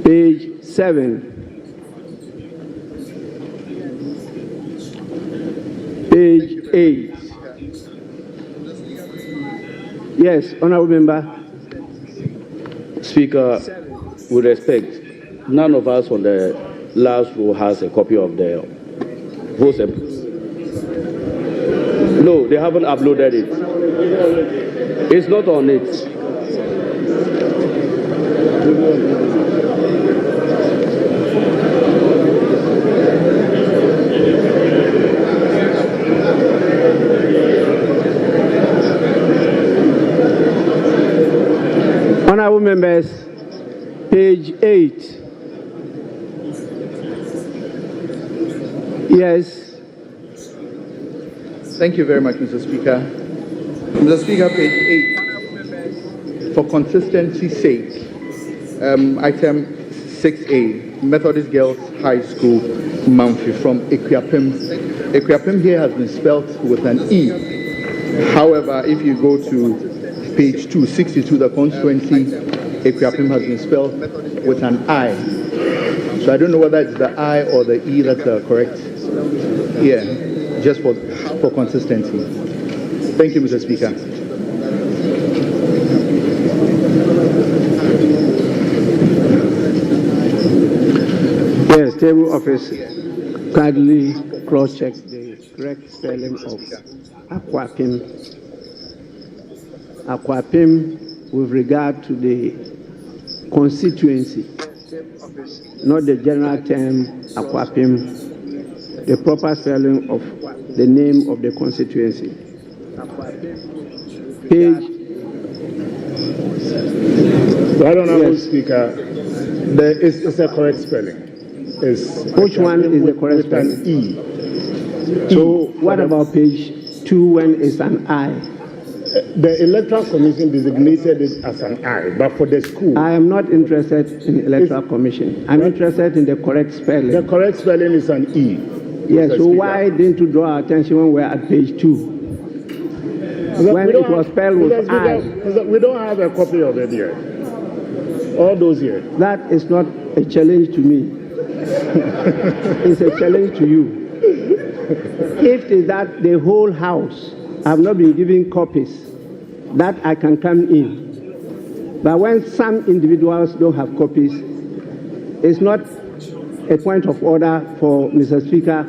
Page 7. Page 8. Yes, Honorable Member. Speaker, with respect, none of us on the last row has a copy of the vote. No, they haven't uploaded it. It's not on it. Honorable members, page 8. Yes. Thank you very much, Mr. Speaker. Mr. Speaker, page 8. For consistency's sake, item 6A, Methodist Girls High School, Mamfi, from Equiapim. Equiapim here has been spelled with an E. However, if you go to page 262, the constituency, Equiapim has been spelled with an I. So I don't know whether it's the I or the E that's correct. Yeah, just for consistency. Thank you, Mr. Speaker. Yes, table office kindly cross-check the correct spelling of Aquapim. Aquapim with regard to the constituency, not the general term Aquapim, the proper spelling of the name of the constituency. Page. Right, Honorable Speaker, it's a correct spelling. Which one is the correct spelling? An E. So what about page 2 when it's an I? The Electoral Commission designated it as an I, but for the school... I am not interested in Electoral Commission. I'm interested in the correct spelling. The correct spelling is an E. Yes, so why didn't you draw our attention when we're at page 2? When it was spelled with I. We don't have a copy of it here. All those here. That is not a challenge to me. It's a challenge to you. If it is that the whole house have not been given copies, that I can come in. But when some individuals don't have copies, it's not a point of order for Mr. Speaker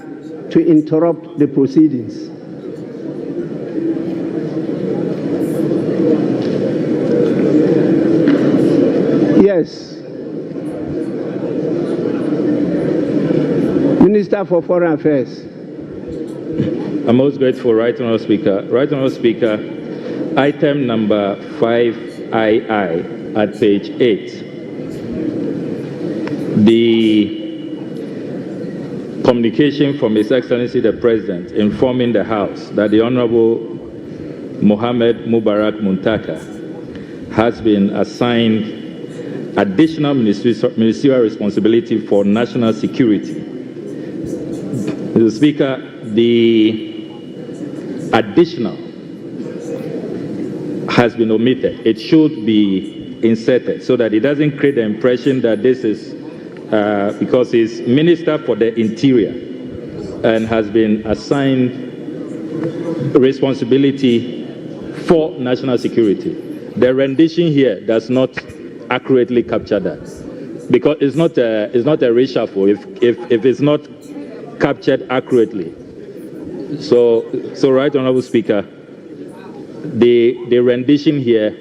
to interrupt the proceedings. Yes. Minister for Foreign Affairs. I'm most grateful, Right Honourable Speaker. Right Honourable Speaker, item number 5II at page 8. The communication from His Excellency the President informing the House that the Honourable Mohammed Mubarak Muntaka has been assigned additional ministerial responsibility for national security. Mr. Speaker, the additional has been omitted. It should be inserted so that it doesn't create the impression that this is because he's Minister for the Interior and has been assigned responsibility for national security. The rendition here does not accurately capture that because it's not a reshuffle if it's not captured accurately. So Right Honourable Speaker, the rendition here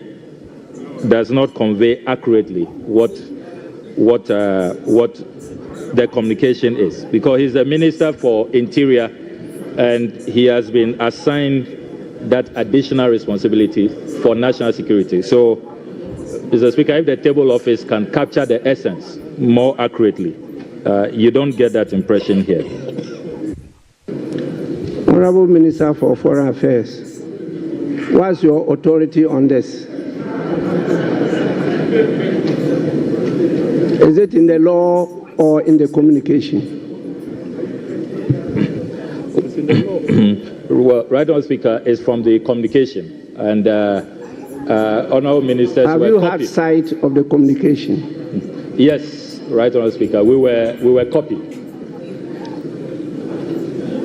does not convey accurately what the communication is, because he's the Minister for Interior and he has been assigned that additional responsibility for national security. So, Mr. Speaker, if the table office can capture the essence more accurately, you don't get that impression here. Honorable Minister for Foreign Affairs, what's your authority on this? Is it in the law or in the communication? It's in the law. Well, Right Honourable Speaker, is from the communication, and Honourable Ministers have were you copied. had sight of the communication? Yes, Right Honourable Speaker. We were copied.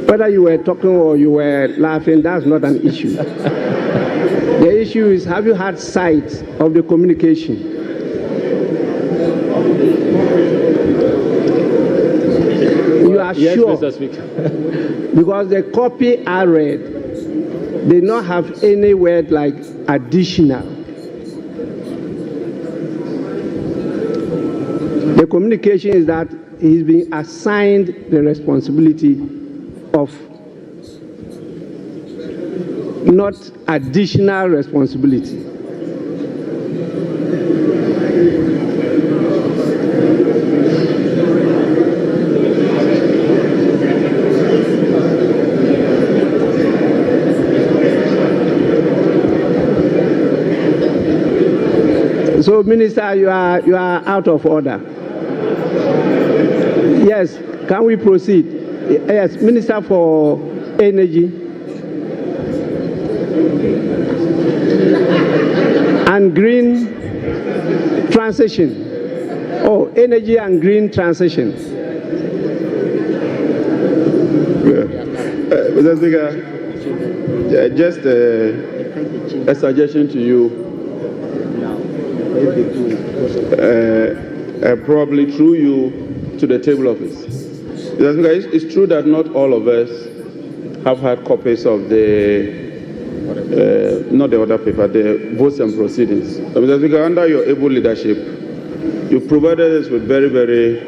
Whether you were talking or you were laughing, that's not an issue. The issue is, have you had sight of the communication? You are Yes, sure? Mr. Speaker. Because the copy I read did not have any word like additional. The communication is that he's been assigned the responsibility of not additional responsibility. So, Minister, you are out of order. Yes, can we proceed? Yes, Minister for Energy and Green Transition. Oh, Energy and Green Transition. Mr. Speaker, just a suggestion to you, probably through you to the table office. Mr. Speaker, it's true that not all of us have had copies of the, not the order paper, the votes and proceedings. Mr. Speaker, under your able leadership, you provided us with very, very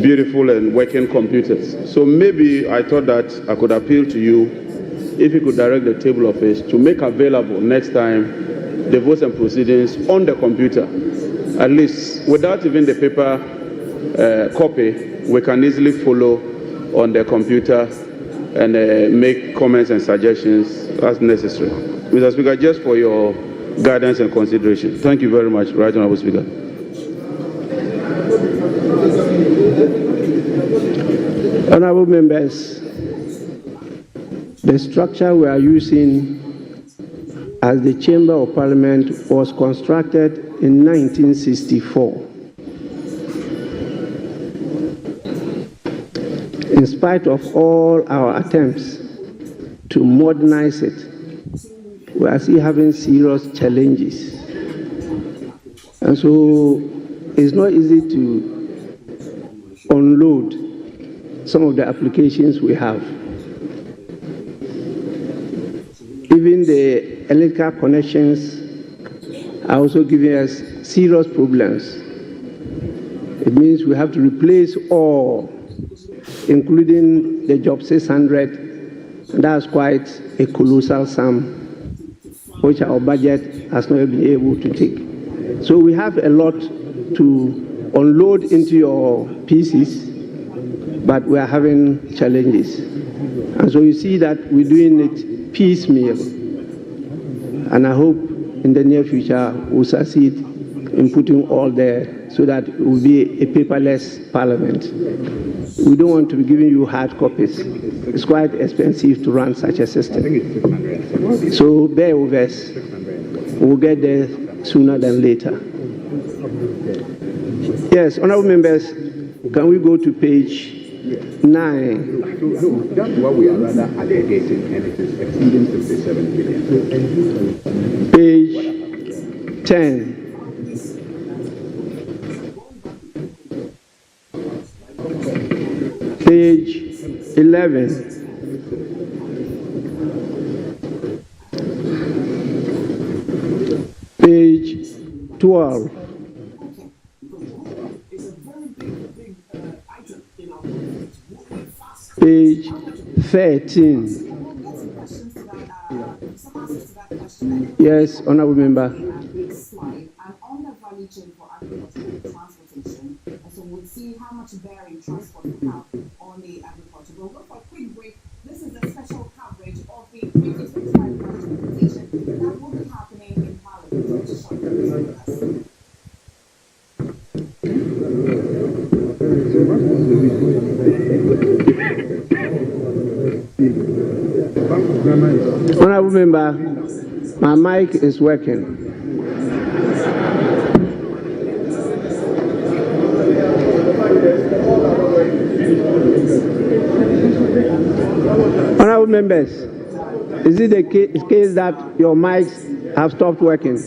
beautiful and working computers. So maybe I thought that I could appeal to you if you could direct the table office to make available next time the votes and proceedings on the computer. At least without even the paper copy, we can easily follow on the computer and make comments and suggestions as necessary. Mr. Speaker, just for your guidance and consideration. Thank you very much, Right Honourable Speaker. Honourable members, the structure we are using as the Chamber of Parliament was constructed in 1964. In spite of all our attempts to modernize it, we are still having serious challenges. And so it's not easy to unload some of the applications we have. Even the electrical connections are also giving us serious problems. It means we have to replace all, including the Job 600. And that's quite a colossal sum, which our budget has not been able to take. So we have a lot to unload into your pieces, but we are having challenges. And so you see that we're doing it piecemeal. And I hope in the near future we'll succeed in putting all there so that it will be a paperless parliament. We don't want to be giving you hard copies. It's quite expensive to run such a system. So bear with us. We'll get there sooner than later. Yes, honourable members, can we go to page 9? That's what we are rather aggregating, and it is exceeding 57 billion. Page 10. Page 11. Page 12. Page 13. Yes, honourable member. Slide and on the value chain for agriculture and transportation, and so we'll see how much bearing transport will have on the agriculture. We'll go for a quick break. This is a special coverage of the 2025 budget presentation that will be happening in Parliament. Just shortly with us. Honourable member, my mic is working. members, is it the case that your mics have stopped working?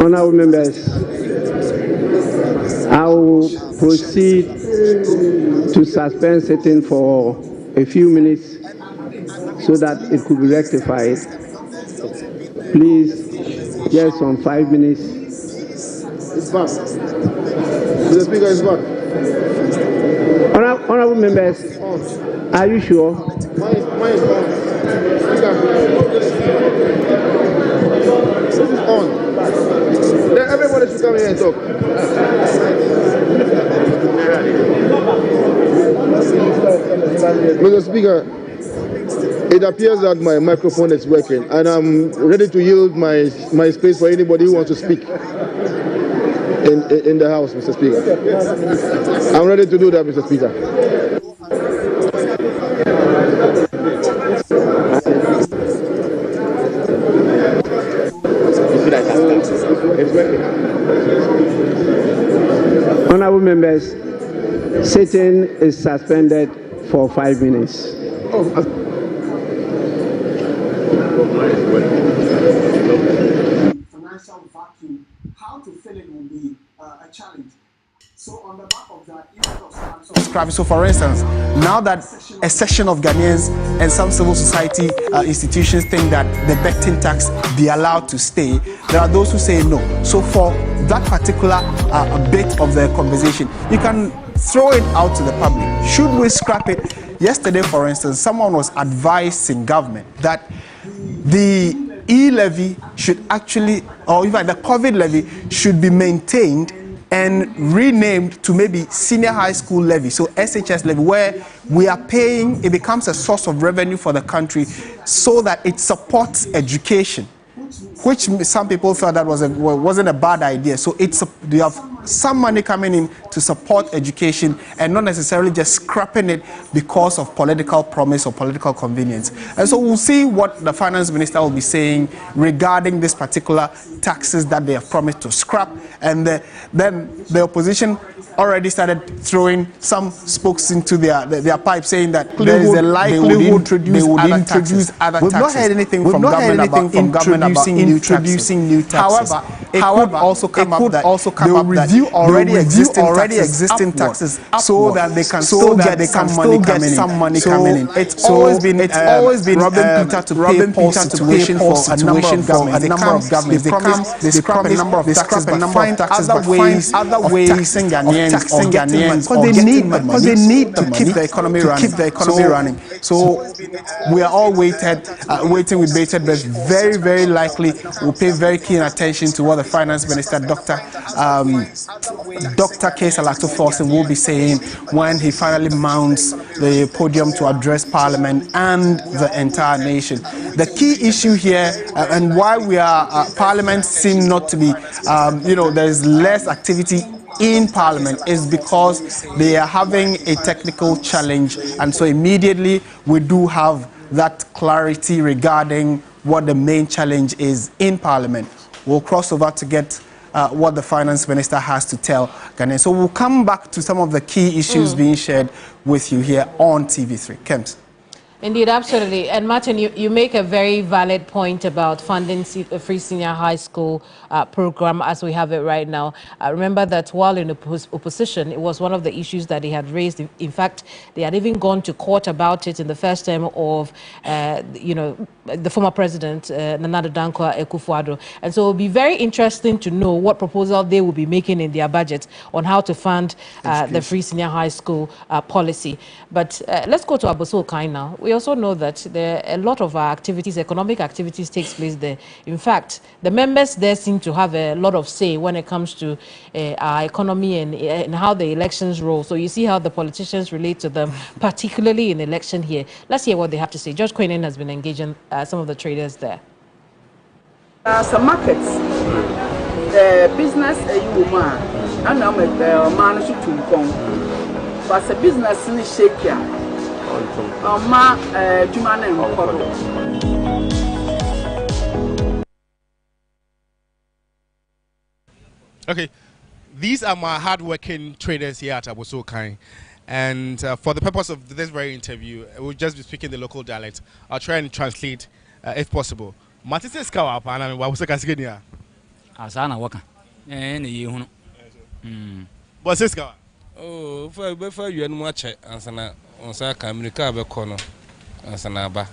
Honourable members, I will proceed to suspend sitting for a few minutes so that it could be rectified. Please, just on 5 minutes. It's back. The speaker is back. Honourable members, are you sure? Mine is on. Speaker. This is on. Then everybody should come here and talk. Mr. Speaker, it appears that my microphone is working, and I'm ready to yield my space for anybody who wants to speak in the House, Mr. Speaker. I'm ready to do that, Mr. Speaker. Honourable members, sitting is suspended for 5 minutes. Financial vacuum, how to fill it will be a challenge. So on the back of that, so for instance, now that a section of Ghanaians and some civil society institutions think that the Becton tax be allowed to stay, there are those who say no. So for that particular bit of the conversation, you can throw it out to the public. Should we scrap it? Yesterday, for instance, someone was advising government that the e-levy should actually, or even the COVID levy should be maintained and renamed to maybe senior high school levy, so SHS levy, where we are paying, it becomes a source of revenue for the country so that it supports education, which some people felt that wasn't a bad idea. So you have some money coming in to support education and not necessarily just scrapping it because of political promise or political convenience. And so we'll see what the finance minister will be saying regarding this particular taxes that they have promised to scrap. And then the opposition already started throwing some spokes into their pipe, saying that there is a likelihood they would introduce other taxes. We've not heard anything from government about introducing new taxes. However, it could also come up that they will review already existing taxes so that they can still get some money coming in. It's always been robbing Peter to pay Paul situation for a number of governments. They scrap a number of taxes, but find other ways of taxing Ghanaians because they need the money to keep the economy running. So we are all waiting with bated breath. Very, very likely we'll pay very keen attention to what the finance minister, Dr. CASSIEL ATO FORSON, will be saying when he finally mounts the podium to address Parliament and the entire nation. The key issue here and why Parliament seem not to be, there's less activity in Parliament is because they are having a technical challenge, and so immediately we do have that clarity regarding what the main challenge is in Parliament. We'll cross over to get what the finance minister has to tell Ghanaians. So we'll come back to some of the key issues being shared with you here on TV3. Kems. Indeed, absolutely. And Martin, you make a very valid point about funding free senior high school program as we have it right now. Remember that while in opposition, it was one of the issues that they had raised. In fact, they had even gone to court about it in the first term of, the former president, Nana Addo Dankwa Akufo-Addo. And so it will be very interesting to know what proposal they will be making in their budget on how to fund the free senior high school policy. But let's go to Abossey Okai now. We also know that a lot of our activities, economic activities, takes place there. In fact, the members there seem to have a lot of say when it comes to our economy and how the elections roll. So you see how the politicians relate to them, particularly in election here. Let's hear what they have to say. George Quaynen has been engaging some of the traders there. There are some markets business you man, and I'm a man should to come. But the business in shake ya. Ma, Juman and Okay, these are my hard-working traders here at Abosokai. And for the purpose of this very interview, we'll just be speaking the local dialect. I'll try and translate if possible. Matisse Skawa, and I'm Wabusaka. Asana waka. You But Siska. Oh, before you and watch it, Ansana, on Saka, America, Becono, Ansanaba.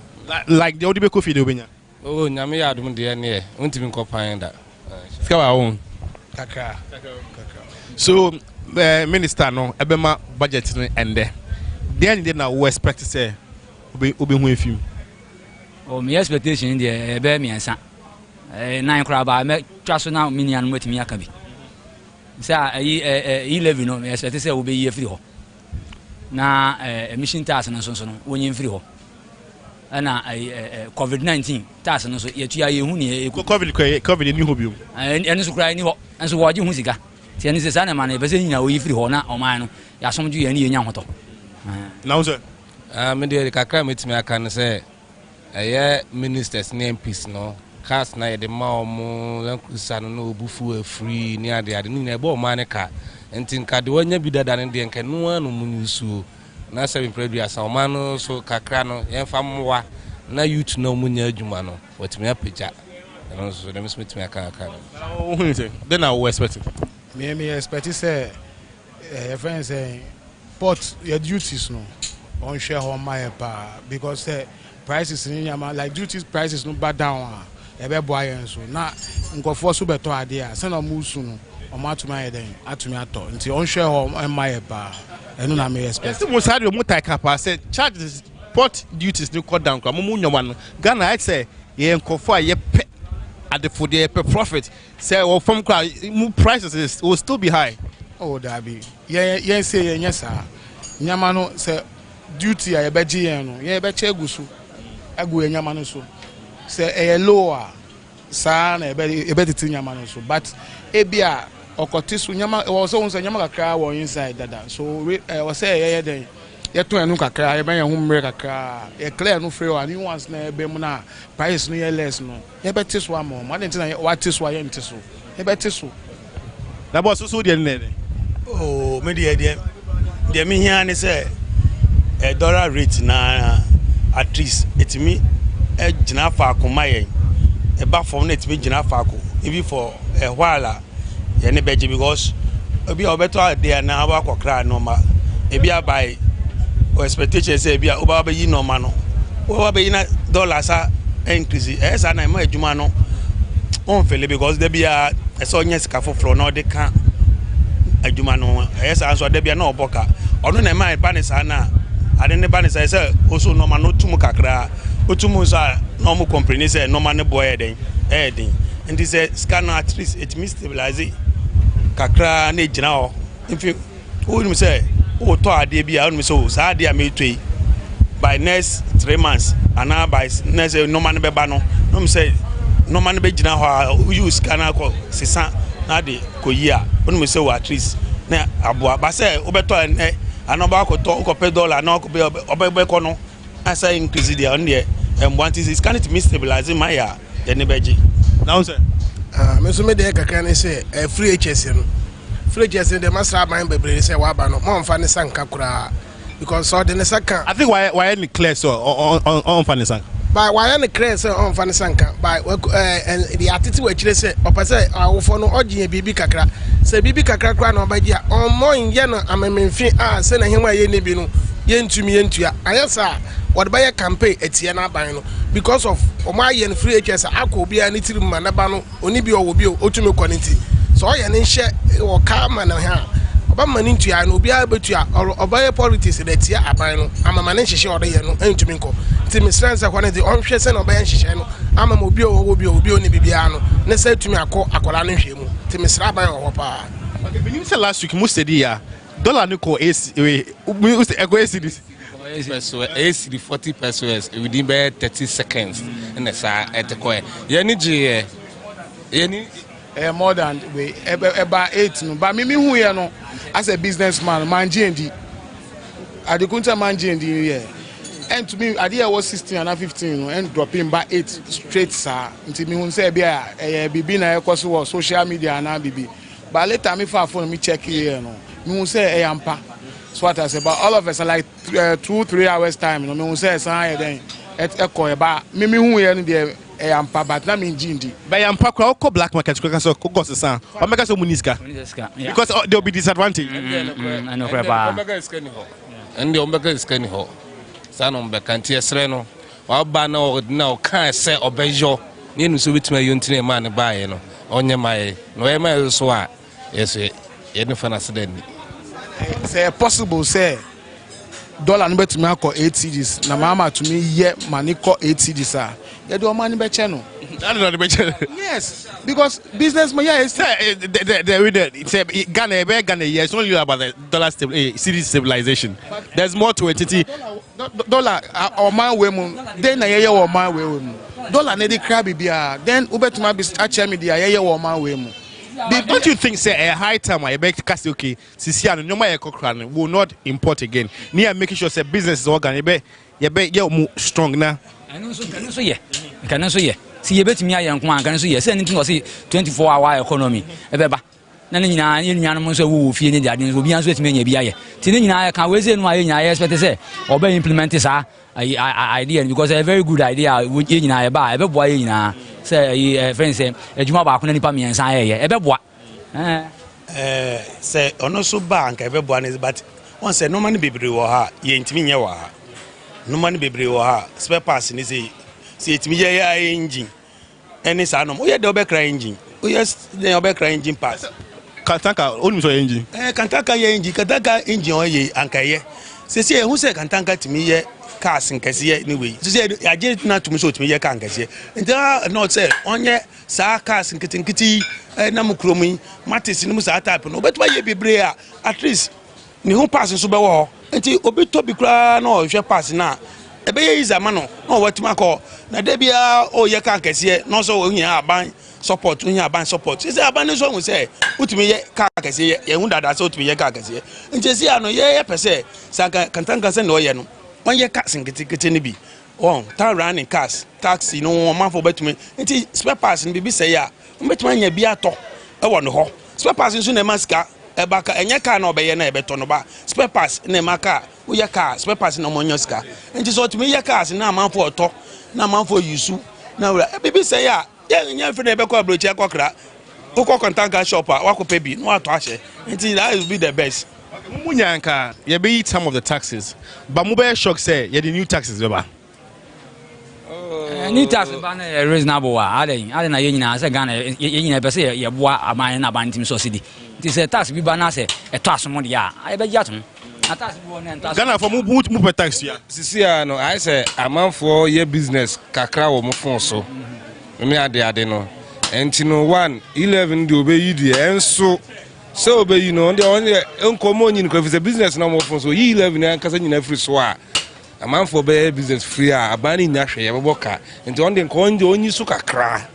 Like the Odibe Kofi Dobinia. Oh, Namia, don't dear near, won't even copy that. Skawa own. Kaka. So, Minister, no, Ebema budget and then now we expect to say, Obi with you. Oh, my expectation in the bear me and son. 9 crab, I make trust now, minion with me. Akabi. Say, 11, no, I expect to say, will be here free. Now, a mission task and so on, when you're free. And COVID-19 task and so yet you are COVID in New and so crying, and so what you music. Tiani se sana man, but saying we free hona or mine, ya some do any young hoto. Now, sir, Media Kakramit me, I can say, a minister's name piece, no. Cast night the Mamo, Uncle San, no bufu free near the Adina Manica, and think I do any better than the Canoa, no Munusu. Nasa in previous Salmano, so Cacrano, and Famoa, na youth no Munia Jumano, what's me a picture. And also, the Miss Smith me a car. Then I will expect it. Me expect to say, a friend saying, but your duties no on share on my pa because prices in Yama like duties prices no bad down. A bear boy and so now go for super to idea, send a musuno or matuma then at me at all until on share on my pa. And no, I may expect. The most hard remote I said charges port duties no cut down. Kamunya one Ghana, I'd say, ye and Kofa ye pet at the food per profit. Say, well, from prices will still be high. Oh, that be. Yeah, say, yes, sir. Yamano say duty I bet Giano, yeah, bet Chegusu. I go in Yamano so. Say a lower son, a bet it in Yamano so. But Ebia or Cotis, Yama was always a Yamaka car or inside that. So I was say, yeah, then. Yet to a nuka cry, a home break a car, a clear no free, and you once near Bemuna, price no less no. You bet this one more, I didn't what is why I'm so. You bet this one. That was so dear. Oh, media, dear me here and say a dollar rate na at least it's me a Jinafa Kumaye, a bath from it me Jinafaco, even for a while, any better because a bit of better there now, I cry no more. A beer by expectation say be over be no mano over be na dollars are increase as an am adwuma on fele because there be a so nya sika foforo no de ka adwuma no as answer there be na oboka ono na mai banisa na ade ne banisa say oso no mano tum kakra otum so no mo comprehend say no mano boy den and this scan at least it means stabilize kakra na gina ho if you say oh, to a DB, so sad, I may trade by next 3 months, and now by next no man be bano. No, say no man be jina use canal call Sisa Nadi Koya, when we say at least now Abua Basse, Obeto and Obako talk of dollar, no could be Obecono, as I increase the on there, and what is can it stabilizing my year, then the beji. Now, sir, Mr. Medeka can say a free HSM. Just the master mind baby say wabano mon fani sanka kura because so the second I think why any clear so on fani sanka by why any clear so on fani sanka by and the attitude we chire say opa say awofo no ogye bibi kakra say bibi kakra kura no ba dia on mo nye no amemfi say na hema ye ne bi no yentumi yentua ayesa what buy campaign etie na ban no because of omo aye free HS akọ bia ni tirim ma na ba no oni bi owo bi otumi quality so ya ne hye o ka ma na ha oba mani ntua no obi abetua oba ye politics de tia aban no amama ne hye ode ye no entumi nko ti misran sa kwane de onhwe se na oba ye hye no amama obi oni bibia no ne sa tumi akola no hwe mu ti misra aban wo pa okay when you say last week most said ya dollar no ko AC we go AC this AC 40 pesos within 30 seconds and sa etekoe ye ni more than we about 8 no but me who here no as a businessman man GND I the kunta man GND here and to me idea was 16 and 15 no and dropping by 8 straight sir until me who say bibi na ekoso social media na bibi but later me for phone me check here no me who say ampa so what I say but all of us are like 2-3 hours time no me who say say then echo ba me who here no there ampa but na me GND by ampa kwa black market kwa so ko gosesan o mega so muniska because there will be disadvantage I know ba and the omega is can ho san omega ntie sre no wa ba na o na o kan se obejo ne nu so bitima yontine ma ne baaye no onye mai no e mai so a yes ye ne fana sedan ni say possible say dollar no betimi akọ 8 cedis na mama to me ye money ko 8 cedis a ye do money be che no yes because businessman yeah it's Ghana it's not really about the dollar city stabilization. There's more to it. Dollar or man we mu then na ye or man we mu dollar na dey cry bibia then ubetuma be actually media ye or man we mu. Don't you think say a high time I beg CASSIEL okay sisi anu nyoma ye kokran will not import again near making sure say business is organ ye mu strong na I so yeah see you bet me ayan kwa kan so yes anything was 24-hour economy ebeba na ne nyina ye nuanom so wo fie ne diade so bia so etime nya bia ye ti ne nyina kan we say no aye nya expect say oba implement sa idea because a very good idea we nyina ye ba ebebo aye nyina say friend say ejuma ba ko na nipa miensa aye ye ebebo say ono so ba nka ebebo ne but one say no man bebre wo ha ye ntimi nya wo ha no man bebre wo ha spare parts ni say etimi ye engine any say no we dey obekra engine we yes dey obekra engine parts Kantanka only so engine Kantanka engine oye anka ye say who say Kantanka timi ye cars nkese ye anyway say aje na tumi so timi ye car nkese nta not say onye sa cars nkiti na mukromi matis ni musa type no betwa ye bebre a at least ni ho pass so be wo nti obi to bi kra na o hwe pass na ebe ye izama no na o watima ko na de bia o ye car nkese no so o nya aban support unya aban support say aban so hu say utumi ye car nkese ye hu dada so utumi ye car nkese nti si ano ye pese sanka Kantanka se no ye no one ye cars nkiti ni bi on town running cars taxi no man for betumi nti spare parts ni bi say ya betumi anya bi ato e wo no ho spare parts so na maska e baka enye car na obeye na e beto no ba spare parts na maka wo ye car spare parts na monyo ska nti so tumi ye cars na man for oto na man for yusu na we bi say ya ye nya fi na e be ko abrochi akokra uko Kantanka shop a wakope bi no ato ahye nti that will be the best. Munyanka ye be eat some of the taxes but mobile shock say ye the new taxes beba new tax ba na reasonable wa aden na ye nyina say Ghana ye nyina be say ye boa aman na ban tim subsidy ti say tax bi ba na say eto asomo de ya e be giatum tax bi won na Ghana for mu tax ya sisi ya no I say amanfo ye business kakra wo mo fon so me ade no enti no 111 de obeyi de enso so obeyi no de on enkomo nyin ko fi business na mo fon so yi 11 na kasa nyina free so a amanfo be business free a abani nya hwe ye boka enti on de nkonje onyi so kakra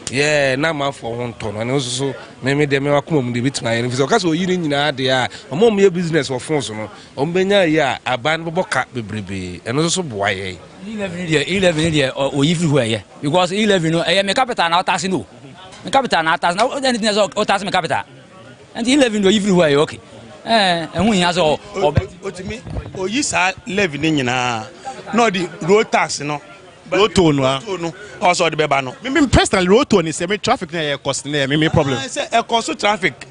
yeah na amanfo ho nto no ne so me de me wakoma mu de bitima ye fi so kasa oyi ni nyina ade a omo me business wo fon so no on benya ye a aban boka bebrebe eno so boa ye 11 dia oyi free ho ye because 11 no me capital na tax no me capital na tax na anything so o tax me capital and 11 do even where okay ehun yan so otimi oyi sa levy ni nyina no the road tax no road toll no also the beba no me personally road toll ni say me traffic na e cost na me problem say e cost traffic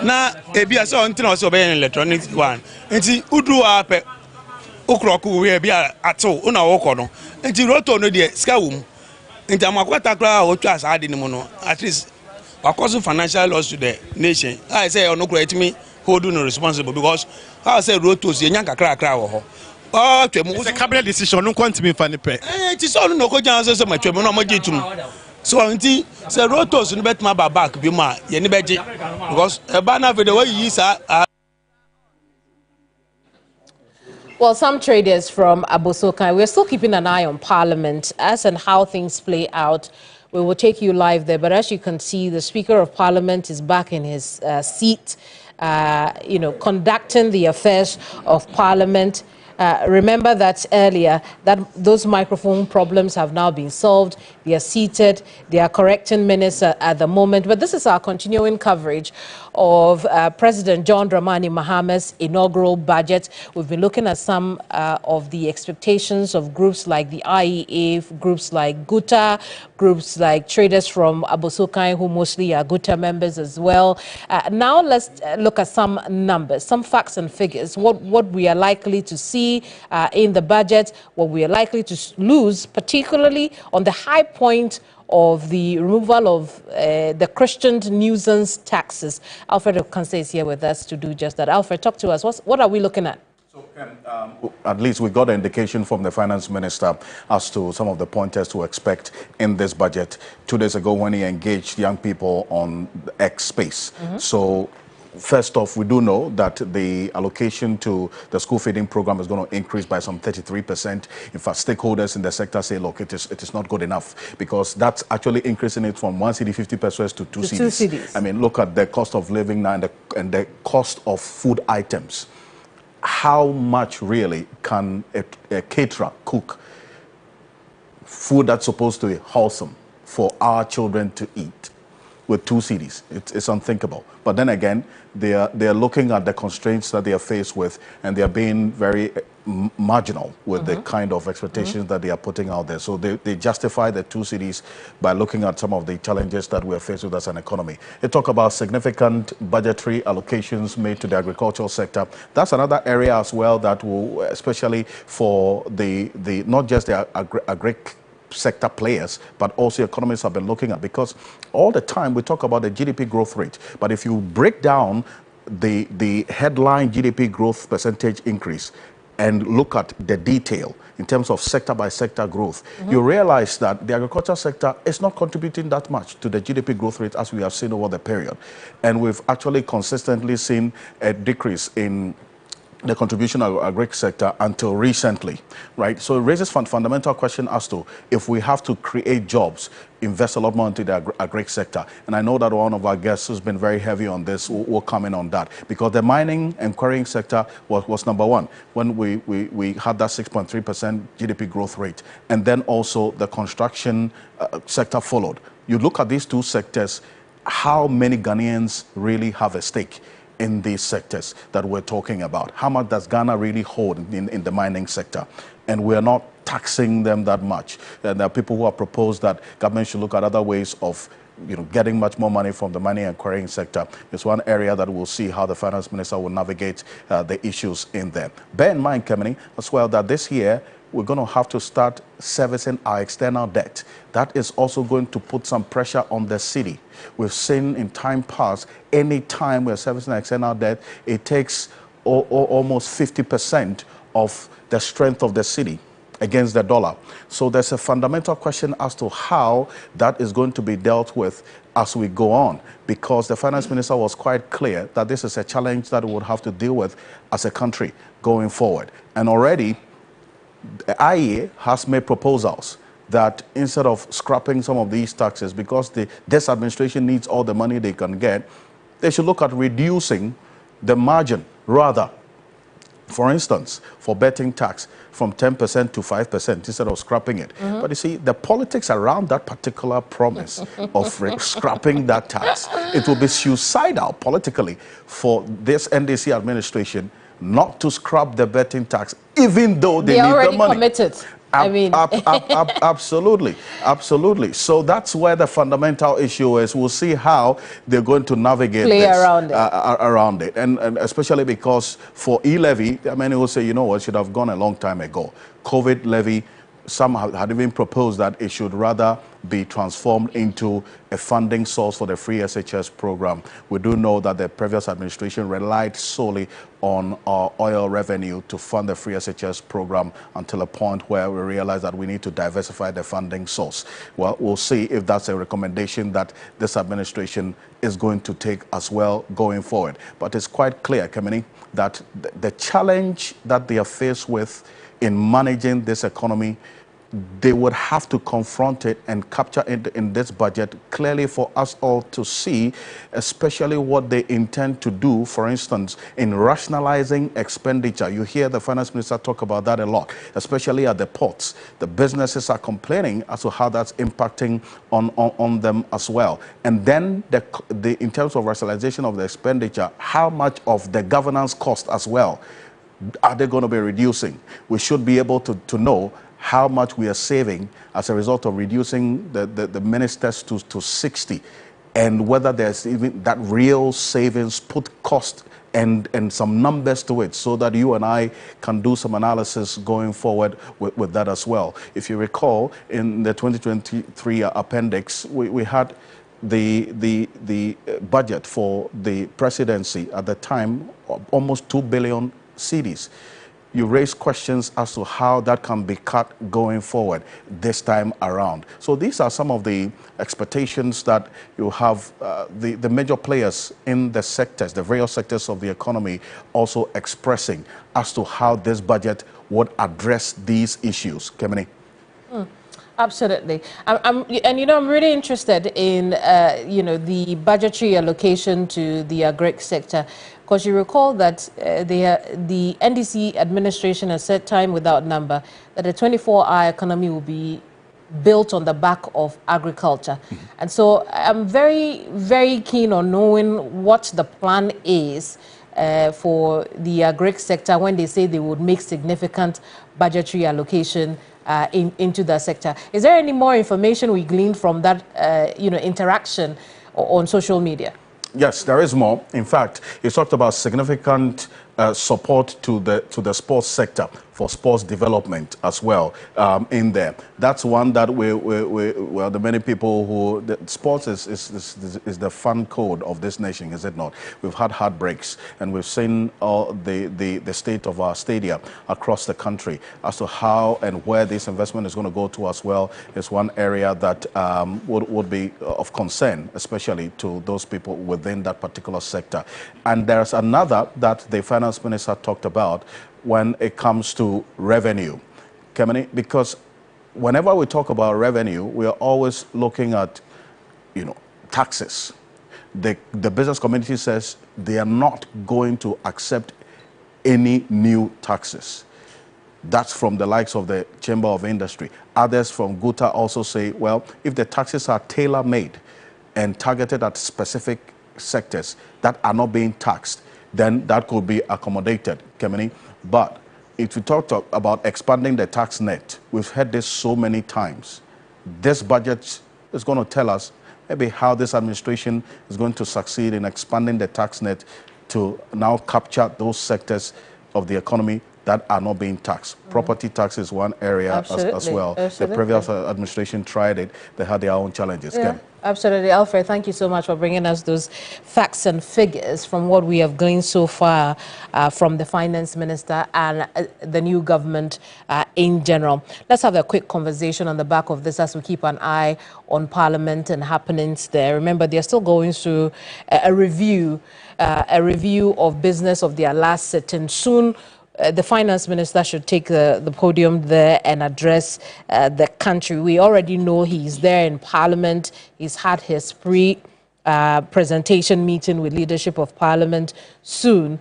na e bia say on tin o say obey electronic one nti udu ape okroku we bia ato una wo no nti road toll no de ska wum nti amakwata kra o twa sa ade ni mu no at least because financial loss to the nation I say on no create me hold no responsible because I say road to see nyanka kra wo ho oh twemu it's a cabinet decision no kwant me fa ne pe ti so no ko jan so ma twemu no mo gitum so nti say road to no bet ma back bi ma ye ne beje because e ba na fe the way yi sa Well, some traders from Abosokai, we're still keeping an eye on Parliament as and how things play out. We will take you live there. But as you can see, the Speaker of Parliament is back in his seat, conducting the affairs of Parliament. Remember that earlier, that those microphone problems have now been solved. They are seated. They are correcting minutes at the moment. But this is our continuing coverage of President John Dramani Mahama's inaugural budget. We've been looking at some of the expectations of groups like the IEA, groups like GUTA, groups like traders from Abosokai, who mostly are GUTA members as well. Now let's look at some numbers, some facts and figures, what we are likely to see in the budget, what we are likely to lose, particularly on the high point of the removal of the Christian nuisance taxes. Alfred Okanse is here with us to do just that. Alfred, talk to us. What are we looking at? At least we got an indication from the finance minister as to some of the pointers to expect in this budget 2 days ago when he engaged young people on X space. So first off, we do know that the allocation to the school feeding program is going to increase by some 33%. In fact, stakeholders in the sector say, look, it is not good enough because that's actually increasing it from 1 cedi 50 pesos to 2 cedis. I mean, look at the cost of living now and the cost of food items. How much really can a caterer cook food that's supposed to be wholesome for our children to eat with 2 cedis? It's unthinkable. But then again, they are looking at the constraints that they are faced with, and they are being very marginal with the kind of expectations that they are putting out there. So they justify the 2 cedis by looking at some of the challenges that we are faced with as an economy. They talk about significant budgetary allocations made to the agricultural sector. That's another area as well that will, especially for the not just the agric sector players, but also economists have been looking at, because all the time we talk about the GDP growth rate, but if you break down the headline GDP growth percentage increase and look at the detail in terms of sector by sector growth, you realize that the agriculture sector is not contributing that much to the GDP growth rate as we have seen over the period. And we've actually consistently seen a decrease in the contribution of the agri sector until recently, right? So it raises fundamental question as to if we have to create jobs, invest a lot more into the agri sector. And I know that one of our guests who's been very heavy on this will come in on that, because the mining and quarrying sector was number one when we had that 6.3% GDP growth rate. And then also the construction sector followed. You look at these two sectors, how many Ghanaians really have a stake in these sectors that we're talking about? How much does Ghana really hold in the mining sector? And we're not taxing them that much. And there are people who have proposed that government should look at other ways of getting much more money from the mining and quarrying sector. It's one area that we'll see how the finance minister will navigate the issues in there. Bear in mind, Kemini, as well, that this year we're going to have to start servicing our external debt. That is also going to put some pressure on the city. We've seen in time past, any time we're servicing our external debt, it takes almost 50% of the strength of the city against the dollar. So there's a fundamental question as to how that is going to be dealt with as we go on, because the finance minister was quite clear that this is a challenge that we would have to deal with as a country going forward. And already, the IEA has made proposals that instead of scrapping some of these taxes, because this administration needs all the money they can get, they should look at reducing the margin rather. For instance, for betting tax from 10% to 5% instead of scrapping it. But you see, the politics around that particular promise of scrapping that tax, it will be suicidal politically for this NDC administration not to scrap the betting tax, even though they need the money. They're already committed. I mean, absolutely, absolutely. So that's where the fundamental issue is. We'll see how they're going to navigate around it, and especially because for e-levy, many will say, you know what, should have gone a long time ago. COVID levy some had even proposed that it should rather be transformed into a funding source for the free SHS program. We do know that the previous administration relied solely on our oil revenue to fund the free SHS program until a point where we realized that we need to diversify the funding source. Well, we'll see if that's a recommendation that this administration is going to take as well going forward. But it's quite clear, Kemini, that the challenge that they are faced with in managing this economy, they would have to confront it and capture it in this budget clearly for us all to see, especially what they intend to do, for instance, in rationalizing expenditure. You hear the finance minister talk about that a lot, especially at the ports. The businesses are complaining as to how that's impacting on them as well. And then in terms of rationalization of the expenditure, how much of the governance cost as well are they going to be reducing? We should be able to know how much we are saving as a result of reducing the ministers to 60, and whether there's even that real savings, put cost and some numbers to it, so that you and I can do some analysis going forward with that as well. If you recall, in the 2023 appendix, we had the budget for the presidency at the time, almost 2 billion cedis. You raise questions as to how that can be cut going forward this time around. So these are some of the expectations that you have the major players in the sectors, the various sectors of the economy, also expressing as to how this budget would address these issues. Kemini. Absolutely. I'm really interested in, the budgetary allocation to the agri sector, because you recall that the NDC administration has said time without number that the 24-hour economy will be built on the back of agriculture. And so I'm very, very keen on knowing what the plan is for the agri sector when they say they would make significant budgetary allocation into the sector. Is there any more information we gleaned from that, interaction on social media? Yes, there is more. In fact, you talked about significant support to the sports sector for sports development as well in there. That's one that well, the many people who sports is the fun code of this nation, is it not? We've had heartbreaks, and we've seen the state of our stadia across the country. As to how and where this investment is going to go to as well is one area that would be of concern, especially to those people within that particular sector. And there's another that the finance minister talked about when it comes to revenue, Kemini, because whenever we talk about revenue, we are always looking at, taxes. The business community says they are not going to accept any new taxes. That's from the likes of the Chamber of Industry. Others from GUTA also say, well, if the taxes are tailor-made and targeted at specific sectors that are not being taxed, then that could be accommodated, Kemini. But if we talk about expanding the tax net, we've heard this so many times. This budget is going to tell us maybe how this administration is going to succeed in expanding the tax net to now capture those sectors of the economy that are not being taxed. Property tax is one area as well. Absolutely. The previous administration tried it. They had their own challenges. Yeah, absolutely. Alfred, thank you so much for bringing us those facts and figures from what we have gleaned so far from the finance minister and the new government in general. Let's have a quick conversation on the back of this as we keep an eye on Parliament and happenings there. Remember, they're still going through a review of business of their last sit-in. Soon, the finance minister should take the podium there and address the country. We already know he's there in Parliament. He's had his pre-presentation meeting with leadership of Parliament. Soon,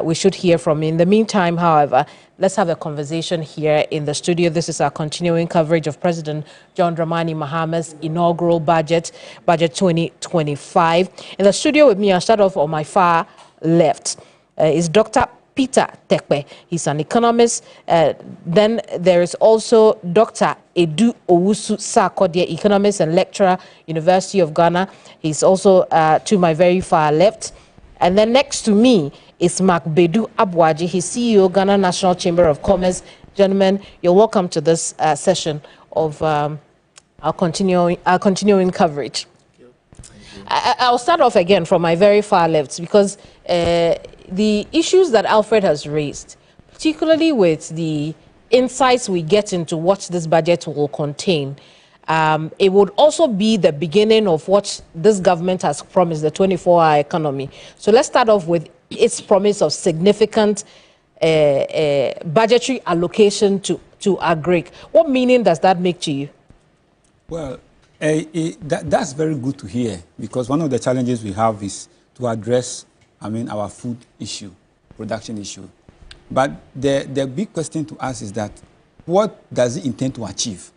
we should hear from him. In the meantime, however, let's have a conversation here in the studio. This is our continuing coverage of President John Dramani Mahama's inaugural budget 2025. In the studio with me, I'll start off on my far left, is Dr. Peter Tekpe. He's an economist. Then there is also Dr. Edu Owusu Sarkodie, economist and lecturer, University of Ghana. He's also to my very far left. And then next to me is Mark Bedu Abwaji. He's CEO, Ghana National Chamber of Commerce Gentlemen, you're welcome to this session of our continuing coverage. I'll start off again from my very far left because the issues that Alfred has raised, particularly with the insights we get into what this budget will contain, it would also be the beginning of what this government has promised, the 24-hour economy. So let's start off with its promise of significant budgetary allocation to agric. What meaning does that make to you? Well, that's very good to hear, because one of the challenges we have is to address, our food issue, production issue. But the big question to ask is that, what does it intend to achieve?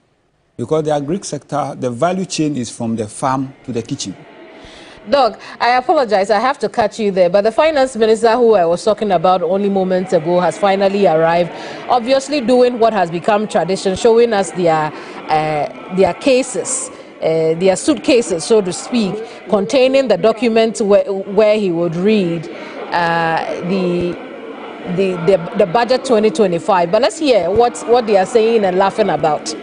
Because the agric sector, the value chain is from the farm to the kitchen. Doug, I apologize, I have to cut you there, but the finance minister who I was talking about only moments ago has finally arrived, obviously doing what has become tradition, showing us their cases, their suitcases, so to speak, containing the document where he would read the budget 2025. But let's hear what they are saying and laughing about.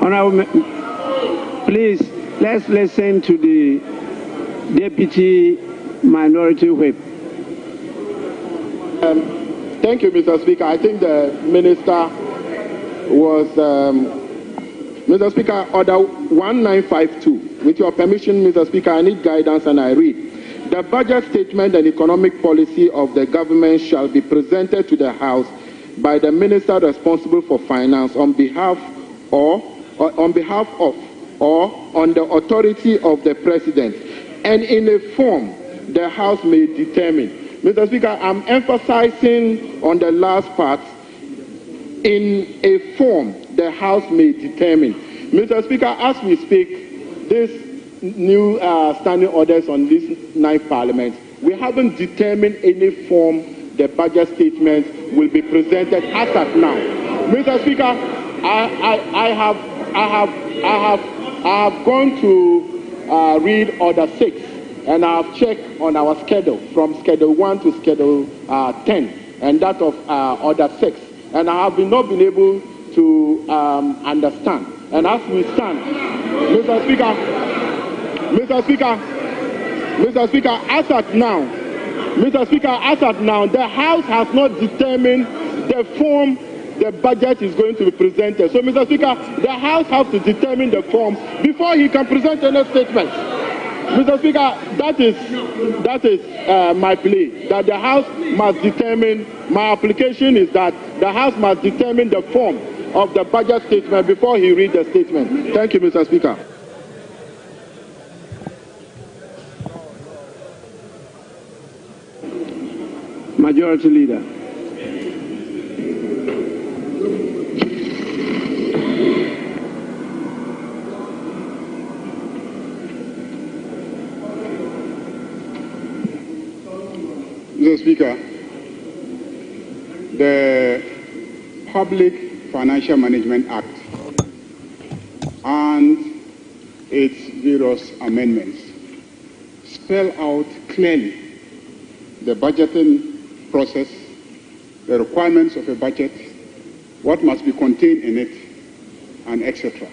Honorable, please, let's listen to the Deputy Minority Whip. Thank you, Mr. Speaker. I think the Minister was, Mr. Speaker, Order 1952. With your permission, Mr. Speaker, I need guidance and I read. The budget statement and economic policy of the government shall be presented to the House by the Minister responsible for finance on behalf of or on the authority of the President, and in a form the House may determine. Mr. Speaker, I'm emphasizing on the last part, in a form the House may determine. Mr. Speaker, as we speak, this new standing orders on this 9th Parliament, we haven't determined any form the budget statement will be presented as of now. Mr. Speaker, I have gone to read Order 6, and I have checked on our schedule from Schedule 1 to Schedule 10, and that of Order 6, and I have not been able to understand. And as we stand, Mr. Speaker, as at now, the House has not determined the form the budget is going to be presented. So, Mr. Speaker, the House has to determine the form before he can present any statement. Mr. Speaker, that is my plea, that the House must determine, my application is that the House must determine the form of the budget statement before he reads the statement. Thank you, Mr. Speaker. Majority Leader. Mr. Speaker, the Public Financial Management Act and its various amendments spell out clearly the budgeting process, the requirements of a budget, what must be contained in it, and etc.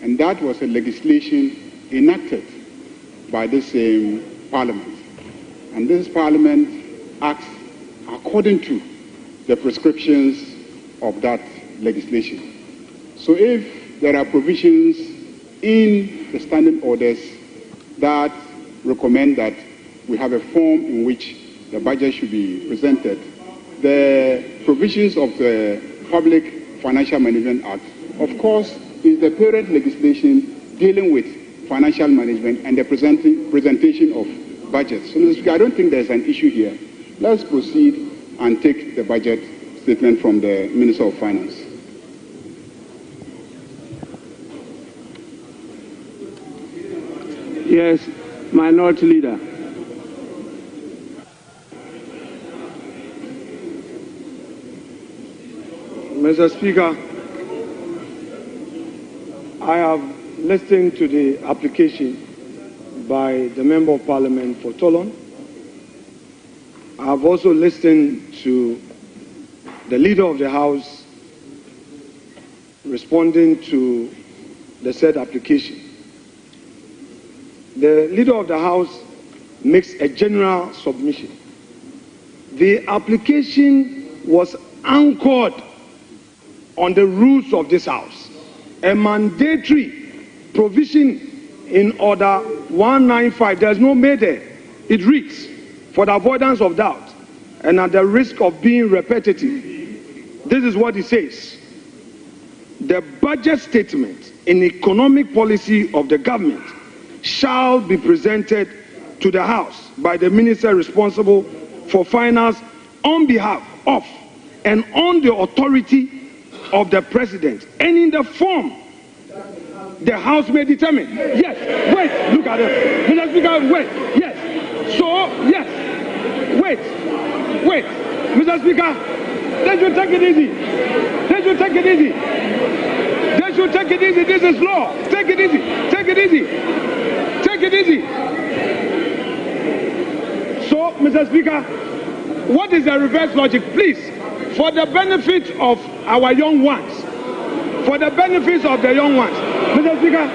And that was a legislation enacted by the same Parliament. And this Parliament acts according to the prescriptions of that legislation. So if there are provisions in the standing orders that recommend that we have a form in which the budget should be presented, the provisions of the Public Financial Management Act, of course, is the parent legislation dealing with financial management and the presentation of budgets. So, Mr. Speaker, I don't think there's an issue here. Let's proceed and take the budget statement from the Minister of Finance. Yes, Minority Leader. Mr. Speaker, I have listened to the application by the Member of Parliament for Toulon, I've also listened to the leader of the House responding to the said application. The leader of the House makes a general submission. The application was anchored on the rules of this House. A mandatory provision in Order 195, there's no may there. It reads, for the avoidance of doubt and at the risk of being repetitive, this is what it says. The budget statement and economic policy of the government shall be presented to the House by the minister responsible for finance on behalf of and on the authority of the president and in the form the House may determine. Yes, wait, look at it. Mr. Speaker, wait, yes. So, yes, wait, Mr. Speaker, they should take it easy. They should take it easy. They should take it easy. This is law. Take it easy. Take it easy. Take it easy. So, Mr. Speaker, what is the reverse logic? Please, for the benefit of our young ones, for the benefits of the young ones, Mr. Speaker,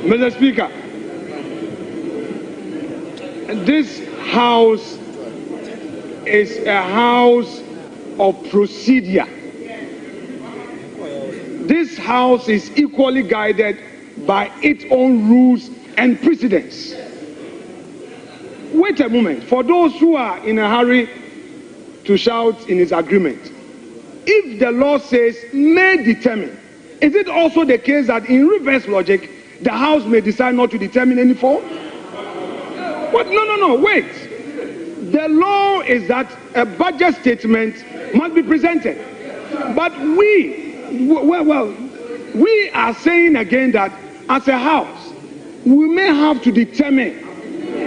Mr. Speaker, this House is a house of procedure. This House is equally guided by its own rules and precedents. Wait a moment. For those who are in a hurry to shout in his agreement, if the law says may determine, is it also the case that in reverse logic, the House may decide not to determine any form? What? No, wait. The law is that a budget statement must be presented. But we are saying again that as a House, we may have to determine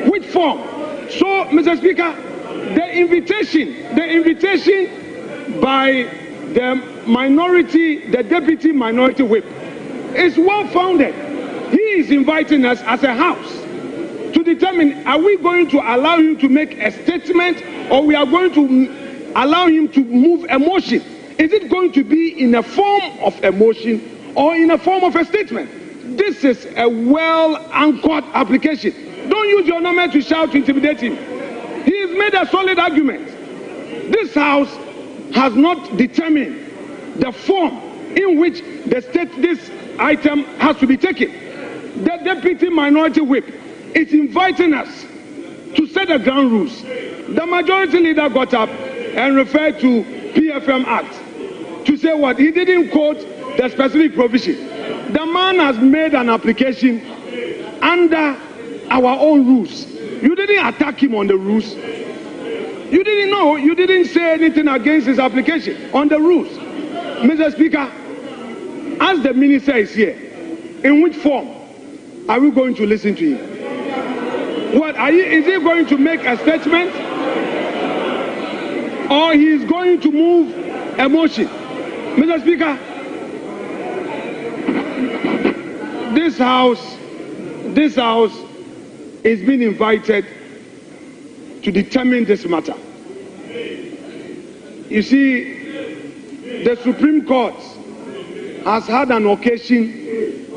which form. So, Mr. Speaker, the invitation by the minority, the deputy minority whip, is well founded. He is inviting us as a House to determine, are we going to allow him to make a statement or we are going to allow him to move a motion? Is it going to be in a form of a motion or in a form of a statement? This is a well-anchored application. Don't use your number to shout to intimidate him. He has made a solid argument. This House has not determined the form in which this item has to be taken. The deputy minority whip is inviting us to set the ground rules. The majority leader got up and referred to PFM Act to say what? He didn't quote the specific provision. The man has made an application under our own rules. You didn't attack him on the rules. You didn't know. You didn't say anything against his application on the rules. Mr. Speaker, as the minister is here, in which form are we going to listen to him? What is he going to make a statement, or he is going to move a motion? Mr. Speaker, this house is being invited to determine this matter. You see, the Supreme Court has had an occasion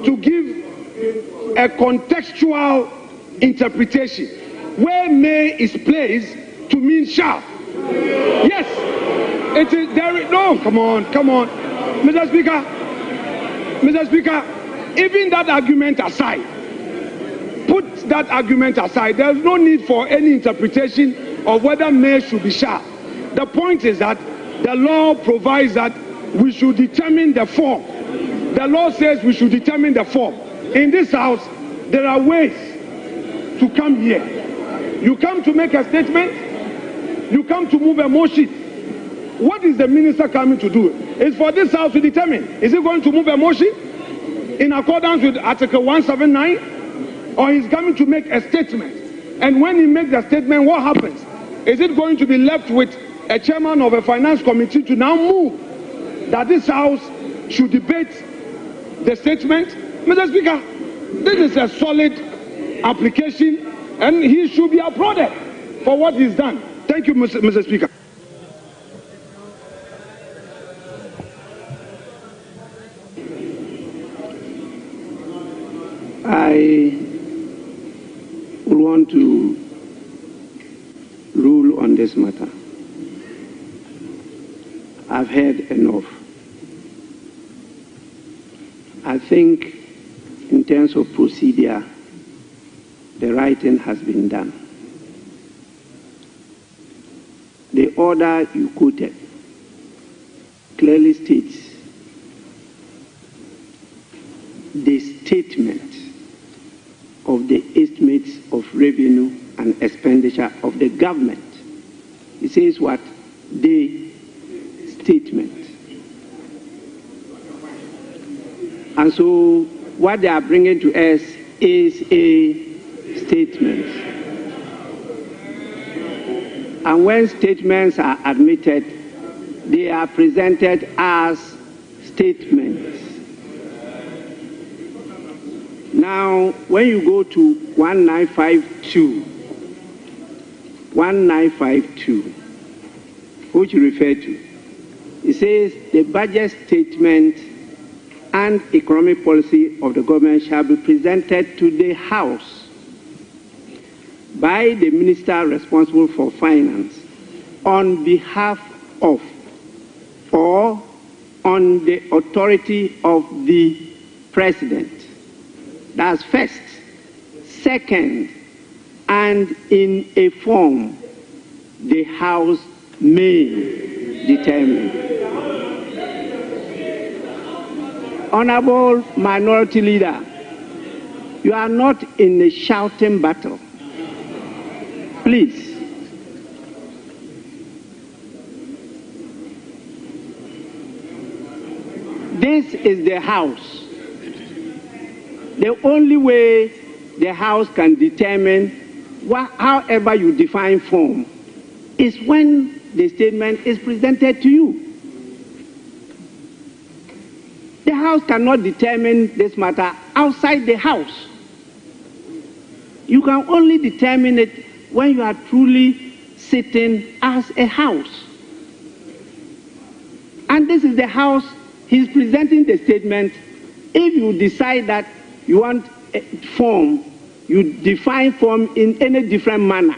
to give a contextual interpretation where may is placed to mean shall. Yes, it is there. No, come on, Mr. Speaker, even that argument aside, put that argument aside. There's no need for any interpretation of whether may should be shall. The point is that the law provides that we should determine the form. The law says we should determine the form. In this House, there are ways to come here. You come to make a statement. You come to move a motion. What is the minister coming to do? It's for this House to determine. Is he going to move a motion? in accordance with Article 179, or he's coming to make a statement. And when he makes the statement, what happens? Is it going to be left with a chairman of a finance committee to now move that this House should debate the statement? Mr. Speaker, this is a solid application, and he should be applauded for what he's done. Thank you, Mr. Speaker. I want to rule on this matter. I've heard enough. I think in terms of procedure, the right thing has been done. The order you quoted clearly states the statement of the estimates of revenue and expenditure of the government. It says what? The statement. And so what they are bringing to us is a statement. And when statements are admitted, they are presented as statements. Now, when you go to 1952, which you refer to, it says the budget statement and economic policy of the government shall be presented to the House by the minister responsible for finance on behalf of or on the authority of the president. That's first. Second, and in a form the House may determine. Honorable Minority Leader, you are not in a shouting battle. Please. This is the House. The only way the House can determine however you define form is when the statement is presented to you. The House cannot determine this matter outside the House. You can only determine it when you are truly sitting as a House. And this is the House. He's presenting the statement. If you decide that you want a form, you define form in any different manner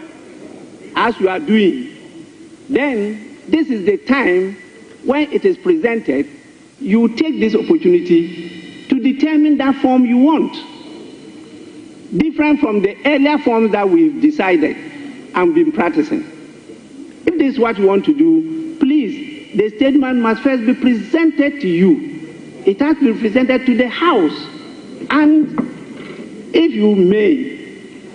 as you are doing, then this is the time when it is presented, you take this opportunity to determine that form you want. Different from the earlier forms that we've decided and been practicing. If this is what you want to do, please, the statement must first be presented to you. It has to be presented to the House. And if you may,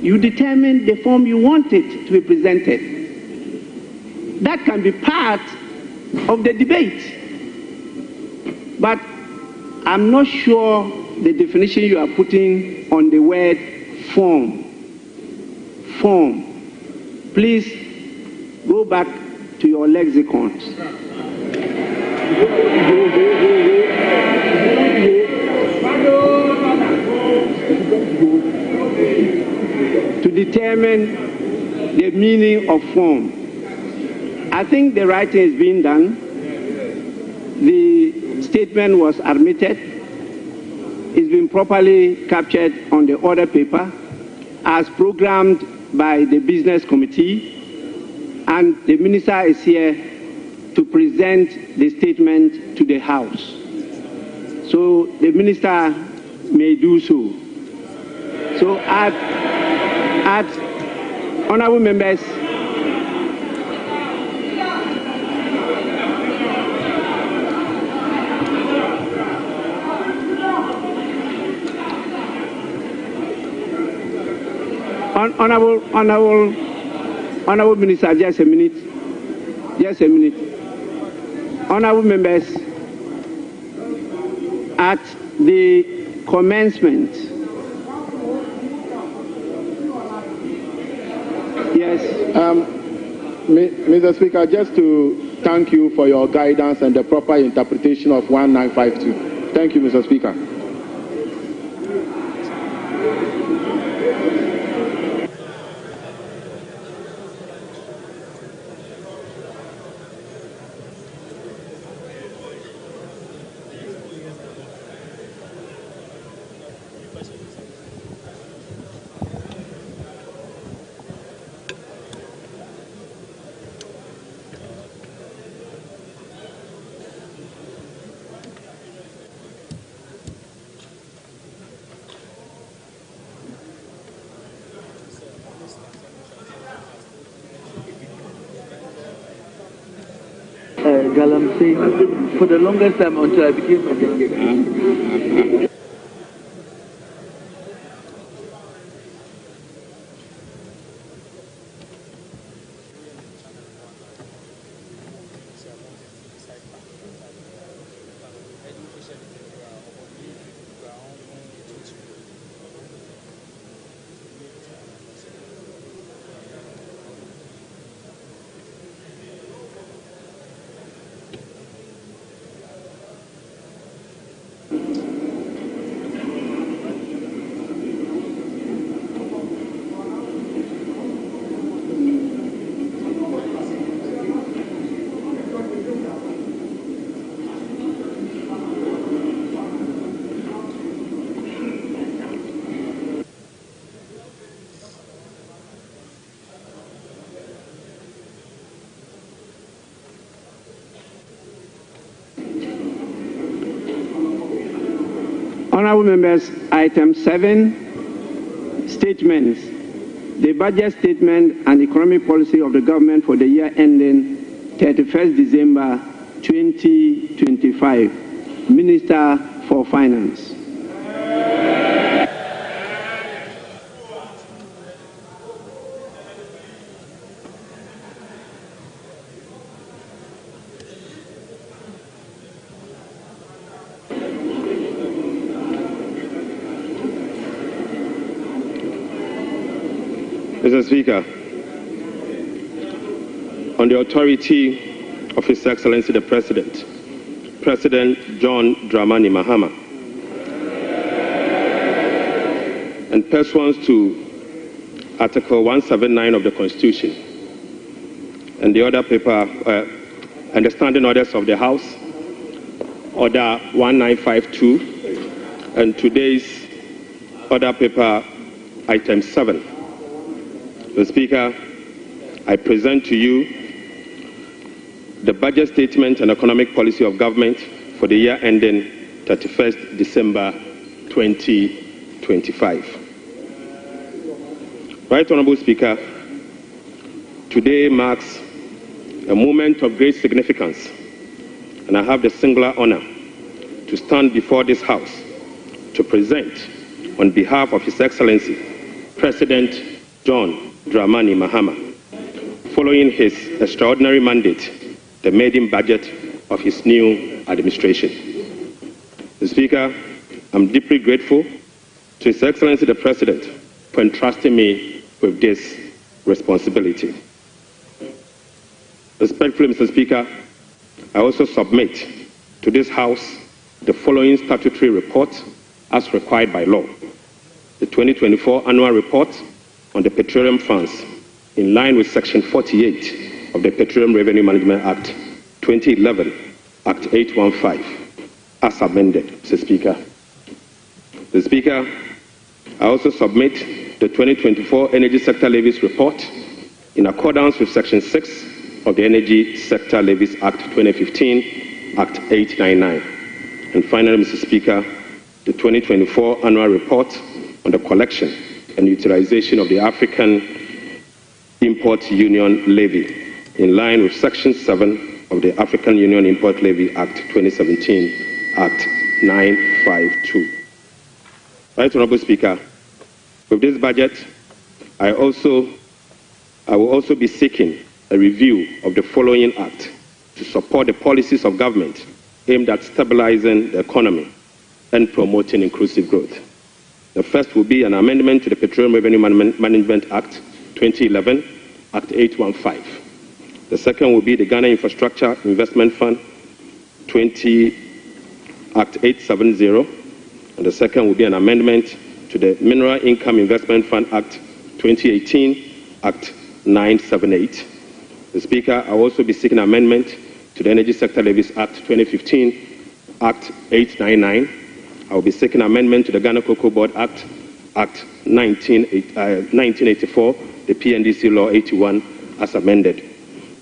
you determine the form you want it to be presented. That can be part of the debate. But I'm not sure the definition you are putting on the word form. Form. Please go back to your lexicons. To determine the meaning of form. I think the writing is being done. The statement was admitted. It's been properly captured on the order paper as programmed by the business committee, and the minister is here to present the statement to the House. So the minister may do so. So at honorable members, honorable minister, just a minute. Honorable members, at the commencement. Yes. Mr. Speaker, just to thank you for your guidance and the proper interpretation of 1952. Thank you, Mr. Speaker. Galamsey for the longest time until I became a Honorable members, item 7, statements. The budget statement and economic policy of the government for the year ending 31st December 2025. Minister for Finance. Mr. Speaker, on the authority of His Excellency the President, President John Dramani Mahama, and pursuant to Article 179 of the Constitution and the other paper and the standing orders of the House, Order 1952, and today's order paper, item 7. Mr. Speaker, I present to you the budget statement and economic policy of government for the year ending 31st December 2025. Right Honorable Speaker, today marks a moment of great significance, and I have the singular honor to stand before this House to present, on behalf of His Excellency, President John Dramani Mahama, following his extraordinary mandate, the maiden budget of his new administration. Mr. Speaker, I'm deeply grateful to His Excellency the President for entrusting me with this responsibility. Respectfully, Mr. Speaker, I also submit to this House the following statutory report as required by law. The 2024 annual report on the Petroleum Funds, in line with Section 48 of the Petroleum Revenue Management Act 2011, Act 815, as amended, Mr. Speaker. Mr. Speaker, I also submit the 2024 Energy Sector Levies Report in accordance with Section 6 of the Energy Sector Levies Act 2015, Act 899. And finally, Mr. Speaker, the 2024 Annual Report on the collection and utilization of the African Import Union Levy, in line with Section 7 of the African Union Import Levy Act 2017, Act 952. Right Honorable Speaker, with this budget, I will also be seeking a review of the following act to support the policies of government aimed at stabilizing the economy and promoting inclusive growth. The first will be an amendment to the Petroleum Revenue Management Act 2011, Act 815. The second will be the Ghana Infrastructure Investment Fund Act 870. And the second will be an amendment to the Mineral Income Investment Fund Act 2018, Act 978. The Speaker, I will also be seeking amendment to the Energy Sector Levies Act 2015, Act 899. I will be seeking amendment to the Ghana Cocoa Board Act 1984, the PNDC Law 81 as amended.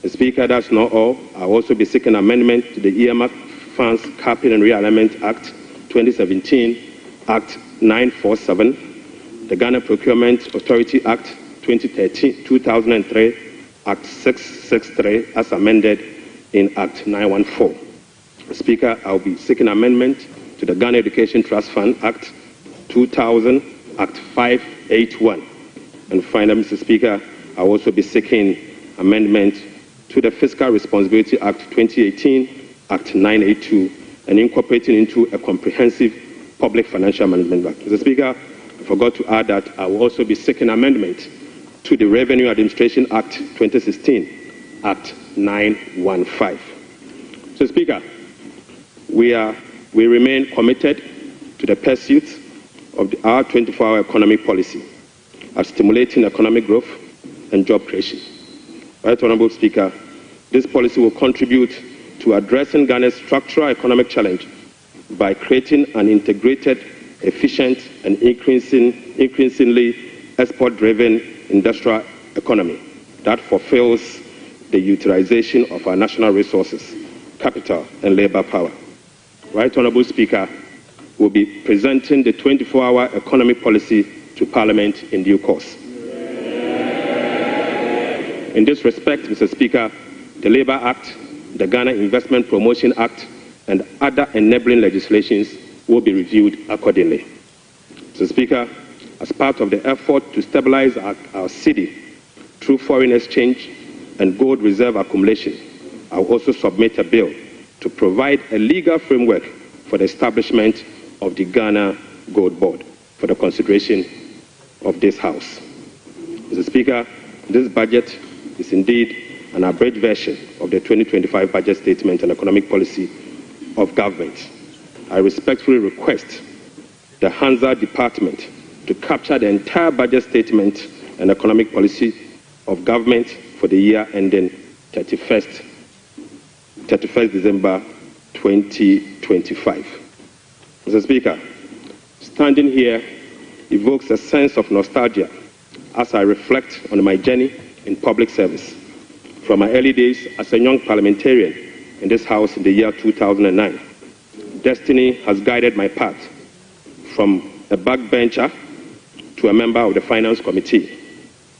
The Speaker, that's not all. I will also be seeking amendment to the earmark Funds Capping and Realignment Act 2017, Act 947, the Ghana Procurement Authority Act 2003, Act 663 as amended in Act 914. Speaker, I will be seeking amendment to the Ghana Education Trust Fund Act 2000, Act 581. And finally, Mr. Speaker, I will also be seeking amendment to the Fiscal Responsibility Act 2018, Act 982, and incorporating into a comprehensive public financial management act. Mr. Speaker, I forgot to add that I will also be seeking amendment to the Revenue Administration Act 2016, Act 915. Mr. Speaker, we remain committed to the pursuit of our 24-hour economic policy of stimulating economic growth and job creation. Right, Honorable Speaker, this policy will contribute to addressing Ghana's structural economic challenge by creating an integrated, efficient, and increasingly export-driven industrial economy that fulfills the utilization of our national resources, capital, and labor power. Right, Honorable Speaker, will be presenting the 24-hour economic policy to Parliament in due course. In this respect, Mr. Speaker, the Labour Act, the Ghana Investment Promotion Act, and other enabling legislations will be reviewed accordingly. Mr. Speaker, as part of the effort to stabilize our cedi through foreign exchange and gold reserve accumulation, I will also submit a bill to provide a legal framework for the establishment of the Ghana Gold Board for the consideration of this House. Mr. Speaker, this budget is indeed an abridged version of the 2025 budget statement and economic policy of government. I respectfully request the Hansa Department to capture the entire budget statement and economic policy of government for the year ending 31st December 2025. Mr. Speaker, standing here evokes a sense of nostalgia as I reflect on my journey in public service. From my early days as a young parliamentarian in this House in the year 2009, destiny has guided my path from a backbencher to a member of the Finance Committee,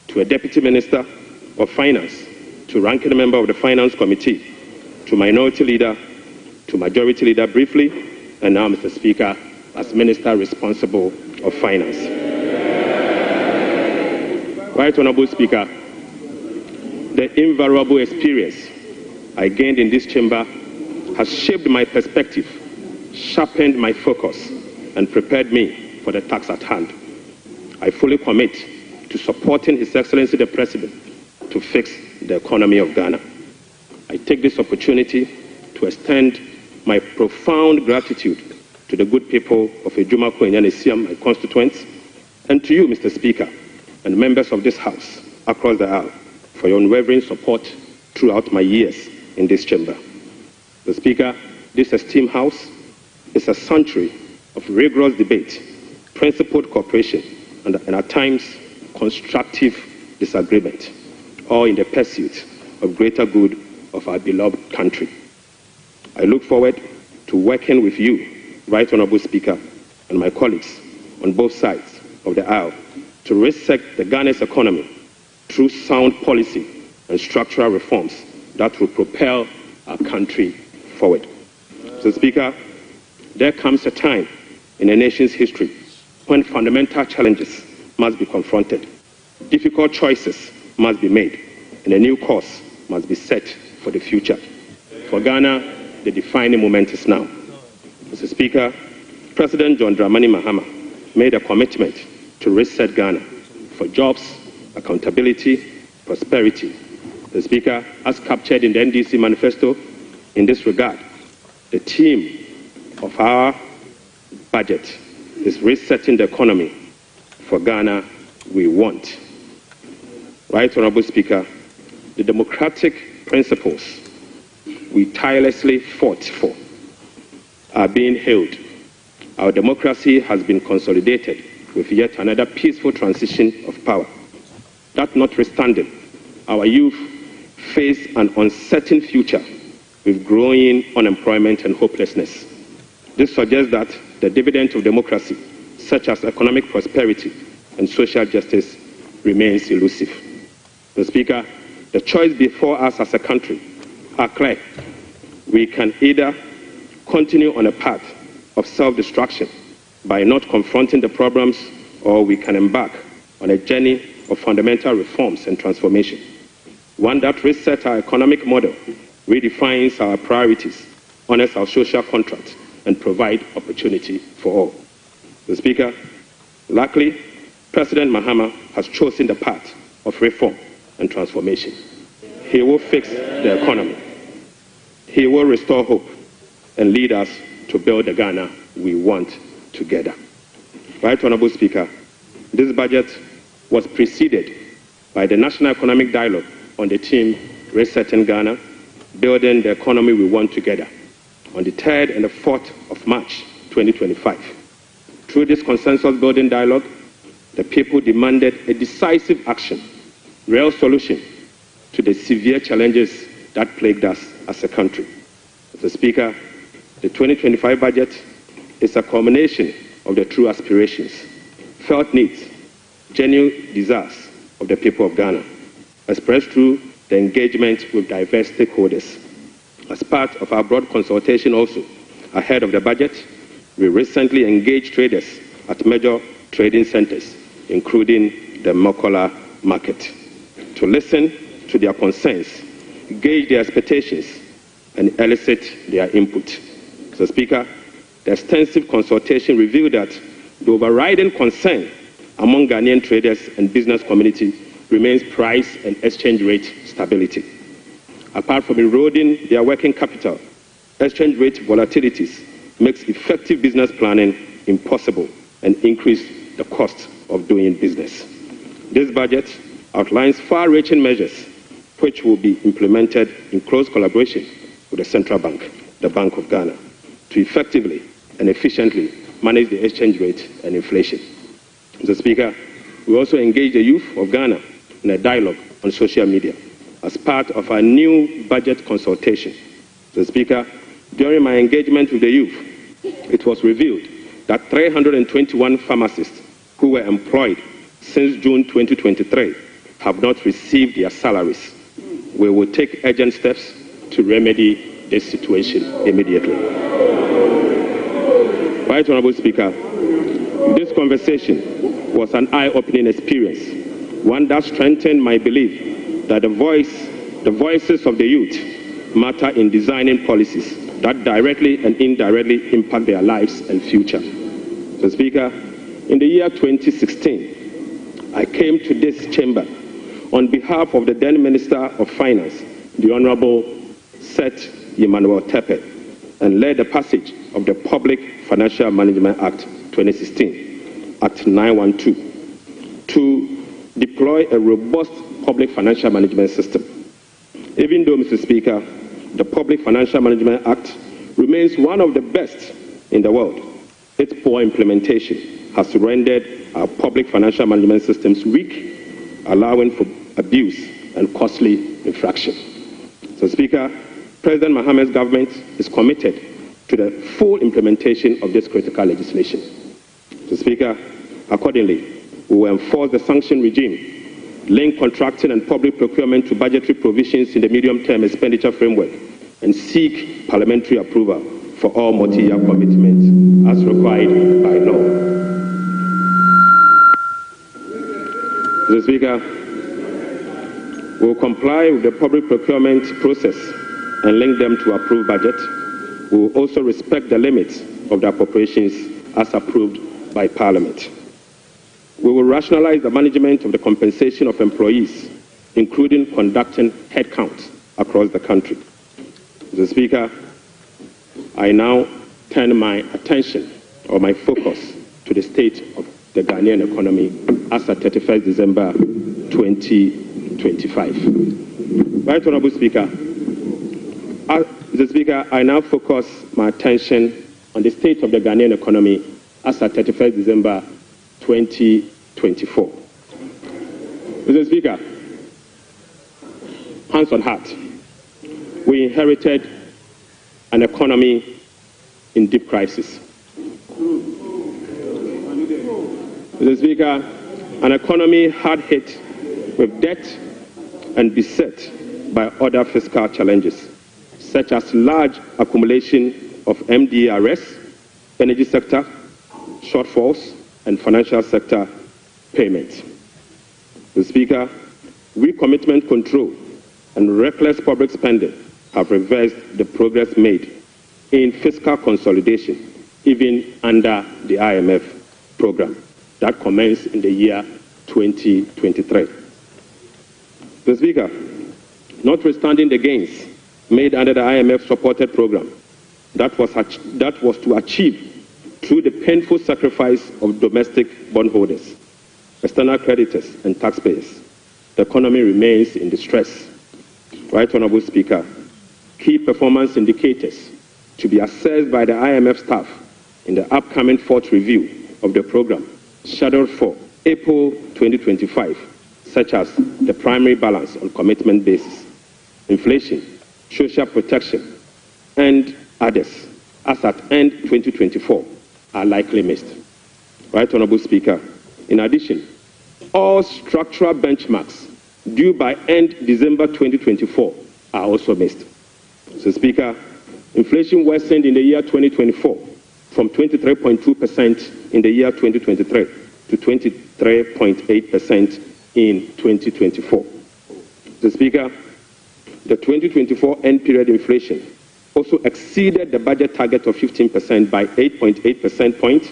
to a Deputy Minister of Finance, to ranking member of the Finance Committee, to Minority Leader, to Majority Leader briefly, and now, Mr. Speaker, as Minister responsible of Finance. Right, Honorable Speaker, the invaluable experience I gained in this chamber has shaped my perspective, sharpened my focus, and prepared me for the task at hand. I fully commit to supporting His Excellency the President to fix the economy of Ghana. I take this opportunity to extend my profound gratitude to the good people of Ejumako and Yanesiam, my constituents, and to you, Mr. Speaker, and members of this House across the aisle for your unwavering support throughout my years in this chamber. Mr. Speaker, this esteemed House is a sanctuary of rigorous debate, principled cooperation, and at times constructive disagreement, all in the pursuit of greater good of our beloved country. I look forward to working with you, Right Honorable Speaker, and my colleagues on both sides of the aisle to reset the Ghana's economy through sound policy and structural reforms that will propel our country forward. So, Speaker, there comes a time in a nation's history when fundamental challenges must be confronted, difficult choices must be made, and a new course must be set for the future. For Ghana, the defining moment is now. Mr. Speaker, President John Dramani Mahama made a commitment to reset Ghana for jobs, accountability, prosperity. The Speaker, as captured in the NDC manifesto, in this regard, the theme of our budget is resetting the economy for Ghana we want. Right Honorable Speaker, the democratic principles we tirelessly fought for are being held. Our democracy has been consolidated with yet another peaceful transition of power. That notwithstanding, our youth face an uncertain future with growing unemployment and hopelessness. This suggests that the dividend of democracy, such as economic prosperity and social justice, remains elusive. Mr. Speaker, the choice before us as a country are clear. We can either continue on a path of self-destruction by not confronting the problems, or we can embark on a journey of fundamental reforms and transformation, one that resets our economic model, redefines our priorities, honors our social contract, and provides opportunity for all. Mr. Speaker, luckily, President Mahama has chosen the path of reform and transformation. He will fix the economy. He will restore hope and lead us to build the Ghana we want together. Right Honorable Speaker, this budget was preceded by the National Economic Dialogue on the theme Resetting Ghana, Building the Economy We Want Together, on the 3rd and the 4th of March 2025. Through this consensus-building dialogue, the people demanded a decisive action, real solution to the severe challenges that plagued us as a country. Mr. Speaker, the 2025 budget is a culmination of the true aspirations, felt needs, genuine desires of the people of Ghana, expressed through the engagement with diverse stakeholders. As part of our broad consultation also, ahead of the budget, we recently engaged traders at major trading centers, including the Mokola market, to listen to their concerns, gauge their expectations, and elicit their input. Mr. Speaker, the extensive consultation revealed that the overriding concern among Ghanaian traders and business community remains price and exchange rate stability. Apart from eroding their working capital, exchange rate volatilities makes effective business planning impossible and increase the cost of doing business. This budget outlines far-reaching measures which will be implemented in close collaboration with the Central Bank, the Bank of Ghana, to effectively and efficiently manage the exchange rate and inflation. Mr. Speaker, we also engage the youth of Ghana in a dialogue on social media as part of our new budget consultation. Mr. Speaker, during my engagement with the youth, it was revealed that 321 pharmacists who were employed since June 2023 have not received their salaries. We will take urgent steps to remedy this situation immediately. Right Honorable Speaker, this conversation was an eye-opening experience, one that strengthened my belief that the voices of the youth matter in designing policies that directly and indirectly impact their lives and future. Mr. Speaker, in the year 2016, I came to this chamber on behalf of the then Minister of Finance, the Honorable Seth Emmanuel Tepe, and led the passage of the Public Financial Management Act 2016 at 912 to deploy a robust public financial management system. Even though, Mr. Speaker, the Public Financial Management Act remains one of the best in the world, its poor implementation has rendered our public financial management systems weak, allowing for abuse and costly infraction. So, Speaker, President Mahama's government is committed to the full implementation of this critical legislation. So, Speaker, accordingly, we will enforce the sanction regime, link contracting and public procurement to budgetary provisions in the medium-term expenditure framework, and seek parliamentary approval for all multi-year commitments as required by law. Mr. Speaker, we will comply with the public procurement process and link them to approved budget. We will also respect the limits of the appropriations as approved by Parliament. We will rationalize the management of the compensation of employees, including conducting headcounts across the country. Mr. Speaker, I now turn my attention or my focus to the state of the Ghanaian economy as at 31st December 2025. Right Honorable Speaker, Mr. Speaker, I now focus my attention on the state of the Ghanaian economy as at 31st December 2024. Mr. Speaker, hands on heart, we inherited an economy in deep crisis. Mr. Speaker, an economy hard hit with debt and beset by other fiscal challenges, such as large accumulation of MDA arrests, energy sector shortfalls, and financial sector payments. Mr. Speaker, weak commitment control and reckless public spending have reversed the progress made in fiscal consolidation, even under the IMF program that commenced in the year 2023. Mr. Speaker, notwithstanding the gains made under the IMF-supported program that was to achieve through the painful sacrifice of domestic bondholders, external creditors, and taxpayers, the economy remains in distress. Right Honorable Speaker, key performance indicators to be assessed by the IMF staff in the upcoming fourth review of the program scheduled for April 2025, such as the primary balance on commitment basis, inflation, social protection, and others, as at end 2024, are likely missed. Right Honorable Speaker, in addition, all structural benchmarks due by end December 2024 are also missed. Mr. Speaker, inflation worsened in the year 2024 from 23.2% in the year 2023 to 23.8% in 2024. Mr. Speaker, the 2024 end period inflation also exceeded the budget target of 15% by 8.8 percentage points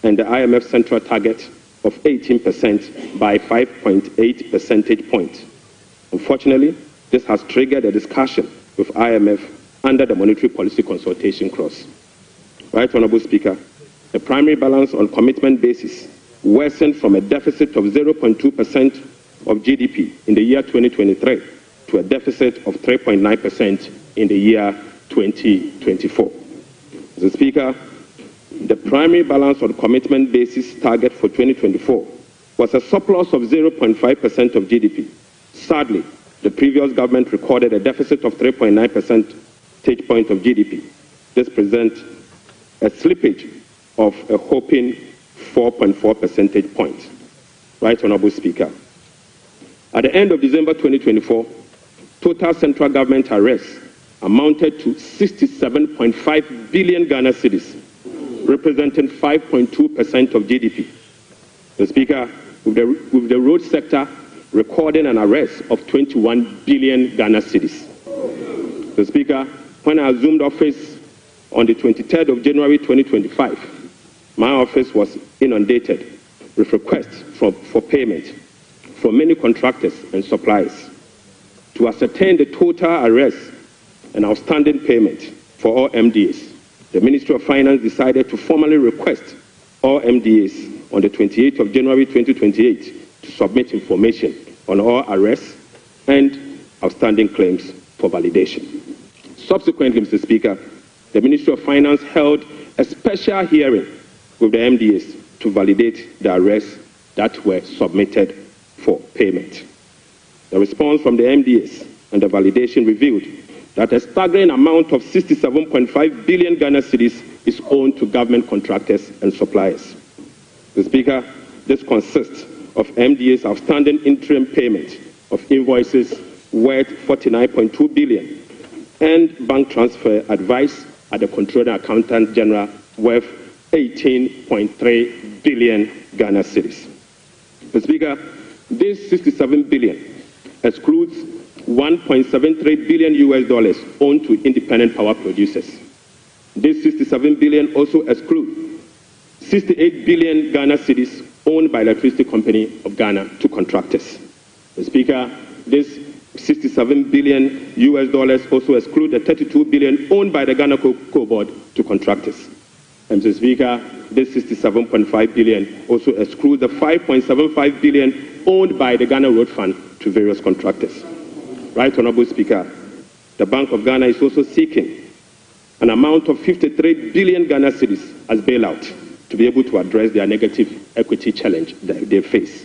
and the IMF central target of 18% by 5.8 percentage points. Unfortunately, this has triggered a discussion with IMF under the monetary policy consultation clause. Right Honorable Speaker, the primary balance on commitment basis worsened from a deficit of 0.2% of GDP in the year 2023 to a deficit of 3.9% in the year 2024. Mr. Speaker, the primary balance on commitment basis target for 2024 was a surplus of 0.5% of GDP. Sadly, the previous government recorded a deficit of 3.9 percentage point of GDP. This presents a slippage of a whopping 4.4 percentage points. Right Honorable Speaker, at the end of December 2024, total central government arrests amounted to 67.5 billion Ghana cedis, representing 5.2% of GDP. The Speaker, with the road sector recording an arrest of 21 billion Ghana cedis. The Speaker, when I assumed office on the 23rd of January 2025, my office was inundated with requests for payment for many contractors and suppliers. To ascertain the total arrests and outstanding payment for all MDAs, the Ministry of Finance decided to formally request all MDAs on the 28th of January 2028 to submit information on all arrests and outstanding claims for validation. Subsequently, Mr. Speaker, the Ministry of Finance held a special hearing with the MDAs to validate the arrests that were submitted for payment. The response from the MDAs and the validation revealed that a staggering amount of 67.5 billion Ghana cedis is owed to government contractors and suppliers. Mr. Speaker, this consists of MDA's outstanding interim payment of invoices worth 49.2 billion and bank transfer advice at the Controller Accountant General worth 18.3 billion Ghana cedis. Mr. Speaker, this 67 billion excludes 1.73 billion US dollars owed to independent power producers. This 67 billion also excludes 68 billion Ghana cedis owned by Electricity Company of Ghana to contractors. Mr. Speaker, this $67 billion also exclude the 32 billion owned by the Ghana Cocoa Board to contractors. And Mr. Speaker, this 67.5 billion also excludes the 5.75 billion owned by the Ghana Road Fund to various contractors. Right, Honorable Speaker, the Bank of Ghana is also seeking an amount of 53 billion Ghana cedis as bailout to be able to address their negative equity challenge that they face.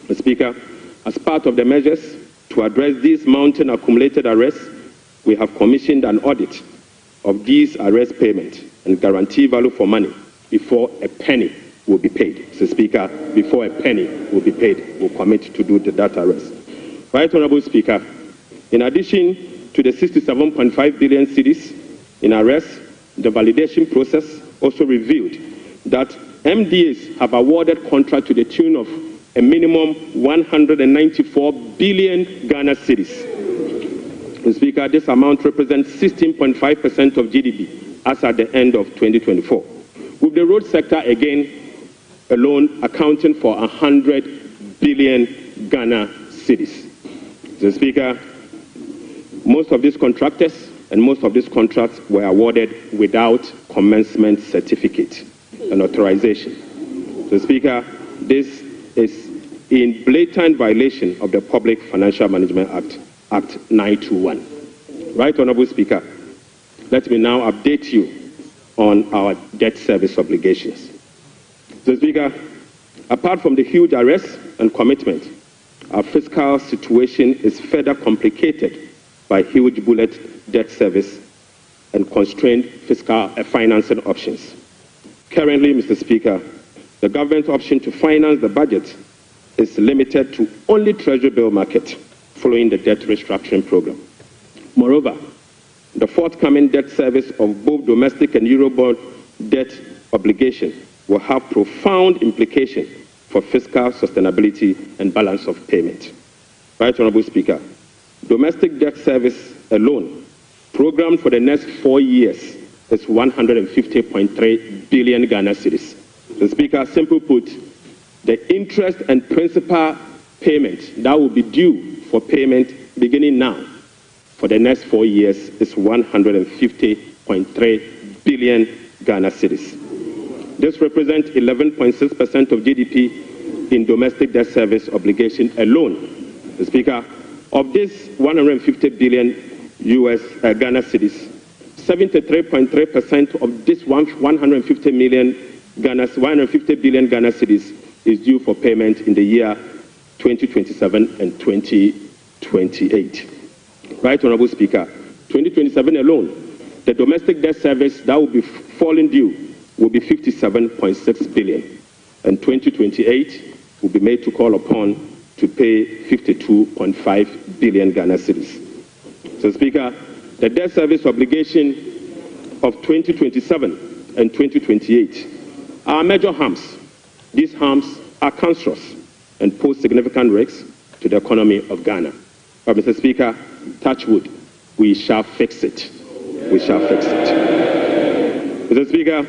Mr. Speaker, as part of the measures to address these mounting accumulated arrests, we have commissioned an audit of these arrest payments and guarantee value for money before a penny will be paid. Mr. Speaker, before a penny will be paid, we'll commit to do that arrest. Right, Honorable Speaker, in addition to the 67.5 billion cedis in arrests, the validation process also revealed that MDAs have awarded contract to the tune of a minimum 194 billion Ghana cedis. Mr. Speaker, this amount represents 16.5% of GDP as at the end of 2024, with the road sector again alone accounting for 100 billion Ghana cedis. Mr. Speaker, most of these contractors and most of these contracts were awarded without commencement certificate and authorization. Mr. Speaker, this is in blatant violation of the Public Financial Management Act 921. Right, Honorable Speaker, let me now update you on our debt service obligations. Mr. Speaker, apart from the huge arrests and commitment, our fiscal situation is further complicated by huge bullet debt service and constrained fiscal financing options. Currently, Mr. Speaker, the government's option to finance the budget is limited to only Treasury bill market following the debt restructuring program. Moreover, the forthcoming debt service of both domestic and Eurobond debt obligation will have profound implications for fiscal sustainability and balance of payment. Right, Honorable Speaker, domestic debt service alone, programmed for the next 4 years, is 150.3 billion Ghana cedis. The Speaker, simply put, the interest and principal payment that will be due for payment beginning now for the next 4 years is 150.3 billion Ghana cedis. This represents 11.6% of GDP in domestic debt service obligation alone. The Speaker, of this 150 billion Ghana cedis, 73.3% of this 150 billion Ghana cedis is due for payment in the year 2027 and 2028. Right, Honorable Speaker, 2027 alone, the domestic debt service that will be falling due will be 57.6 billion, and 2028 will be made to call upon to pay 52.5 billion Ghana cedis. So, Speaker, the debt service obligation of 2027 and 2028 are major harms. These harms are cancerous and pose significant risks to the economy of Ghana. But, Mr. Speaker, touch wood, we shall fix it. We shall fix it. Mr. Speaker,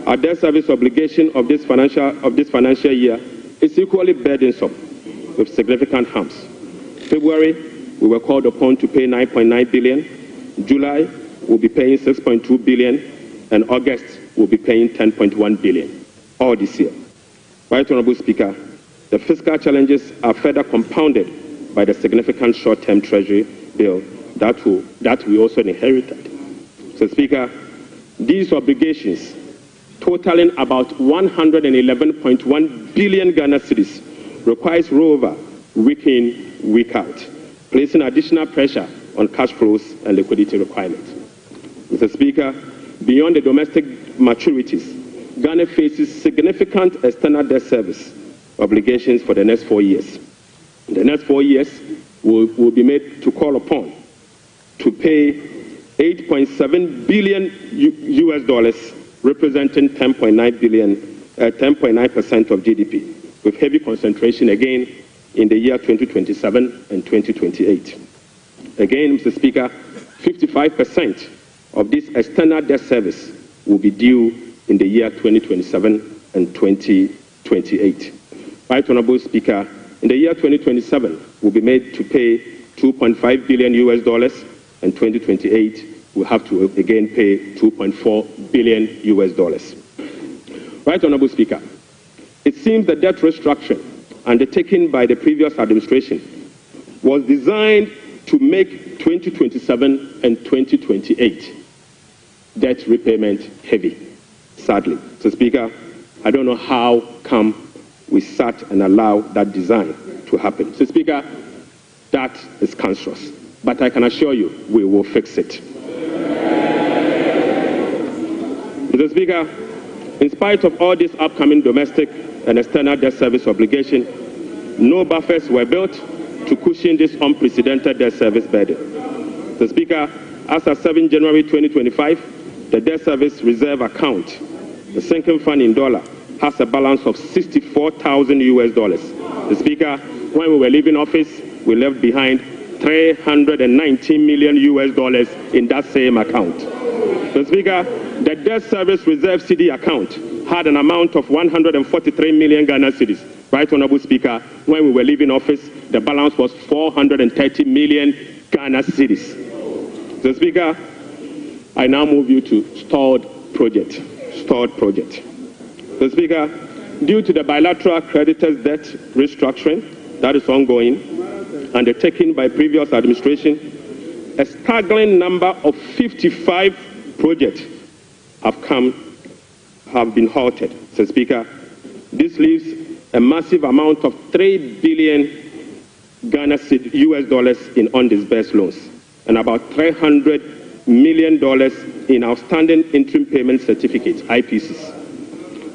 our debt service obligation of this financial year is equally burdensome with significant harms. February, we were called upon to pay 9.9 billion. July, we'll be paying 6.2 billion, and August, we'll be paying 10.1 billion, all this year. Right, Honorable Speaker, the fiscal challenges are further compounded by the significant short-term Treasury bill that we also inherited. So, Speaker, these obligations, totaling about 111.1 billion Ghana cedis, requires rollover week in, week out, placing additional pressure on cash flows and liquidity requirements. Mr. Speaker, beyond the domestic maturities, Ghana faces significant external debt service obligations for the next 4 years. In the next 4 years, will be made to call upon to pay $8.7 billion representing 10.9% of GDP, with heavy concentration again in the year 2027 and 2028. Again, Mr. Speaker, 55% of this external debt service will be due in the year 2027 and 2028. Right, Honorable Speaker, in the year 2027, we'll be made to pay $2.5 billion US, and 2028, we'll have to again pay $2.4 billion US. Right, Honorable Speaker, it seems the debt restructuring undertaken by the previous administration was designed to make 2027 and 2028 debt repayment heavy, sadly. So, Speaker, I don't know how come we sat and allowed that design to happen. So, Speaker, that is cancerous. But I can assure you, we will fix it. Mr. Speaker, in spite of all this upcoming domestic and external debt service obligation, no buffers were built to cushion this unprecedented debt service burden. Mr. Speaker, as of 7 January 2025, the debt service reserve account, the sinking fund in dollar, has a balance of $64,000 US. Mr. Speaker, when we were leaving office, we left behind $319 million US in that same account. Mr. Speaker, the debt service reserve CD account had an amount of 143 million Ghana cedis. Right, Honorable Speaker, when we were leaving office, the balance was 430 million Ghana cedis. Mr. Speaker, I now move you to stalled project. Mr. Speaker, due to the bilateral creditors' debt restructuring that is ongoing, undertaken by previous administration, a staggering number of 55 projects have been halted. Mr. Speaker, this leaves a massive amount of $3 billion Ghana US in undisbursed loans and about $300 million in outstanding interim payment certificates, IPCs.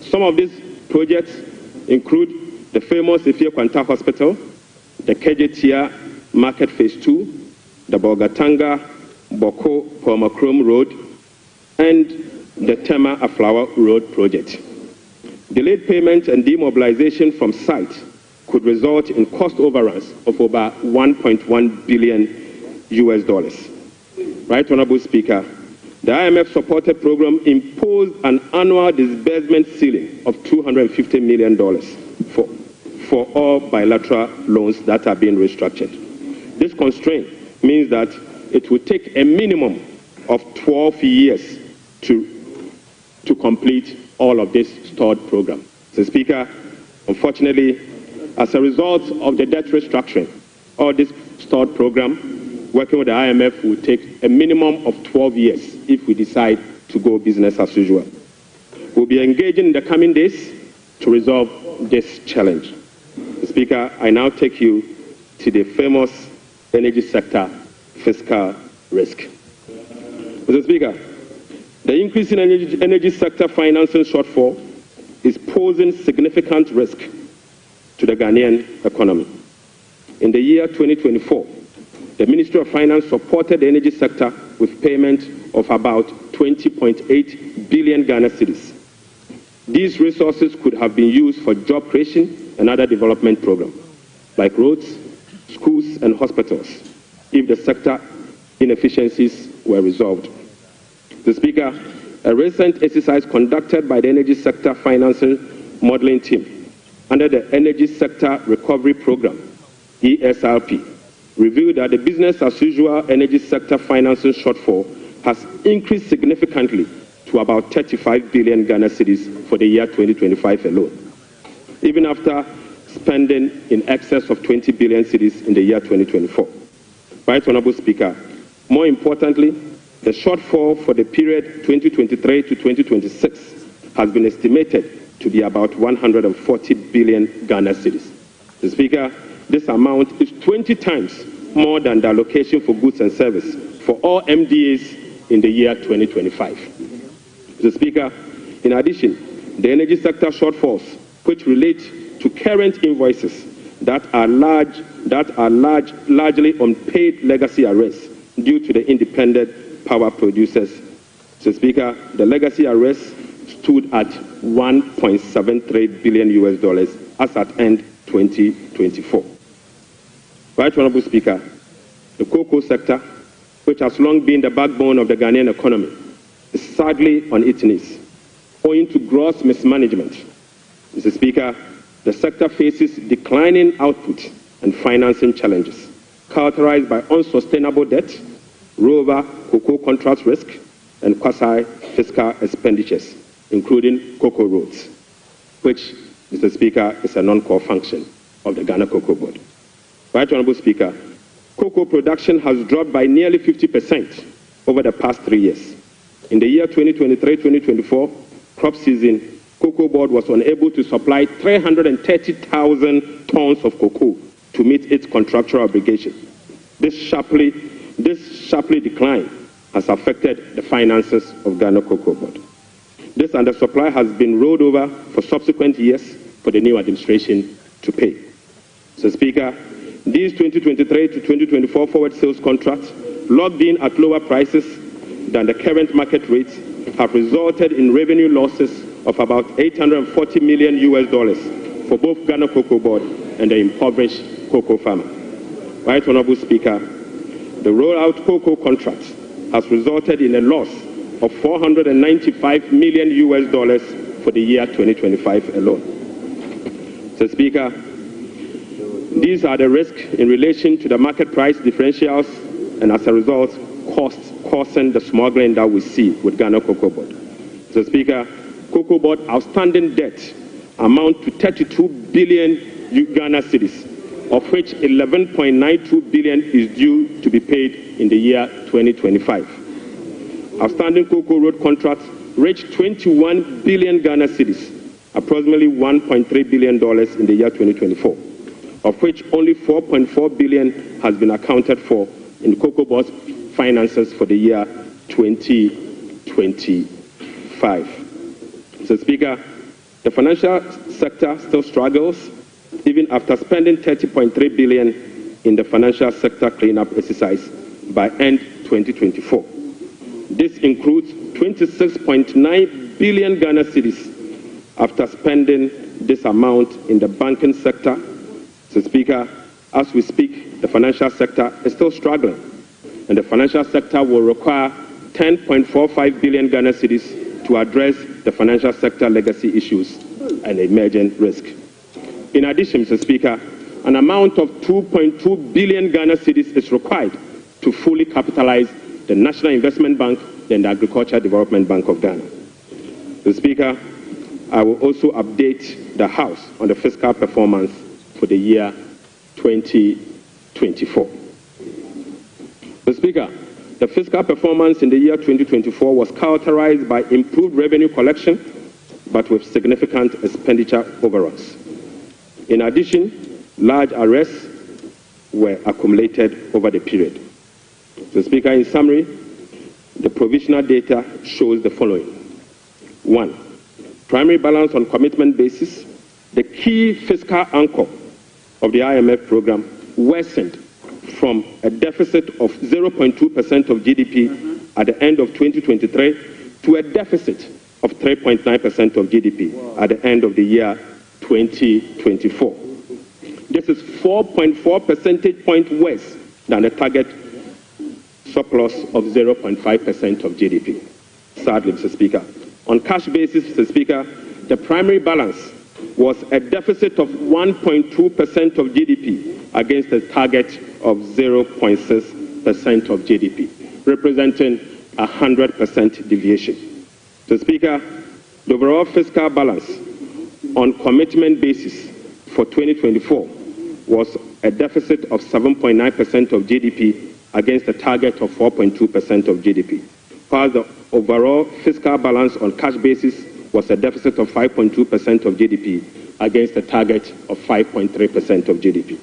Some of these projects include the famous Ifie Kwanta Hospital, the Kejetia Market Phase 2, the Bolgatanga Boko Pomacrom Road, and the Tema Aflawa Road project. Delayed payments and demobilization from site could result in cost overruns of over $1.1 billion US. Right, Honorable Speaker, the IMF-supported program imposed an annual disbursement ceiling of $250 million for all bilateral loans that are being restructured. This constraint means that it will take a minimum of 12 years to complete all of this stalled program. So, Speaker, unfortunately, as a result of the debt restructuring, all this stalled program, working with the IMF will take a minimum of 12 years if we decide to go business as usual. We'll be engaging in the coming days to resolve this challenge. Speaker, I now take you to the famous energy sector fiscal risk. Mr. Speaker, the increase in energy sector financing shortfall is posing significant risk to the Ghanaian economy. In the year 2024, the Ministry of Finance supported the energy sector with payment of about 20.8 billion Ghana cedis. These resources could have been used for job creation and other development programs, like roads, schools, and hospitals, if the sector inefficiencies were resolved. Mr. Speaker, a recent exercise conducted by the Energy Sector Financing Modeling Team under the Energy Sector Recovery Program, ESRP, revealed that the business-as-usual energy sector financing shortfall has increased significantly to about 35 billion Ghana cedis for the year 2025 alone, even after spending in excess of 20 billion cedis in the year 2024. Right, Honorable Speaker, more importantly, the shortfall for the period 2023 to 2026 has been estimated to be about 140 billion Ghana cedis. Mr. Speaker, this amount is 20 times more than the allocation for goods and service for all MDAs in the year 2025. Mr. Speaker, in addition, the energy sector shortfalls, which relate to current invoices that are largely unpaid legacy arrears due to the independent power producers. Mr. Speaker, the legacy arrears stood at $1.73 billion US as at end 2024. Right, Honorable Speaker, the cocoa sector, which has long been the backbone of the Ghanaian economy, is sadly on its knees. owing to gross mismanagement. Mr. Speaker, the sector faces declining output and financing challenges, characterized by unsustainable debt, rollover cocoa contract risk, and quasi-fiscal expenditures, including cocoa roads, which, Mr. Speaker, is a non-core function of the Ghana Cocoa Board. Right Honorable Speaker, cocoa production has dropped by nearly 50% over the past 3 years. In the year 2023-2024 crop season, Cocoa Board was unable to supply 330,000 tons of cocoa to meet its contractual obligation. This sharply decline has affected the finances of Ghana Cocoa Board. This undersupply has been rolled over for subsequent years for the new administration to pay. Mr. Speaker, these 2023 to 2024 forward sales contracts, locked in at lower prices than the current market rates, have resulted in revenue losses of about $840 million for both Ghana Cocoa Board and the impoverished cocoa farmer. Right Honorable Speaker, the rollout cocoa contract has resulted in a loss of $495 million for the year 2025 alone. Mr. Speaker, these are the risks in relation to the market price differentials and, as a result, costs causing the smuggling that we see with Ghana Cocoa Board. Mr. Speaker, Cocoa Board outstanding debt amount to 32 billion Ghana cedis, of which 11.92 billion is due to be paid in the year 2025. Outstanding cocoa road contracts reached 21 billion Ghana cedis, approximately $1.3 billion in the year 2024, of which only 4.4 billion has been accounted for in Cocoa Board's finances for the year 2025. Mr. Speaker, the financial sector still struggles even after spending 30.3 billion in the financial sector cleanup exercise by end 2024. This includes 26.9 billion Ghana cedis after spending this amount in the banking sector. Mr. Speaker, as we speak, the financial sector is still struggling, and the financial sector will require 10.45 billion Ghana cedis to address the financial sector legacy issues and emerging risk. In addition, Mr. Speaker, an amount of 2.2 billion Ghana cedis is required to fully capitalize the National Investment Bank and the Agricultural Development Bank of Ghana. Mr. Speaker, I will also update the House on the fiscal performance for the year 2024. Mr. Speaker, the fiscal performance in the year 2024 was characterized by improved revenue collection, but with significant expenditure overruns. In addition, large arrests were accumulated over the period. Mr. Speaker, in summary, the provisional data shows the following. 1. Primary balance on commitment basis, the key fiscal anchor of the IMF program, worsened from a deficit of 0.2% of GDP at the end of 2023 to a deficit of 3.9% of GDP at the end of the year 2024. This is 4.4 percentage points worse than the target surplus of 0.5% of GDP. Sadly, Mr. Speaker, on cash basis, Mr. Speaker, the primary balance was a deficit of 1.2% of GDP against a target of 0.6% of GDP, representing a 100% deviation. Mr. Speaker, the overall fiscal balance on commitment basis for 2024 was a deficit of 7.9% of GDP against a target of 4.2% of GDP, while the overall fiscal balance on cash basis was a deficit of 5.2% of GDP against a target of 5.3% of GDP.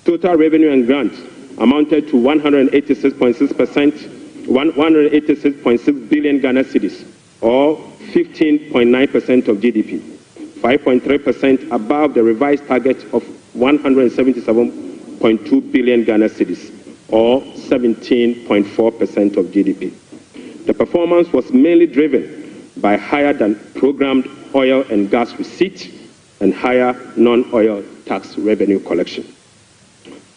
Total revenue and grants amounted to 186.6 billion Ghana cedis, or 15.9% of GDP, 5.3% above the revised target of 177.2 billion Ghana cedis, or 17.4% of GDP. The performance was mainly driven by higher than programmed oil and gas receipts and higher non-oil tax revenue collection.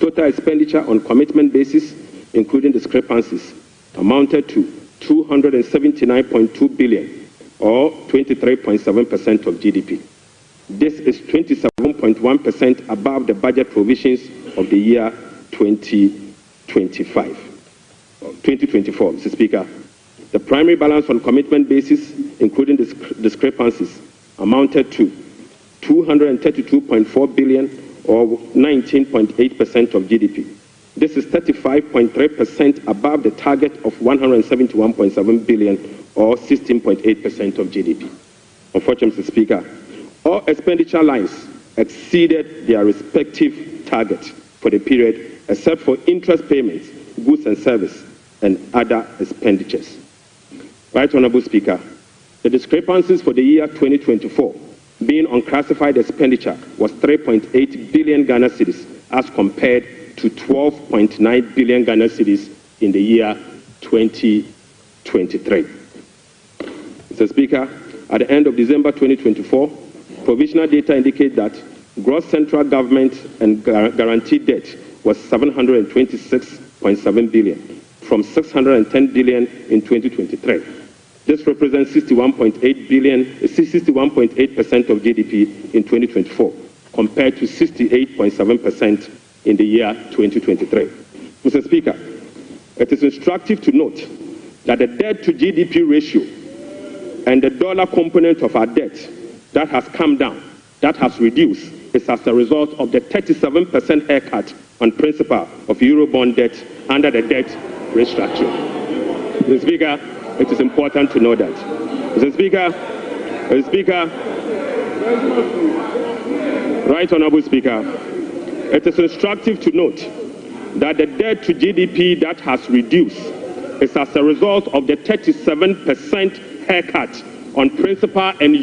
Total expenditure on commitment basis, including discrepancies, amounted to 279.2 billion, or 23.7% of GDP. This is 27.1% above the budget provisions of the year 2024, Mr. Speaker. The primary balance on commitment basis, including discrepancies, amounted to 232.4 billion or 19.8% of GDP. This is 35.3% above the target of 171.7 billion or 16.8% of GDP. Unfortunately, Mr. Speaker, all expenditure lines exceeded their respective targets for the period, except for interest payments, goods and service, and other expenditures. Right Honourable Speaker, the discrepancies for the year 2024 being unclassified expenditure was 3.8 billion Ghana cedis as compared to 12.9 billion Ghana cedis in the year 2023. Mr. Speaker, at the end of December 2024, provisional data indicate that gross central government and guaranteed debt was 726.7 billion from 610 billion in 2023. This represents 61.8% of GDP in 2024, compared to 68.7% in the year 2023. Mr. Speaker, it is instructive to note that the debt to GDP ratio and the dollar component of our debt that has come down, that has reduced, is as a result of the 37% haircut on principal of Eurobond debt under the debt restructuring. Mr. Speaker, it is important to know that. Mr. Speaker, Right Honourable Speaker, it is instructive to note that the debt to GDP that has reduced is as a result of the 37% haircut on principal and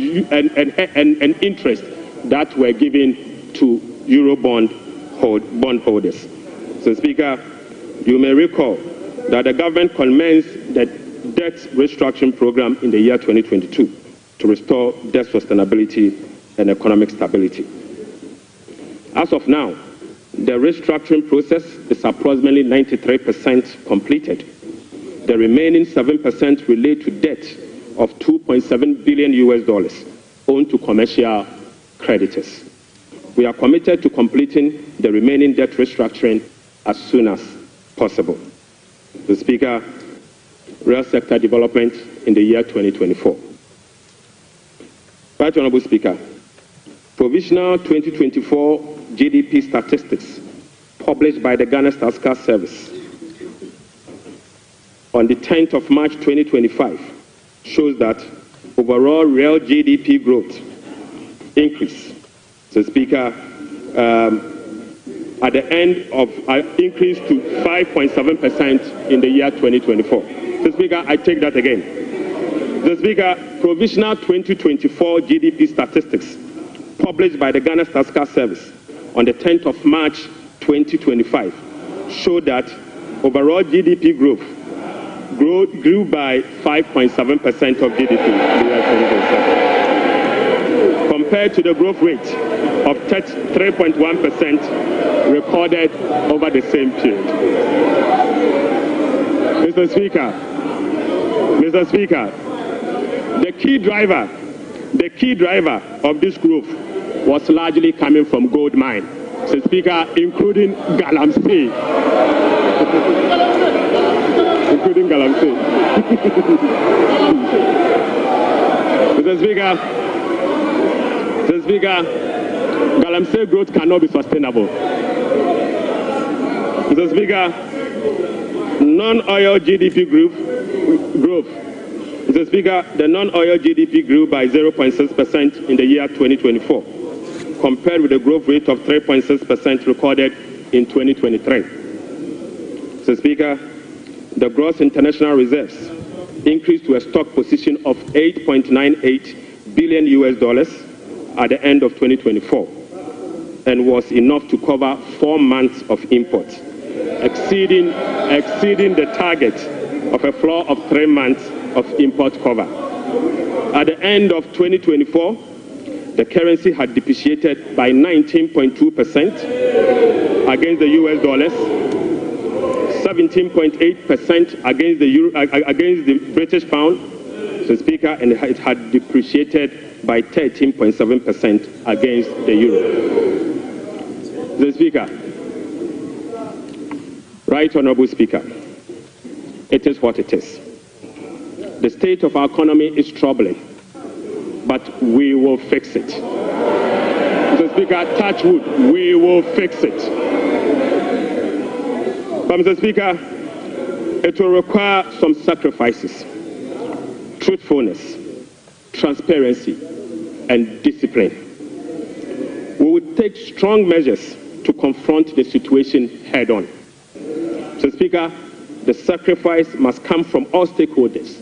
interest that were given to Eurobond bondholders. So, Speaker, you may recall that the government commenced the debt restructuring program in the year 2022 to restore debt sustainability and economic stability. As of now, the restructuring process is approximately 93% completed. The remaining 7% relate to debt of $2.7 billion owed to commercial creditors. We are committed to completing the remaining debt restructuring as soon as possible. The Speaker, real sector development in the year 2024. Right Honourable Speaker, provisional 2024 GDP statistics published by the Ghana Statistical Service on the 10th of March 2025 shows that overall real GDP growth increased. So, Speaker, at the end of increased to 5.7% in the year 2024. So, Speaker, I take that again. So, Speaker, provisional 2024 GDP statistics published by the Ghana Statistical Service on the 10th of March 2025 show that overall GDP growth grew by 5.7% of GDP in the year 2027, compared to the growth rate of 3.1% recorded over the same period. Mr. Speaker, the key driver of this growth was largely coming from gold mine. Mr. Speaker, including Galamsey. Including Galamsey. Mr. Speaker, Galamsey growth cannot be sustainable. Mr. Speaker, non-oil GDP growth. Mr. Speaker, the non-oil GDP grew by 0.6% in the year 2024, compared with the growth rate of 3.6% recorded in 2023. Mr. Speaker, the gross international reserves increased to a stock position of $8.98 billion at the end of 2024 and was enough to cover 4 months of imports, exceeding the target of a floor of 3 months of import cover. At the end of 2024, the currency had depreciated by 19.2% against the US dollars, 17.8% against the British pound, Mr. Speaker, and it had depreciated by 13.7% against the euro. Mr. Speaker, Right Honourable Speaker, it is what it is. The state of our economy is troubling, but we will fix it. Mr. Speaker, touch wood, we will fix it. But Mr. Speaker, it will require some sacrifices, truthfulness, transparency, and discipline. We will take strong measures to confront the situation head-on. Mr. Speaker, the sacrifice must come from all stakeholders,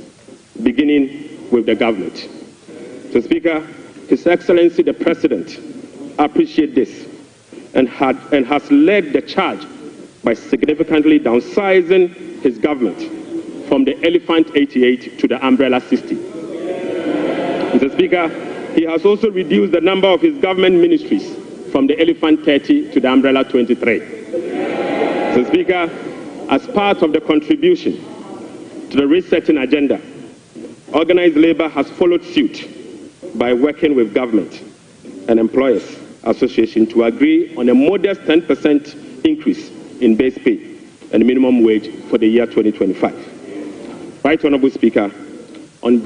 beginning with the government. Mr. Speaker, His Excellency the President appreciates this and has led the charge by significantly downsizing his government from the Elephant 88 to the Umbrella 60. Mr. Speaker, he has also reduced the number of his government ministries from the Elephant 30 to the Umbrella 23. Mr. Speaker, as part of the contribution to the resetting agenda, organized labor has followed suit by working with government and employers association to agree on a modest 10% increase in base pay and minimum wage for the year 2025. Right Honourable Speaker, on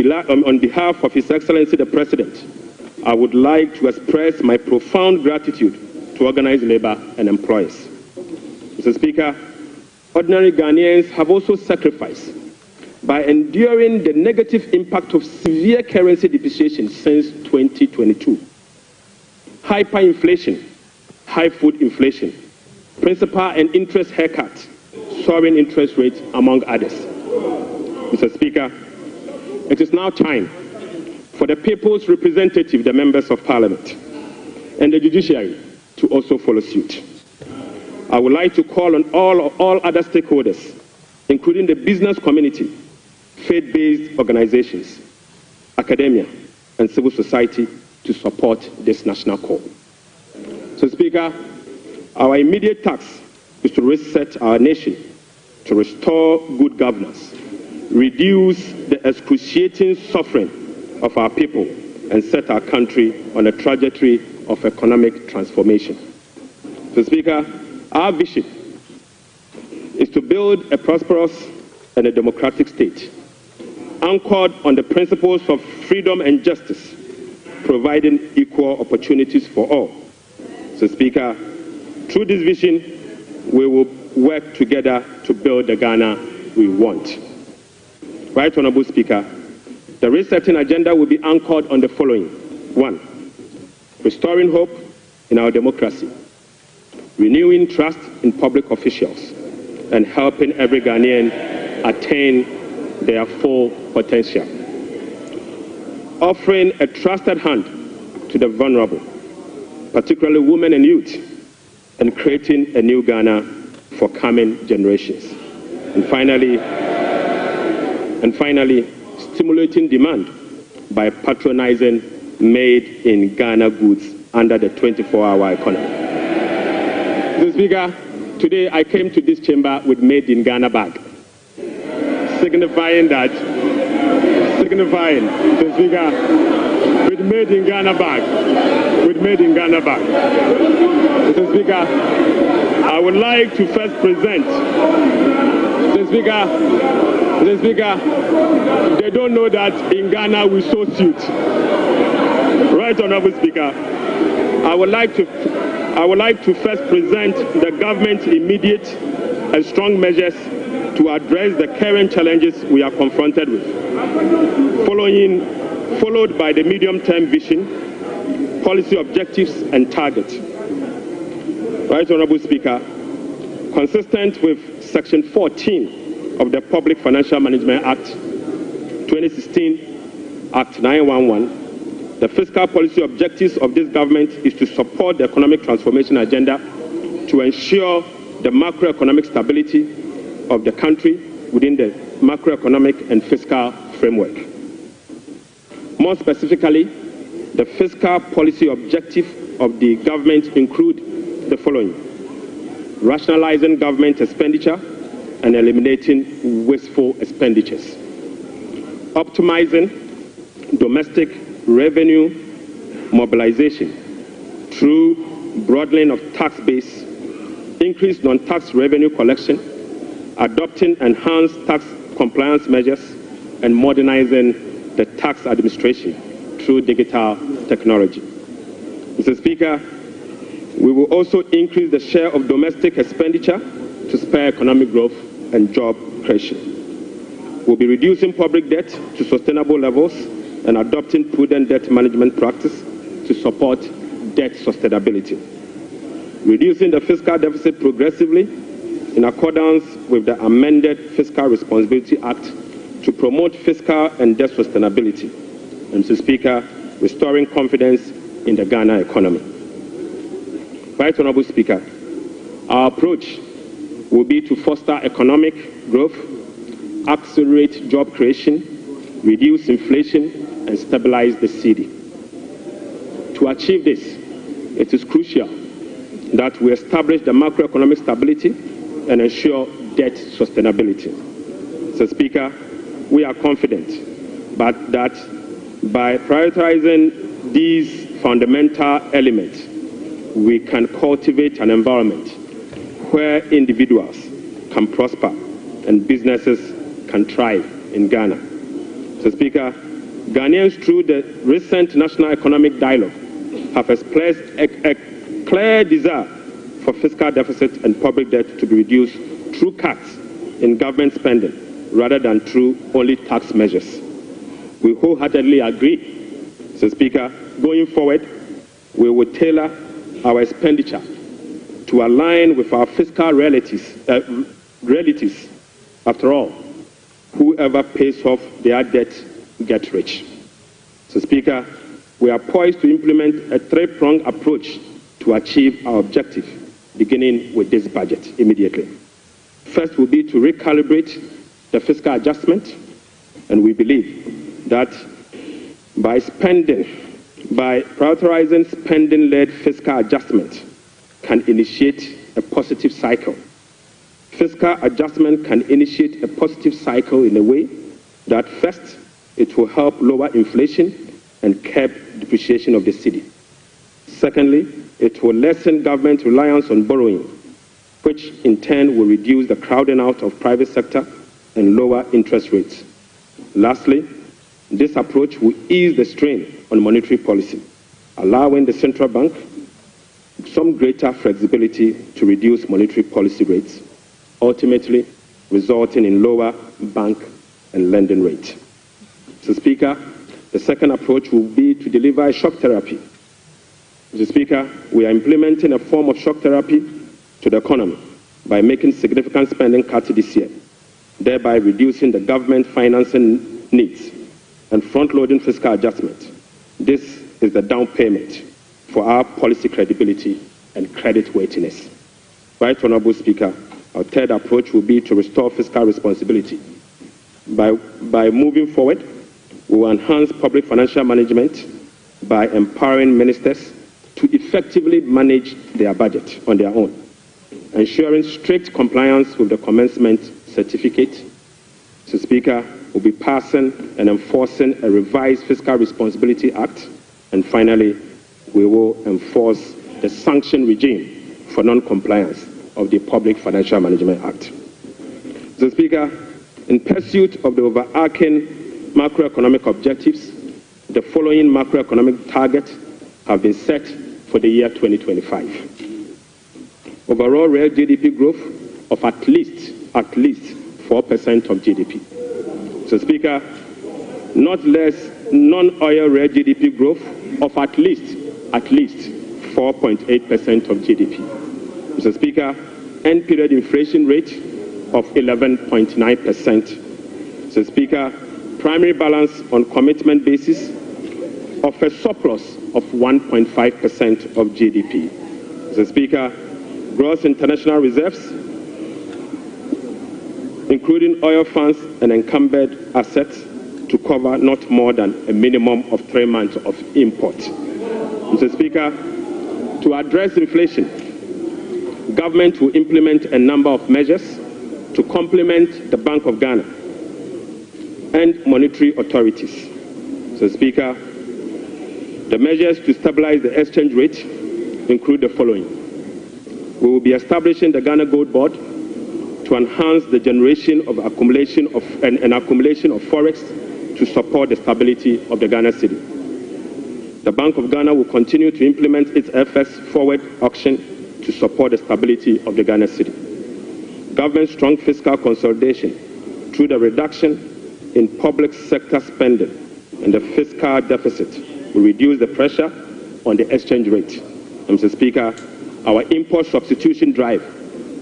behalf of His Excellency the President, I would like to express my profound gratitude to organized labor and employers. Mr. Speaker, ordinary Ghanaians have also sacrificed by enduring the negative impact of severe currency depreciation since 2022. Hyperinflation, high food inflation, principal and interest haircuts, soaring interest rates, among others. Mr. Speaker, it is now time for the people's representative, the members of parliament, and the judiciary to also follow suit. I would like to call on all other stakeholders, including the business community, faith-based organizations, academia, and civil society to support this national call. So, Speaker, our immediate task is to reset our nation, to restore good governance, reduce the excruciating suffering of our people, and set our country on a trajectory of economic transformation. So, Speaker, our vision is to build a prosperous and a democratic state, anchored on the principles of freedom and justice, providing equal opportunities for all. So, Speaker, through this vision, we will work together to build the Ghana we want. Right Honourable Speaker, the resetting agenda will be anchored on the following. 1. Restoring hope in our democracy, renewing trust in public officials, and helping every Ghanaian attain their full potential. Offering a trusted hand to the vulnerable, particularly women and youth, and creating a new Ghana for coming generations. And finally, stimulating demand by patronizing made-in-Ghana goods under the 24-hour economy. Mr. Speaker, today I came to this chamber with made-in-Ghana bag, signifying, Mr. Speaker, with made-in-Ghana bag, Mr. Speaker, I would like to first present, Mr. Speaker, they don't know that in Ghana we sew suit. Right Honourable Speaker, I would like to first present the government's immediate and strong measures to address the current challenges we are confronted with, followed by the medium-term vision, policy objectives and targets. Right Honourable Speaker, consistent with Section 14 of the Public Financial Management Act 2016, Act 911, the fiscal policy objectives of this government is to support the economic transformation agenda to ensure the macroeconomic stability of the country within the macroeconomic and fiscal framework. More specifically, the fiscal policy objective of the government include the following: rationalizing government expenditure and eliminating wasteful expenditures, optimizing domestic revenue mobilization through broadening of tax base, increased non-tax revenue collection, adopting enhanced tax compliance measures, and modernizing the tax administration through digital technology. Mr. Speaker, we will also increase the share of domestic expenditure to spur economic growth and job creation. We'll be reducing public debt to sustainable levels and adopting prudent debt management practice to support debt sustainability. Reducing the fiscal deficit progressively in accordance with the amended Fiscal Responsibility Act to promote fiscal and debt sustainability. And Mr. Speaker, restoring confidence in the Ghana economy. Right Honorable Speaker, our approach will be to foster economic growth, accelerate job creation, reduce inflation, and stabilize the cedi. To achieve this, it is crucial that we establish the macroeconomic stability and ensure debt sustainability. Mr. Speaker, we are confident that by prioritizing these fundamental elements, we can cultivate an environment where individuals can prosper and businesses can thrive in Ghana. Mr. Speaker, Ghanaians through the recent National Economic Dialogue have expressed a clear desire for fiscal deficit and public debt to be reduced through cuts in government spending rather than through only tax measures. We wholeheartedly agree, Mr. Speaker, going forward, we will tailor our expenditure to align with our fiscal realities. After all, whoever pays off their debt gets rich. So, Speaker, we are poised to implement a three-pronged approach to achieve our objective, beginning with this budget immediately. First will be to recalibrate the fiscal adjustment, and we believe that by prioritizing spending-led fiscal adjustment can initiate a positive cycle. Fiscal adjustment can initiate a positive cycle in a way that first, it will help lower inflation and curb depreciation of the cedi. Secondly, it will lessen government reliance on borrowing, which in turn will reduce the crowding out of private sector and lower interest rates. Lastly, this approach will ease the strain on monetary policy, allowing the central bank some greater flexibility to reduce monetary policy rates, ultimately resulting in lower bank and lending rates. Mr. Speaker, the second approach will be to deliver shock therapy. Mr. Speaker, we are implementing a form of shock therapy to the economy by making significant spending cuts this year, thereby reducing the government financing needs and front-loading fiscal adjustment. This is the down payment for our policy credibility and creditworthiness. Right Honorable Speaker, our third approach will be to restore fiscal responsibility. By moving forward, we will enhance public financial management by empowering ministers to effectively manage their budget on their own, ensuring strict compliance with the commencement certificate. Mr. Speaker, we'll be passing and enforcing a revised Fiscal Responsibility Act, and finally, we will enforce the sanction regime for non-compliance of the Public Financial Management Act. Mr. Speaker, in pursuit of the overarching macroeconomic objectives, the following macroeconomic targets have been set for the year 2025. Overall real GDP growth of at least 4% of GDP. So, Speaker, not less non-oil real GDP growth of at least 4.8% of GDP. Mr. Speaker, end period inflation rate of 11.9%. Mr. Speaker, primary balance on commitment basis of a surplus of 1.5% of GDP. Mr. Speaker, gross international reserves, including oil funds and encumbered assets, to cover not more than a minimum of 3 months of import. Mr. Speaker, to address inflation, government will implement a number of measures to complement the Bank of Ghana and monetary authorities. Mr. Mr. Speaker, the measures to stabilize the exchange rate include the following. We will be establishing the Ghana Gold Board to enhance the generation of accumulation of forex to support the stability of the Ghana cedi. The Bank of Ghana will continue to implement its FX forward auction to support the stability of the Ghana cedi. Government's strong fiscal consolidation through the reduction in public sector spending and the fiscal deficit will reduce the pressure on the exchange rate. Mr. Speaker, our import substitution drive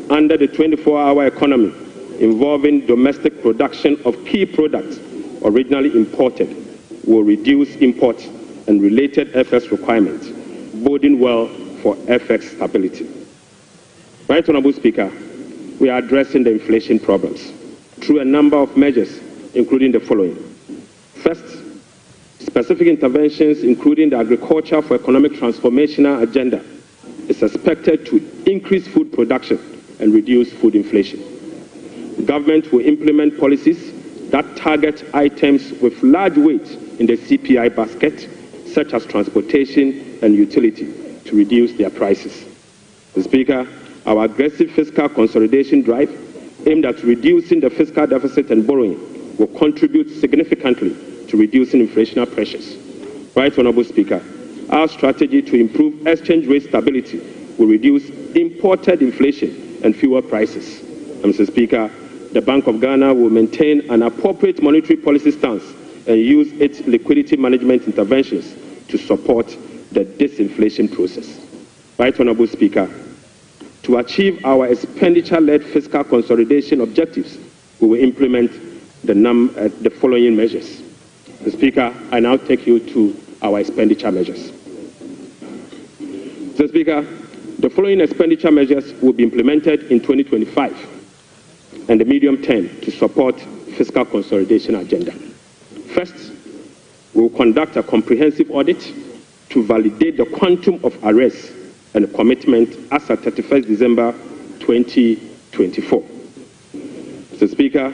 under the 24-hour economy involving domestic production of key products originally imported will reduce import and related FX requirements, boding well for FX stability. Right Honourable Speaker, we are addressing the inflation problems through a number of measures, including the following. First, specific interventions, including the Agriculture for Economic Transformational Agenda, is expected to increase food production and reduce food inflation. The government will implement policies that target items with large weight in the CPI basket, such as transportation and utility, to reduce their prices. Mr. Speaker, our aggressive fiscal consolidation drive aimed at reducing the fiscal deficit and borrowing will contribute significantly to reducing inflationary pressures. Right Honourable Speaker, our strategy to improve exchange rate stability will reduce imported inflation and fuel prices. And Mr. Speaker, the Bank of Ghana will maintain an appropriate monetary policy stance and use its liquidity management interventions to support the disinflation process. Right Honourable Speaker, to achieve our expenditure-led fiscal consolidation objectives, we will implement the following measures. Mr. Speaker, I now take you to our expenditure measures. Mr. Speaker, the following expenditure measures will be implemented in 2025 and the medium term to support fiscal consolidation agenda. First, we will conduct a comprehensive audit to validate the quantum of arrests and commitment as at 31st December 2024. Mr. Speaker,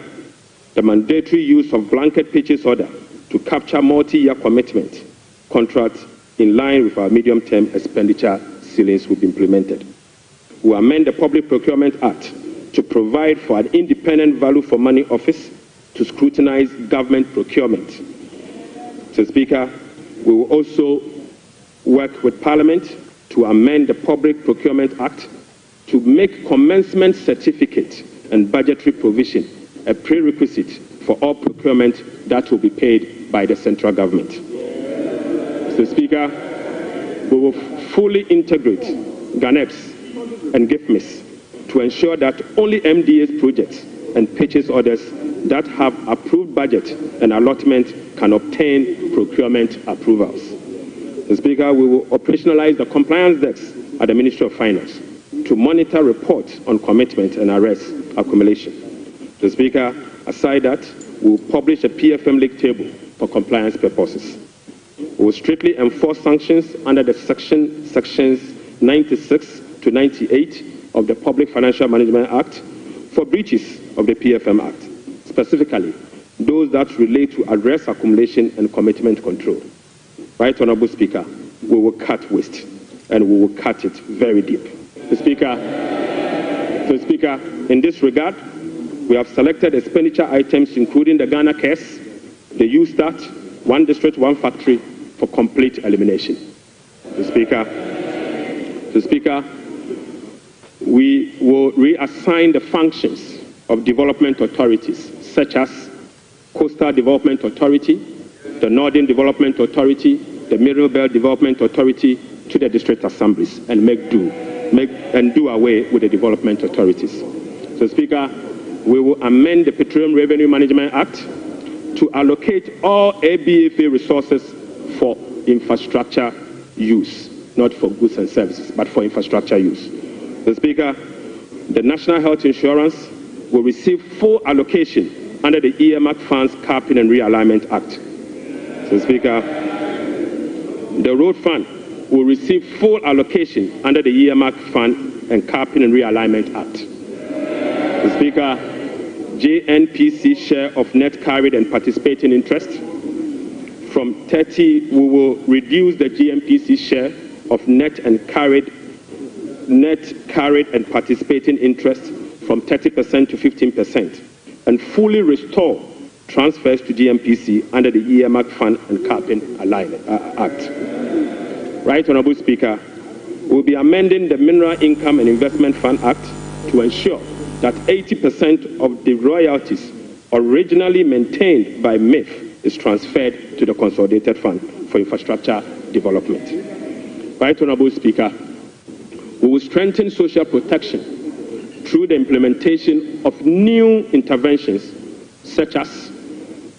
the mandatory use of blanket purchase order to capture multi-year commitment contracts in line with our medium-term expenditure ceilings will be implemented. We will amend the Public Procurement Act to provide for an independent value for money office to scrutinize government procurement. Mr. Speaker, we will also work with Parliament to amend the Public Procurement Act to make commencement certificate and budgetary provision a prerequisite for all procurement that will be paid by the central government. Mr. Speaker, we will fully integrate GANEPS and GIFMIS to ensure that only MDA's projects and purchase orders that have approved budget and allotment can obtain procurement approvals. Mr. Speaker, we will operationalize the compliance desk at the Ministry of Finance to monitor reports on commitment and arrest accumulation. Mr. Speaker, aside that, we will publish a PFM league table for compliance purposes. We will strictly enforce sanctions under the sections 96 to 98 of the Public Financial Management Act for breaches of the PFM Act, specifically those that relate to arrest accumulation and commitment control. Right Honourable Speaker, we will cut waste and we will cut it very deep. Mr. Speaker, in this regard, we have selected expenditure items including the Ghana CASS, the U-Start, One District, One Factory for complete elimination. Mr. Speaker, we will reassign the functions of development authorities such as Coastal Development Authority, the Northern Development Authority, the Middle Belt Development Authority to the district assemblies and do away with the development authorities. So, Speaker, we will amend the Petroleum Revenue Management Act to allocate all ABFA resources for infrastructure use, not for goods and services, but for infrastructure use. So, Speaker, the National Health Insurance will receive full allocation under the earmark funds capping and realignment act. So, Speaker, the road fund will receive full allocation under the earmark fund and capping and realignment act. So, Speaker, JNPC share of net carried and participating interest from 30, we will reduce the GMPC share of net carried and participating interest from 30% to 15%, and fully restore transfers to GMPC under the earmark fund and capping Act. Right, Honorable Speaker, we'll be amending the Mineral Income and Investment Fund Act to ensure that 80% of the royalties originally maintained by MIF is transferred to the Consolidated Fund for Infrastructure Development. Right, Honorable Speaker, we will strengthen social protection through the implementation of new interventions such as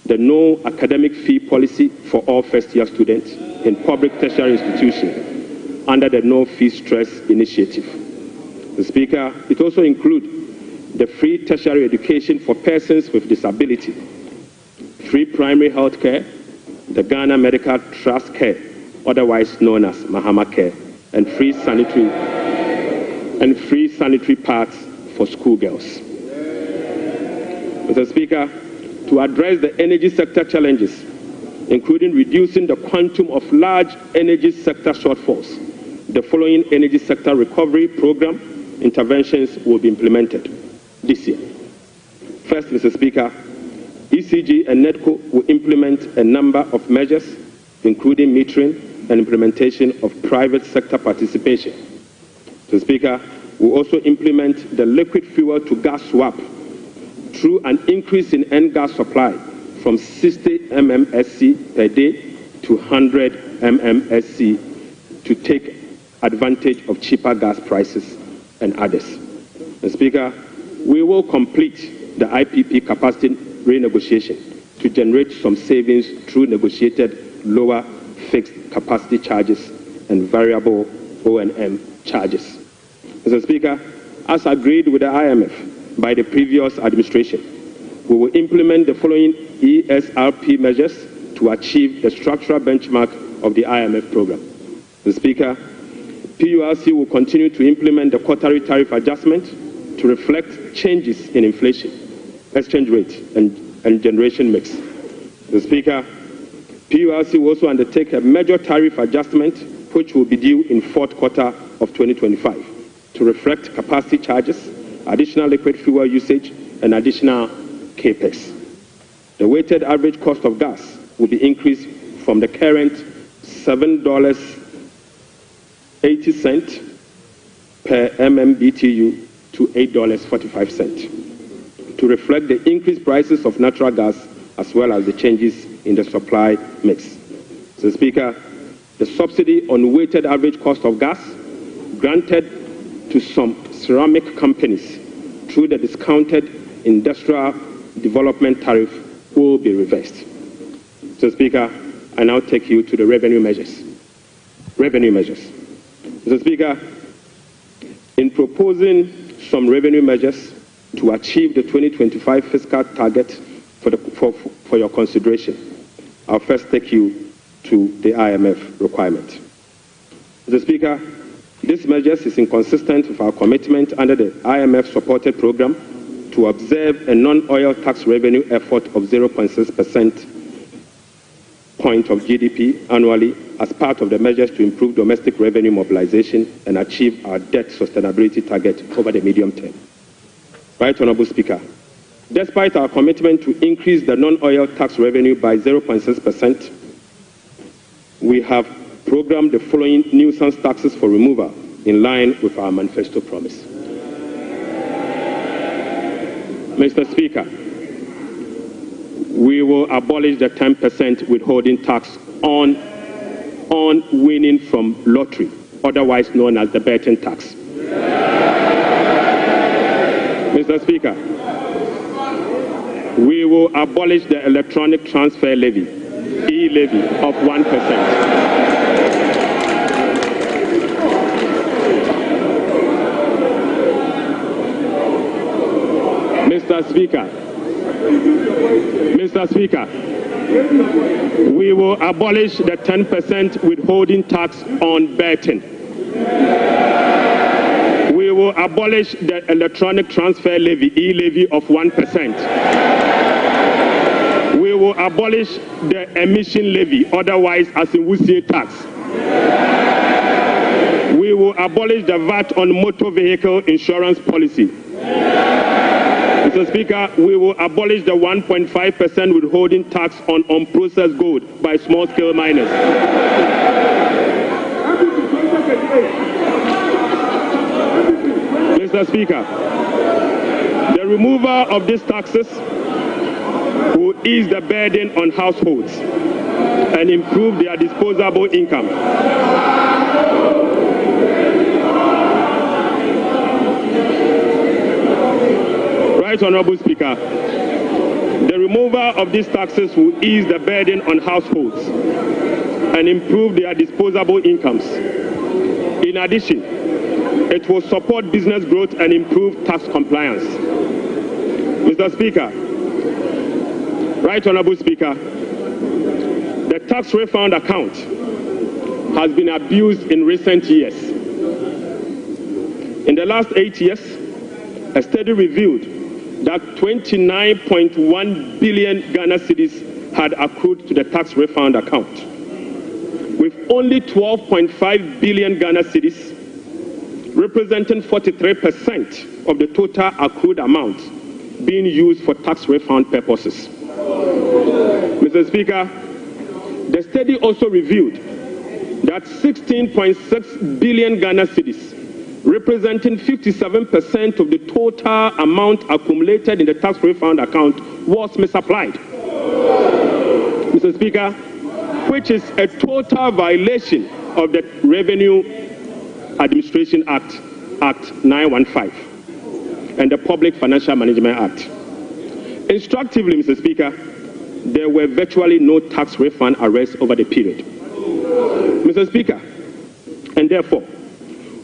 the no academic fee policy for all first-year students in public tertiary institutions under the No Fee Stress Initiative. The Speaker, it also includes the free tertiary education for persons with disability, free primary health care, the Ghana Medical Trust Care, otherwise known as Mahama Care, and free sanitary pads for schoolgirls. Mr. Speaker, to address the energy sector challenges, including reducing the quantum of large energy sector shortfalls, the following energy sector recovery program interventions will be implemented this year. First, Mr. Speaker, ECG and NEDCO will implement a number of measures, including metering and implementation of private sector participation. Mr. Speaker, we'll also implement the liquid fuel to gas swap through an increase in N gas supply from 60 mmSC per day to 100 mmSC to take advantage of cheaper gas prices and others. Mr. Speaker, we will complete the IPP capacity renegotiation to generate some savings through negotiated lower fixed capacity charges and variable O&M charges. Mr. Speaker, as agreed with the IMF by the previous administration, we will implement the following ESRP measures to achieve the structural benchmark of the IMF program. Mr. Speaker, PURC will continue to implement the quarterly tariff adjustment to reflect changes in inflation, exchange rate, and generation mix. Mr. Speaker, PURC will also undertake a major tariff adjustment which will be due in fourth quarter of 2025 to reflect capacity charges, additional liquid fuel usage, and additional CAPEX. The weighted average cost of gas will be increased from the current $7.80 per MMBTU to $8.45 to reflect the increased prices of natural gas as well as the changes in the supply mix. Mr. Speaker, the subsidy on weighted average cost of gas granted to some ceramic companies through the discounted industrial development tariff will be reversed. Mr. Speaker, I now take you to the revenue measures. Mr. Speaker, in proposing some revenue measures to achieve the 2025 fiscal target for your consideration, I'll first take you to the IMF requirement. Mr. Speaker, this measure is inconsistent with our commitment under the IMF-supported program to observe a non-oil tax revenue effort of 0.6% point of GDP annually as part of the measures to improve domestic revenue mobilization and achieve our debt sustainability target over the medium term. Right, Honorable Speaker, despite our commitment to increase the non-oil tax revenue by 0.6%, we have programmed the following nuisance taxes for removal in line with our manifesto promise. Mr. Speaker, we will abolish the 10% withholding tax on winning from lottery, otherwise known as the betting tax. Mr. Speaker, we will abolish the electronic transfer levy, e-levy, of 1%. Mr. Speaker, we will abolish the 10% withholding tax on betting. We will abolish the electronic transfer levy, e-levy, of 1%. We will abolish the emission levy, otherwise as in Wusie tax. We will abolish the VAT on motor vehicle insurance policy. Mr. Speaker, we will abolish the 1.5% withholding tax on unprocessed gold by small-scale miners. Mr. Speaker, the removal of these taxes will ease the burden on households and improve their disposable income. Right, Honorable Speaker, the removal of these taxes will ease the burden on households and improve their disposable incomes. In addition, it will support business growth and improve tax compliance. Mr. Speaker, Right, Honorable Speaker, the tax refund account has been abused in recent years. In the last 8 years, a study revealed that 29.1 billion Ghana cedis had accrued to the tax refund account, with only 12.5 billion Ghana cedis, representing 43% of the total accrued amount, being used for tax refund purposes. Mr. Speaker, the study also revealed that 16.6 billion Ghana cedis, representing 57% of the total amount accumulated in the tax refund account, was misapplied. Mr. Speaker, which is a total violation of the Revenue Administration Act, Act 915, and the Public Financial Management Act. Instructively, Mr. Speaker, there were virtually no tax refund arrests over the period. Mr. Speaker, and therefore,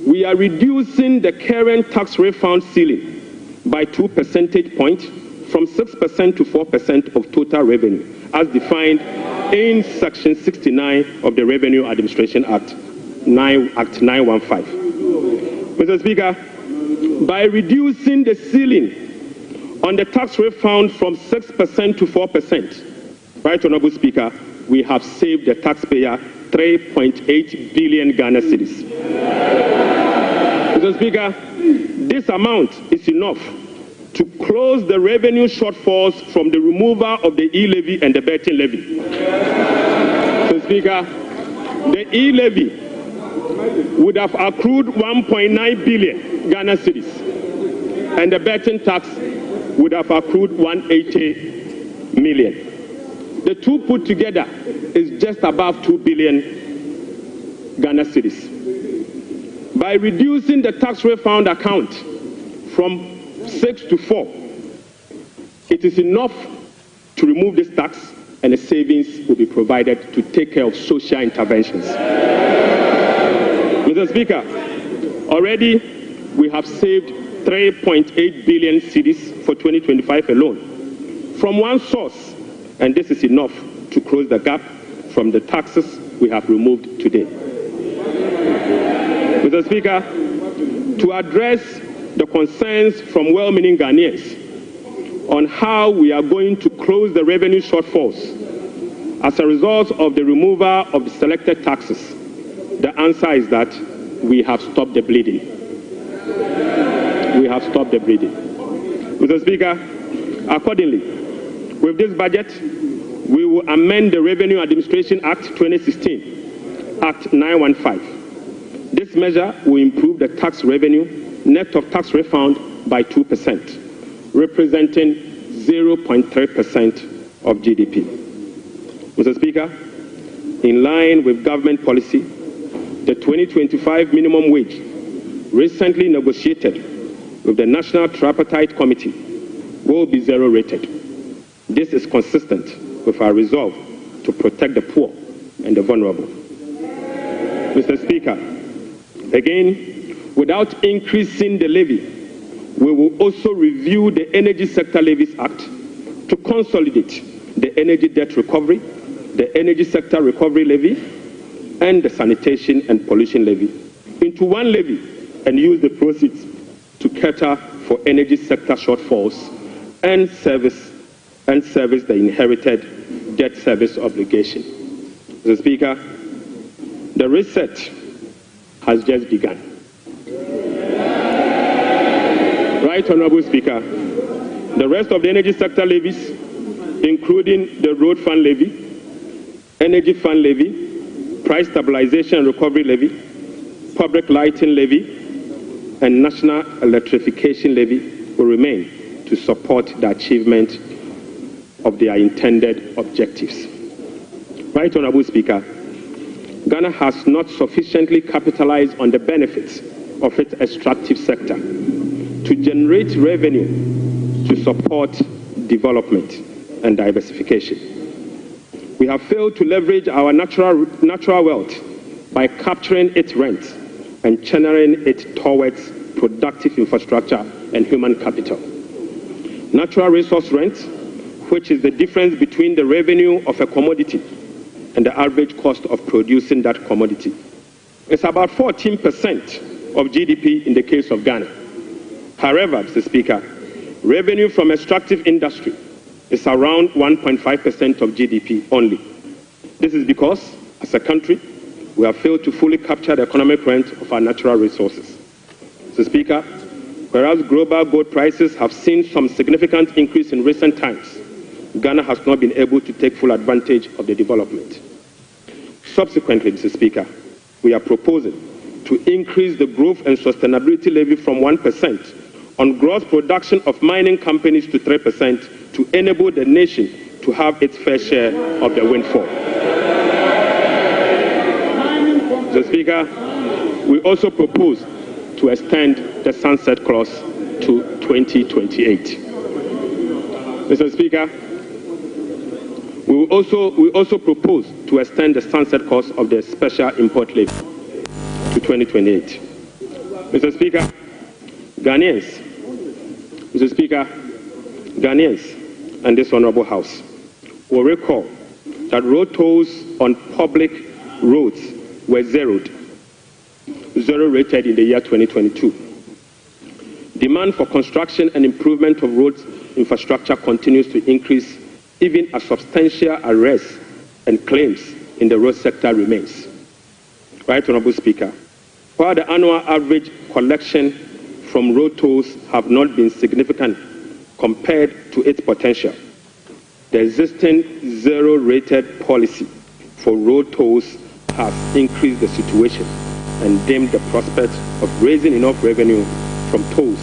we are reducing the current tax refund ceiling by 2 percentage points from 6% to 4% of total revenue, as defined in Section 69 of the Revenue Administration Act, Act 915. Mr. Speaker, by reducing the ceiling on the tax refund from 6% to 4%, Right, Honorable Speaker, we have saved the taxpayer 3.8 billion Ghana cedis. Mr. Speaker, this amount is enough to close the revenue shortfalls from the removal of the e-levy and the betting levy. Mr. Speaker, the e-levy would have accrued 1.9 billion Ghana cedis, and the betting tax would have accrued 180 million. The two put together is just above 2 billion Ghana cedis. By reducing the tax refund account from 6 to 4, it is enough to remove this tax, and the savings will be provided to take care of social interventions. Mr. Speaker, already we have saved 3.8 billion cedis for 2025 alone from one source, and this is enough to close the gap from the taxes we have removed today. Mr. Speaker, to address the concerns from well-meaning Ghanaians on how we are going to close the revenue shortfalls as a result of the removal of the selected taxes, the answer is that we have stopped the bleeding. We have stopped the bleeding. Mr. Speaker, accordingly, with this budget, we will amend the Revenue Administration Act 2016, Act 915. This measure will improve the tax revenue net of tax refund by 2%, representing 0.3% of GDP. Mr. Speaker, in line with government policy, the 2025 minimum wage recently negotiated with the National Tripartite Committee will be zero rated. This is consistent with our resolve to protect the poor and the vulnerable. Mr. Speaker, again, without increasing the levy, we will also review the Energy Sector Levies Act to consolidate the energy debt recovery, the Energy Sector Recovery Levy, and the Sanitation and Pollution Levy into one levy and use the proceeds to cater for energy sector shortfalls and service the inherited debt service obligation. Mr. Speaker, the reset has just begun. Right Honorable Speaker, the rest of the energy sector levies, including the road fund levy, energy fund levy, price stabilization and recovery levy, public lighting levy, and national electrification levy will remain to support the achievement of their intended objectives. Right Honorable Speaker, Ghana has not sufficiently capitalized on the benefits of its extractive sector to generate revenue to support development and diversification. We have failed to leverage our natural wealth by capturing its rent and channeling it towards productive infrastructure and human capital. Natural resource rent, which is the difference between the revenue of a commodity and the average cost of producing that commodity, is about 14% of GDP in the case of Ghana. However, Mr. Speaker, revenue from extractive industry is around 1.5% of GDP only. This is because, as a country, we have failed to fully capture the economic rent of our natural resources. Mr. Speaker, whereas global gold prices have seen some significant increase in recent times, Ghana has not been able to take full advantage of the development. Subsequently, Mr. Speaker, we are proposing to increase the growth and sustainability levy from 1% on gross production of mining companies to 3% to enable the nation to have its fair share of the windfall. Mr. Speaker, we also propose to extend the sunset clause to 2028. Mr. Speaker, we also propose to extend the sunset clause of the special import levy to 2028. Mr. Speaker, Ghanaians and this Honorable House will recall that road tolls on public roads were zero rated in the year 2022. Demand for construction and improvement of roads infrastructure continues to increase even as substantial arrests and claims in the road sector remains. Right Honorable Speaker, while the annual average collection from road tolls have not been significant compared to its potential, the existing zero-rated policy for road tolls has increased the situation and dimmed the prospect of raising enough revenue from tolls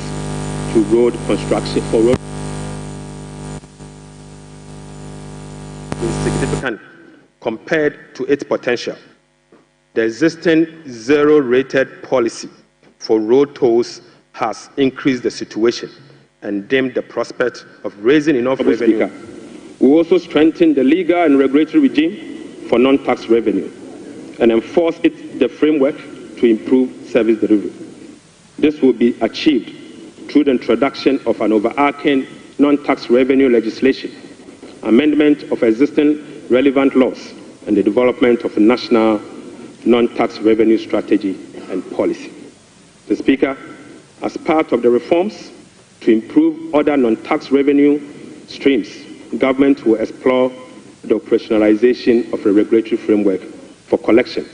to road construction for road significant compared to its potential. The existing zero-rated policy for road tolls has increased the situation and dimmed the prospect of raising enough revenue. We also strengthen the legal and regulatory regime for non-tax revenue and enforce the framework to improve service delivery. This will be achieved through the introduction of an overarching non-tax revenue legislation, amendment of existing relevant laws, and the development of a national non-tax revenue strategy and policy. Mr. Speaker, as part of the reforms to improve other non-tax revenue streams, government will explore the operationalization of a regulatory framework for collection,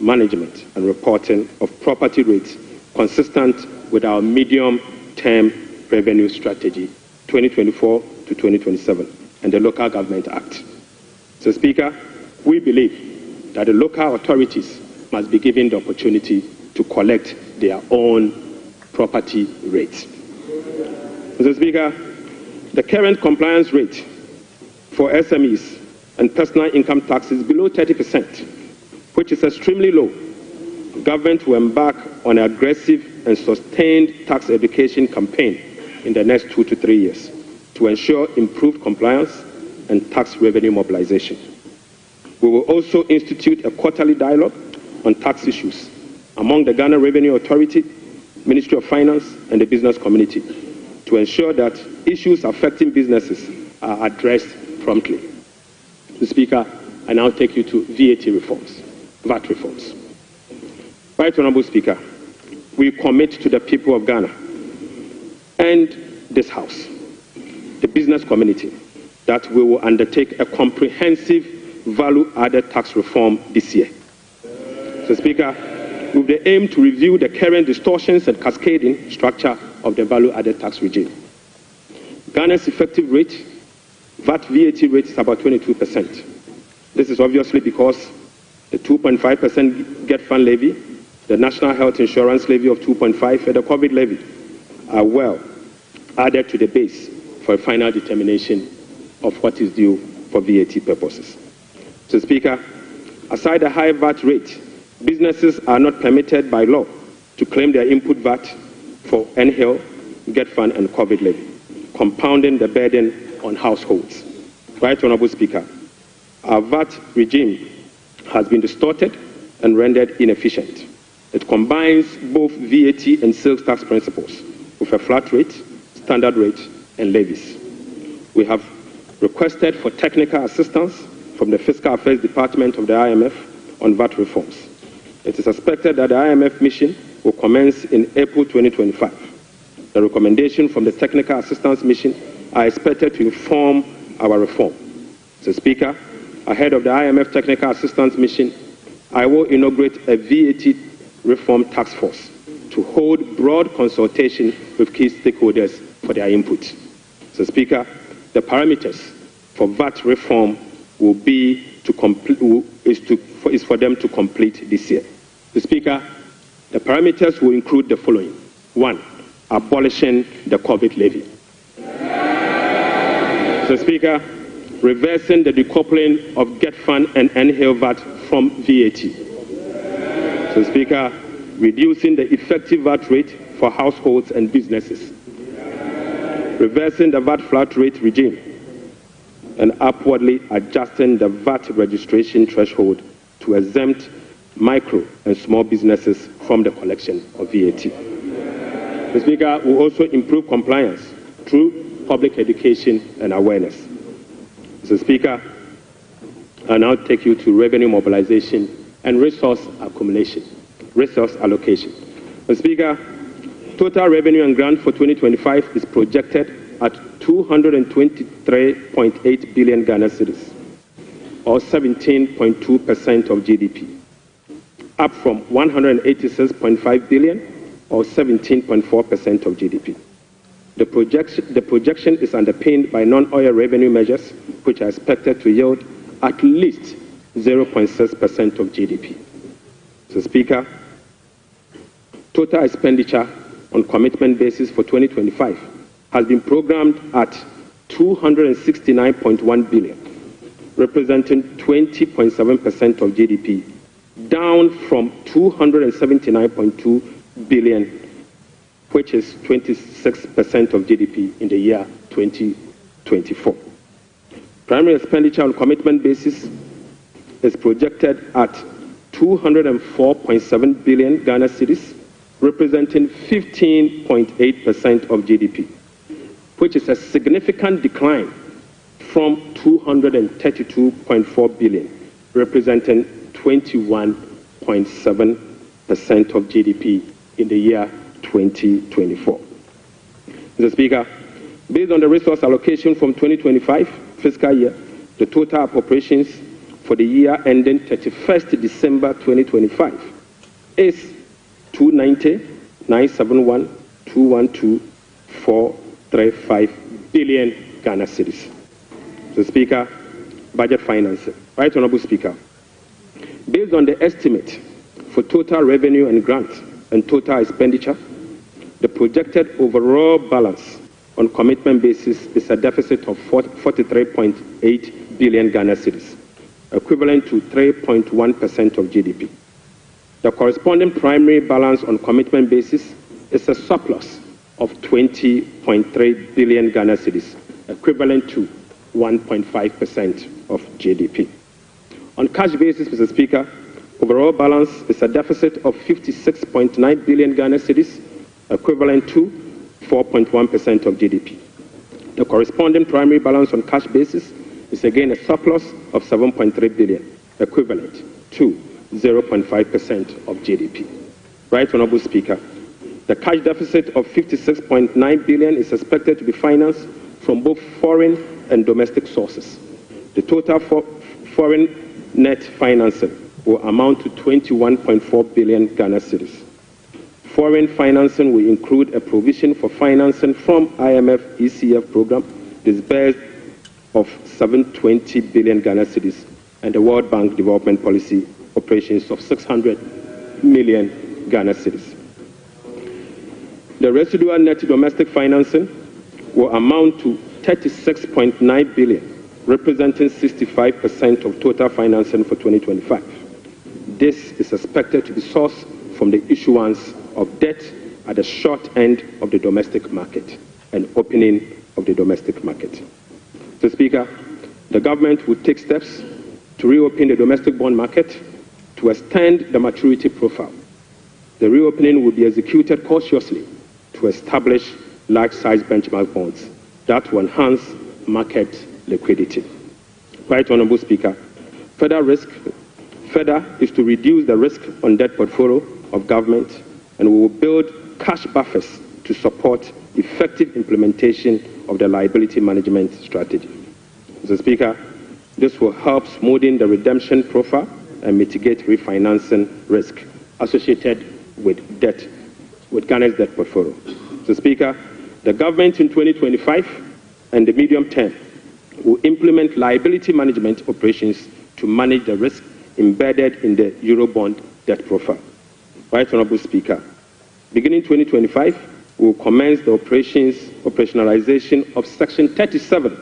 management, and reporting of property rates consistent with our medium-term revenue strategy 2024 to 2027 and the Local Government Act. Mr. Speaker, we believe that the local authorities must be given the opportunity to collect their own property rates. Mr. Speaker, the current compliance rate for SMEs and personal income tax is below 30%, which is extremely low. Government will embark on an aggressive and sustained tax education campaign in the next 2 to 3 years to ensure improved compliance and tax revenue mobilization. We will also institute a quarterly dialogue on tax issues among the Ghana Revenue Authority, Ministry of Finance, and the business community to ensure that issues affecting businesses are addressed promptly. Mr. Speaker, I now take you to VAT reforms. Right Honorable Speaker, we commit to the people of Ghana and this House, the business community, that we will undertake a comprehensive value-added tax reform this year. Mr. Speaker, with the aim to review the current distortions and cascading structure of the value-added tax regime. Ghana's effective rate, VAT rate, is about 22%. This is obviously because the 2.5% Get Fund levy, the National Health Insurance levy of 2.5%, and the COVID levy are well added to the base for a final determination of what is due for VAT purposes. Mr. Speaker, aside the high VAT rate, businesses are not permitted by law to claim their input VAT for NHIL, Get Fund, and COVID levy, compounding the burden on households. Right Honourable Speaker, our VAT regime has been distorted and rendered inefficient. It combines both VAT and sales tax principles with a flat rate, standard rate, and levies. We have requested for technical assistance from the Fiscal Affairs Department of the IMF on VAT reforms. It is expected that the IMF mission will commence in April 2025. The recommendations from the Technical Assistance Mission are expected to inform our reform. Mr. Speaker, ahead of the IMF Technical Assistance Mission, I will inaugurate a VAT reform task force to hold broad consultation with key stakeholders for their input. Mr. Speaker, the parameters for VAT reform will be is for them to complete this year. Mr. Speaker, the parameters will include the following. 1. Abolishing the COVID levy. Mr. Speaker, reversing the decoupling of Get Fund and NHIL VAT from VAT. Mr. Speaker, reducing the effective VAT rate for households and businesses. Reversing the VAT flat rate regime and upwardly adjusting the VAT registration threshold to exempt micro and small businesses from the collection of VAT. Mr. Speaker, will also improve compliance through public education and awareness. Mr. Speaker, I now take you to revenue mobilization and resource allocation. Mr. Speaker, total revenue and grant for 2025 is projected at 223.8 billion Ghana cedis, or 17.2% of GDP, up from 186.5 billion, or 17.4% of GDP. The projection is underpinned by non-oil revenue measures, which are expected to yield at least 0.6% of GDP. Mr. Speaker, total expenditure on commitment basis for 2025 has been programmed at 269.1 billion, representing 20.7% of GDP, down from 279.2 billion, which is 26% of GDP in the year 2024. Primary expenditure on commitment basis is projected at 204.7 billion Ghana cedis, representing 15.8% of GDP, which is a significant decline from 232.4 billion, representing 21.7% of GDP in the year 2024. Mr. Speaker, based on the resource allocation from 2025 fiscal year, the total appropriations for the year ending 31st December 2025 is 290,971,212,435 billion Ghana cedis. Mr. Speaker, budget financing. Right Honourable Speaker, based on the estimate for total revenue and grants and total expenditure, the projected overall balance on commitment basis is a deficit of 43.8 billion Ghana cedis, equivalent to 3.1% of GDP. The corresponding primary balance on commitment basis is a surplus of 20.3 billion Ghana cedis, equivalent to 1.5% of GDP. On cash basis, Mr. Speaker, overall balance is a deficit of 56.9 billion Ghana cedis, equivalent to 4.1% of GDP. The corresponding primary balance on cash basis is again a surplus of 7.3 billion, equivalent to 0.5% of GDP. Right Honourable Speaker, the cash deficit of 56.9 billion is expected to be financed from both foreign and domestic sources. The total foreign net financing will amount to 21.4 billion Ghana cedis. Foreign financing will include a provision for financing from IMF ECF program disbursed of 720 billion Ghana cedis and the World Bank Development Policy operations of 600 million Ghana cedis. The residual net domestic financing will amount to 36.9 billion, representing 65% of total financing for 2025. This is expected to be sourced from the issuance of debt at the short end of the domestic market and opening of the domestic market. Mr. Speaker, the government will take steps to reopen the domestic bond market to extend the maturity profile. The reopening will be executed cautiously to establish large-size benchmark bonds that will enhance market liquidity. Right Honourable Speaker, further is to reduce the risk on debt portfolio of government, and we will build cash buffers to support effective implementation of the liability management strategy. Mr. Speaker, this will help smoothen the redemption profile and mitigate refinancing risk associated with Ghana's debt portfolio. Mr. Speaker, the government in 2025 and the medium term will implement liability management operations to manage the risk embedded in the Eurobond debt profile. Right Honourable Speaker, beginning 2025, we will commence the operationalization of Section 37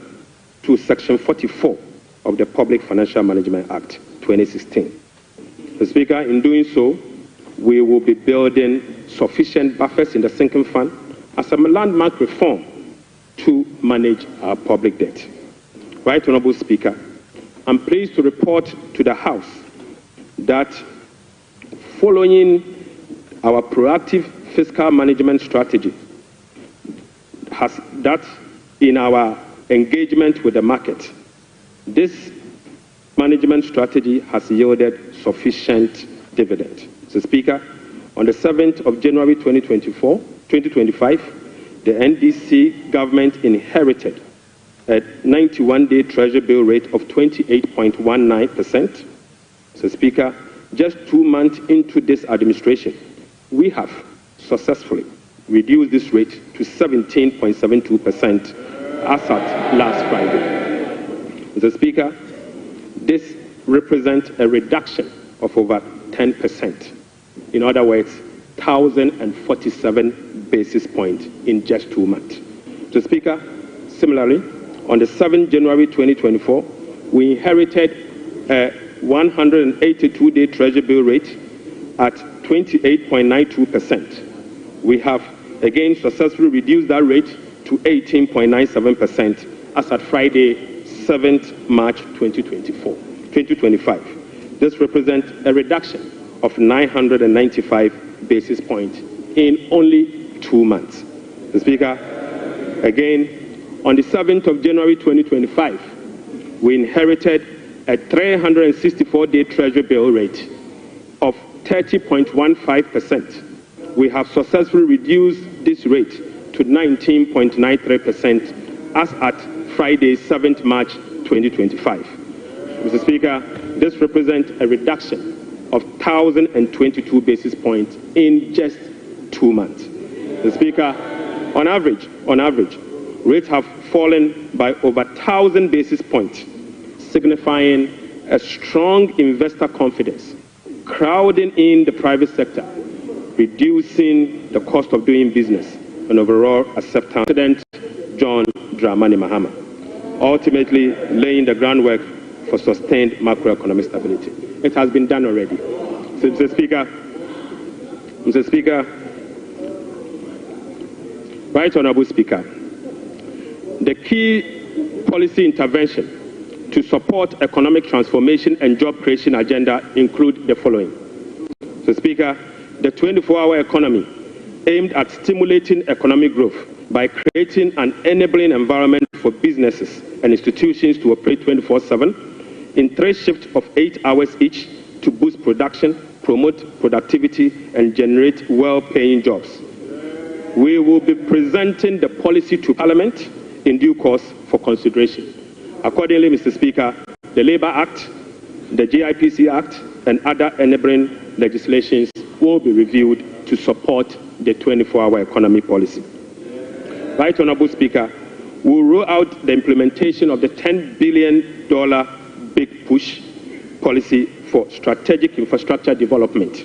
to Section 44 of the Public Financial Management Act 2016. Mr. Speaker, in doing so, we will be building sufficient buffers in the sinking fund as a landmark reform to manage our public debt. Right Honourable Speaker, I'm pleased to report to the House that following our proactive fiscal management strategy, that in our engagement with the market, this management strategy has yielded sufficient dividend. Mr. Speaker, on the 7th of January 2025, the NDC government inherited a 91-day Treasury bill rate of 28.19%. Mr. Speaker, just 2 months into this administration, we have successfully reduced this rate to 17.72% as at last Friday. Mr. Speaker, this represents a reduction of over 10%. In other words, 1,047 basis points in just 2 months. Mr. Speaker, similarly, on the 7th January 2024, we inherited a 182-day Treasury bill rate at 28.92%. We have again successfully reduced that rate to 18.97% as at Friday, 7th March 2025. This represents a reduction of 995 basis points in only 2 months. Mr. Speaker, again, on the 7th of January 2025, we inherited a 364-day Treasury bill rate of 30.15%. We have successfully reduced this rate to 19.93% as at Friday, 7th March 2025. Mr. Speaker, this represents a reduction of 1,022 basis points in just 2 months. Mr. Speaker, on average, rates have fallen by over 1,000 basis points, signifying a strong investor confidence, crowding in the private sector, reducing the cost of doing business, and overall acceptance. President John Dramani Mahama, ultimately laying the groundwork for sustained macroeconomic stability. It has been done already. So, Mr. Speaker, Right Honourable Speaker, the key policy intervention to support economic transformation and job creation agenda include the following. Mr. Speaker, the 24-hour economy aimed at stimulating economic growth by creating an enabling environment for businesses and institutions to operate 24/7 in 3 shifts of 8 hours each to boost production, promote productivity, and generate well-paying jobs. We will be presenting the policy to Parliament in due course for consideration. Accordingly, Mr. Speaker, the Labour Act, the GIPC Act, and other enabling legislations will be reviewed to support the 24-hour economy policy. Right Honourable Speaker, we will roll out the implementation of the $10 billion Big Push policy for strategic infrastructure development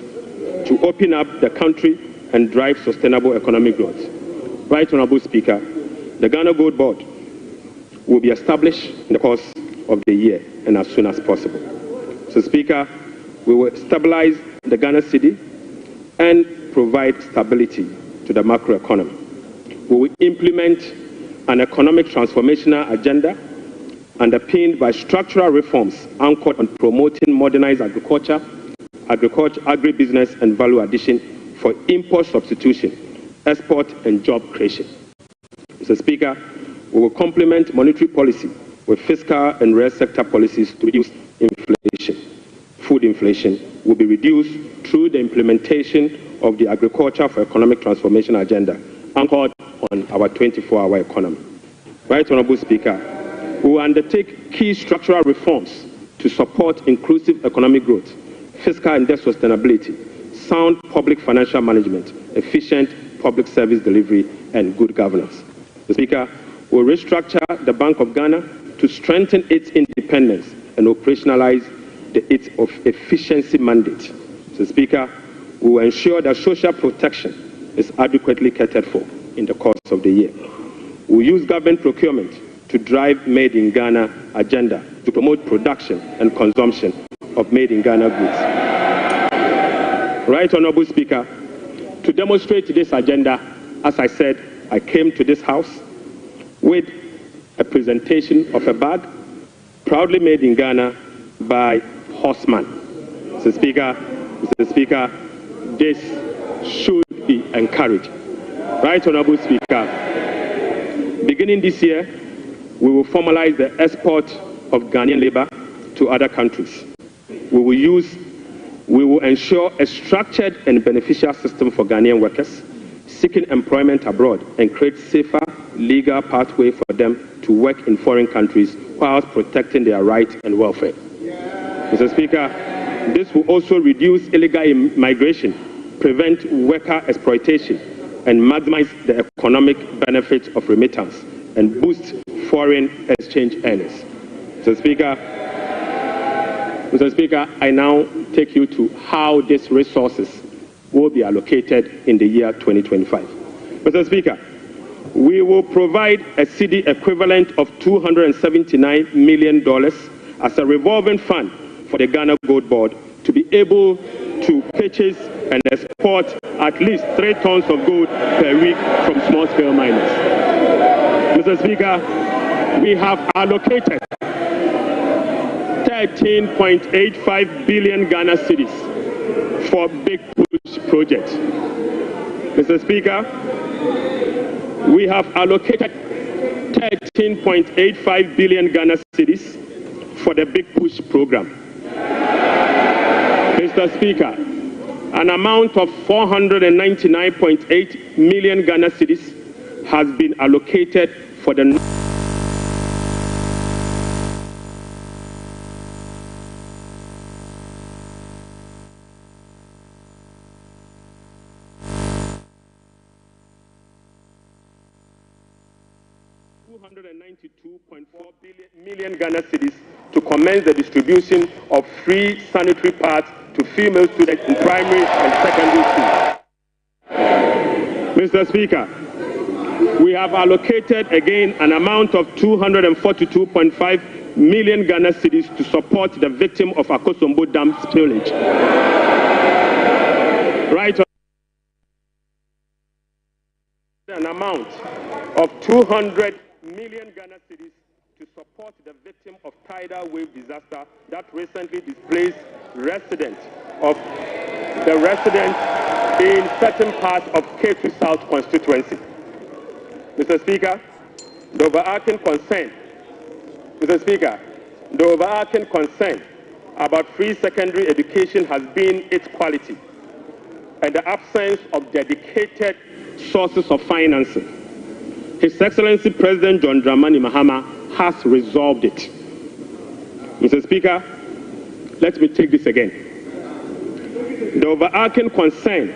to open up the country and drive sustainable economic growth. Right Honourable Speaker, the Ghana Gold Board will be established in the course of the year and as soon as possible. So, Speaker, we will stabilize the Ghana cedi and provide stability to the macroeconomy. We will implement an economic transformational agenda underpinned by structural reforms anchored on promoting modernized agriculture, agribusiness, and value addition for import substitution, export, and job creation. Mr. Speaker, we will complement monetary policy with fiscal and real sector policies to reduce inflation. Food inflation will be reduced through the implementation of the Agriculture for Economic Transformation agenda anchored on our 24-hour economy. Right Honourable Speaker, we will undertake key structural reforms to support inclusive economic growth, fiscal and debt sustainability, sound public financial management, efficient public service delivery, and good governance. Mr. Speaker, we will restructure the Bank of Ghana to strengthen its independence and operationalize its efficiency mandate. Mr. Speaker, we will ensure that social protection is adequately catered for in the course of the year. We will use government procurement to drive Made in Ghana agenda to promote production and consumption of Made in Ghana goods. Right Honourable Speaker, to demonstrate this agenda, as I said, I came to this House with a presentation of a bag proudly made in Ghana by Horseman. Mr. Speaker, this should be encouraged. Right Honourable Speaker, beginning this year, we will formalize the export of Ghanaian labour to other countries. We will ensure a structured and beneficial system for Ghanaian workers seeking employment abroad and create safer legal pathway for them to work in foreign countries whilst protecting their rights and welfare. Mr. Speaker, this will also reduce illegal migration, prevent worker exploitation, and maximize the economic benefits of remittance and boost foreign exchange earnings. Mr. Speaker, I now take you to how these resources will be allocated in the year 2025. Mr. Speaker, we will provide a cedi equivalent of $279 million as a revolving fund for the Ghana Gold Board to be able to purchase and export at least 3 tons of gold per week from small-scale miners. Mr. Speaker, we have allocated 13.85 billion Ghana cedis for Big Push projects. Mr. Speaker, we have allocated 13.85 billion Ghana cedis for the Big Push program. Mr. Speaker, an amount of 499.8 million Ghana cedis has been allocated for the million Ghana cedis to commence the distribution of free sanitary pads to female students in primary and secondary schools. Mr. Speaker, we have allocated again an amount of 242.5 million Ghana cedis to support the victim of Akosombo Dam spillage. Right, an amount of 200 million Ghana cedis to support the victim of tidal wave disaster that recently displaced residents in certain parts of K2 South constituency. Mr. Speaker, the overarching concern about free secondary education has been its quality and the absence of dedicated sources of financing. His Excellency President John Dramani Mahama has resolved it. Mr. Speaker, let me take this again. The overarching concern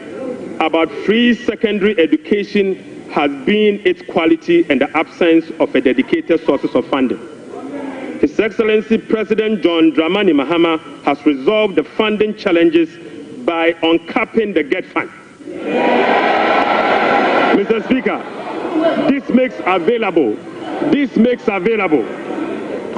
about free secondary education has been its quality and the absence of a dedicated sources of funding. His Excellency President John Dramani Mahama has resolved the funding challenges by uncapping the GET fund. Mr. Speaker, this makes available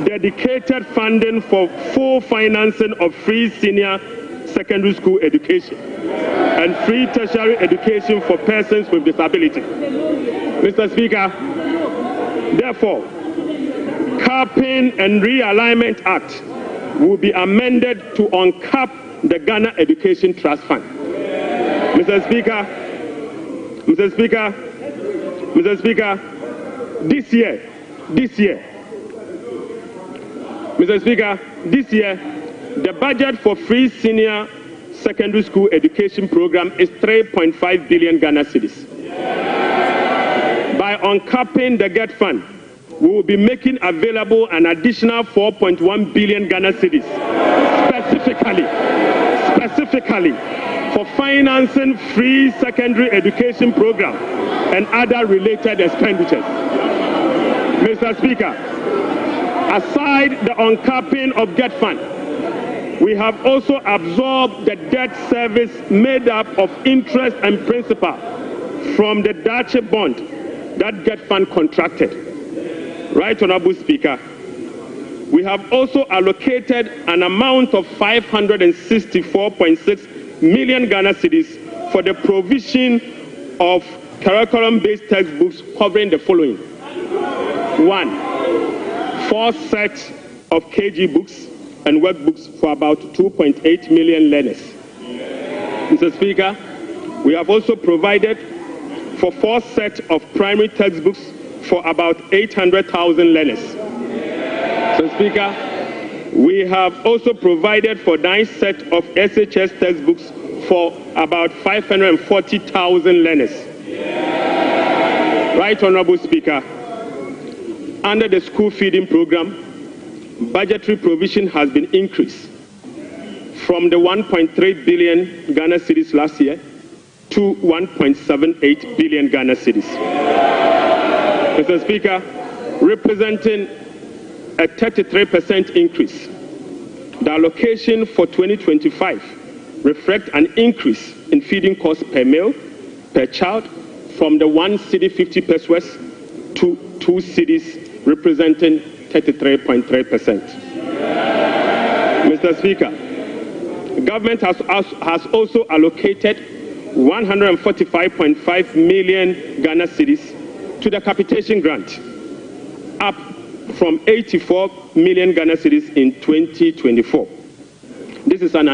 dedicated funding for full financing of free senior secondary school education and free tertiary education for persons with disability. Mr. Speaker, therefore, Capping and Realignment Act will be amended to uncap the Ghana Education Trust Fund. Mr. Speaker, this year, the budget for free senior secondary school education program is 3.5 billion Ghana cedis. By uncapping the GET fund, we will be making available an additional 4.1 billion Ghana cedis, specifically for financing free secondary education program and other related expenditures. Mr. Speaker, aside the uncapping of GET fund, we have also absorbed the debt service made up of interest and principal from the Dache bond that GET fund contracted. Right, Honorable Speaker, we have also allocated an amount of 564.6 million Ghana cedis for the provision of curriculum-based textbooks covering the following. 1. 4 sets of KG books and workbooks for about 2.8 million learners. Mr. Speaker, we have also provided for 4 sets of primary textbooks for about 800,000 learners. Mr. Speaker, we have also provided for 9 sets of SHS textbooks for about 540,000 learners. Right, Honorable Speaker, under the school feeding program, budgetary provision has been increased from the 1.3 billion Ghana cedis last year to 1.78 billion Ghana cedis. Mr. Speaker, representing a 33% increase. The allocation for 2025 reflects an increase in feeding costs per meal, per child, from the 1 cedi 50 pesos to 2 cedis, representing 33.3%. Mr. Speaker, the government has also allocated 145.5 million Ghana cedis to the capitation grant, up from 84 million Ghana cedis in 2024. This is an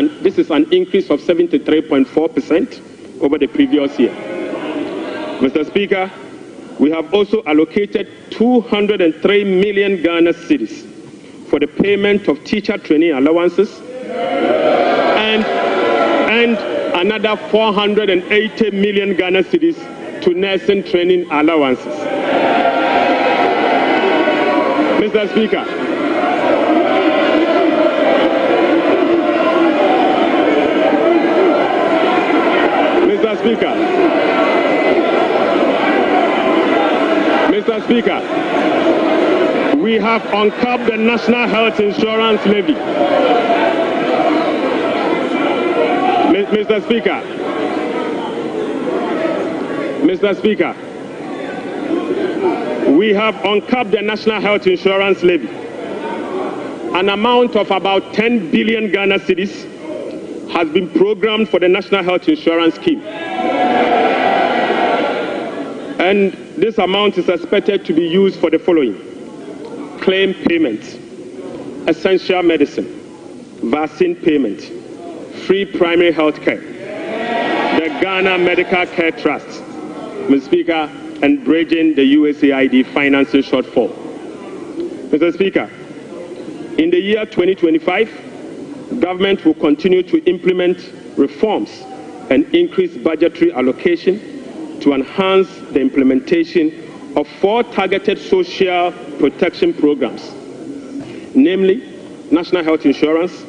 increase of 73.4% over the previous year. Mr. Speaker, we have also allocated 203 million Ghana cedis for the payment of teacher training allowances and another 480 million Ghana cedis to nursing training allowances. Mr. Speaker, we have uncapped the National Health Insurance Levy. Mr. Speaker, we have uncapped the National Health Insurance Levy. An amount of about 10 billion Ghana cedis has been programmed for the National Health Insurance Scheme. And this amount is expected to be used for the following: claim payments, essential medicine, vaccine payment, free primary health care, the Ghana Medical Care Trust, Mr. Speaker, and bridging the USAID financing shortfall. Mr. Speaker, in the year 2025, government will continue to implement reforms and increase budgetary allocation to enhance the implementation of 4 targeted social protection programs, namely National Health Insurance,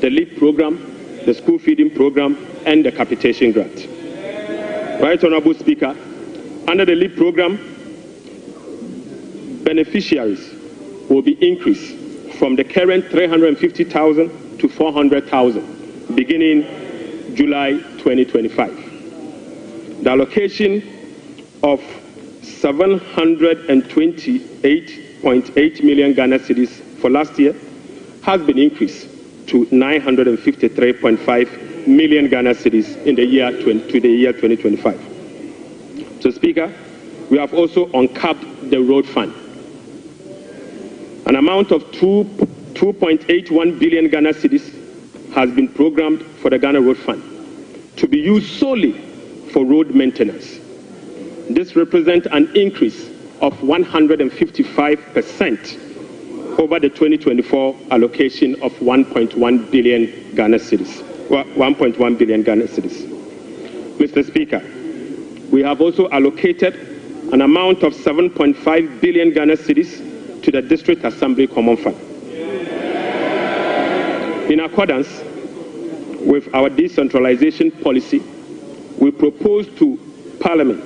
the LEAP program, the school feeding program, and the capitation grant. Right, Honorable Speaker, under the LEAP program, beneficiaries will be increased from the current 350,000 to 400,000 beginning July 2025. The allocation of 728.8 million Ghana cedis for last year has been increased to 953.5 million Ghana cedis in the year 2025. So, Speaker, we have also uncapped the road fund. An amount of 2.81 billion Ghana cedis has been programmed for the Ghana Road Fund to be used solely for road maintenance. This represents an increase of 155% over the 2024 allocation of 1.1 billion Ghana cedis. 1.1 billion Ghana cedis. Mr. Speaker, we have also allocated an amount of 7.5 billion Ghana cedis to the District Assembly Common Fund. In accordance with our decentralization policy, we propose to Parliament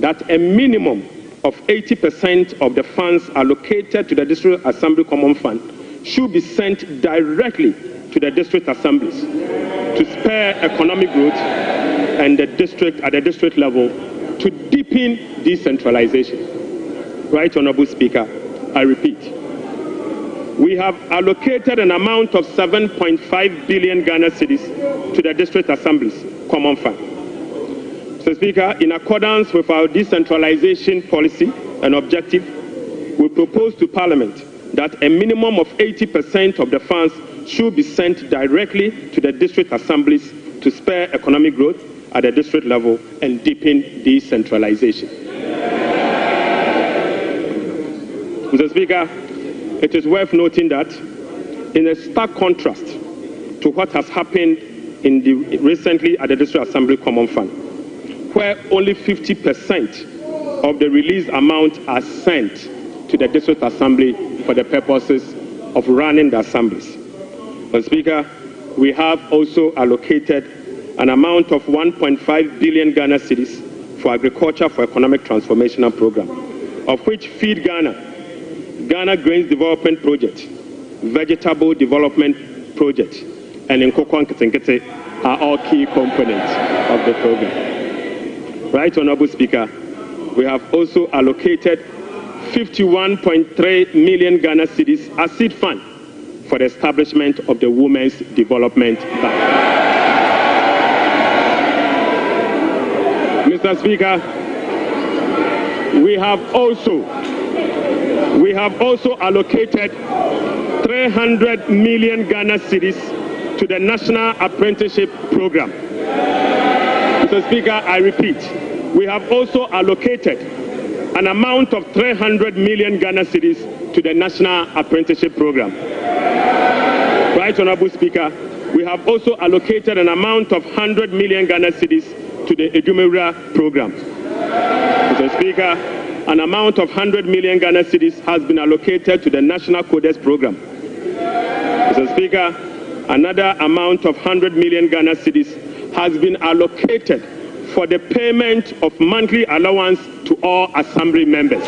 that a minimum of 80% of the funds allocated to the District Assembly Common Fund should be sent directly to the district assemblies to spur economic growth and at the district level to deepen decentralization. Right, Honorable Speaker, I repeat, we have allocated an amount of 7.5 billion Ghana cedis to the district assemblies common fund. Mr. Speaker, in accordance with our decentralization policy and objective, we propose to Parliament that a minimum of 80% of the funds should be sent directly to the district assemblies to spur economic growth at the district level and deepen decentralization. Mr. Speaker, it is worth noting that in a stark contrast to what has happened recently at the District Assembly Common Fund, where only 50% of the released amount are sent to the District Assembly for the purposes of running the assemblies. Mr. Speaker, we have also allocated an amount of 1.5 billion Ghana cedis for Agriculture for Economic Transformational Program, of which Feed Ghana, Ghana Grains Development Project, Vegetable Development Project, and Nkokwan Ketenkete are all key components of the program. Right, Honorable Speaker, we have also allocated 51.3 million Ghana cedis as seed fund for the establishment of the Women's Development Bank. Mr. Speaker, we have also allocated 300 million Ghana cedis to the National Apprenticeship Program. Mr. Speaker, I repeat, we have also allocated an amount of 300 million Ghana cedis to the National Apprenticeship Program. Right, Honorable Speaker, we have also allocated an amount of 100 million Ghana cedis to the Edumewura Program. Mr. Speaker, an amount of 100 million Ghana cedis has been allocated to the National Codes Program. Mr. Speaker, another amount of 100 million Ghana cedis has been allocated for the payment of monthly allowance to all Assembly members.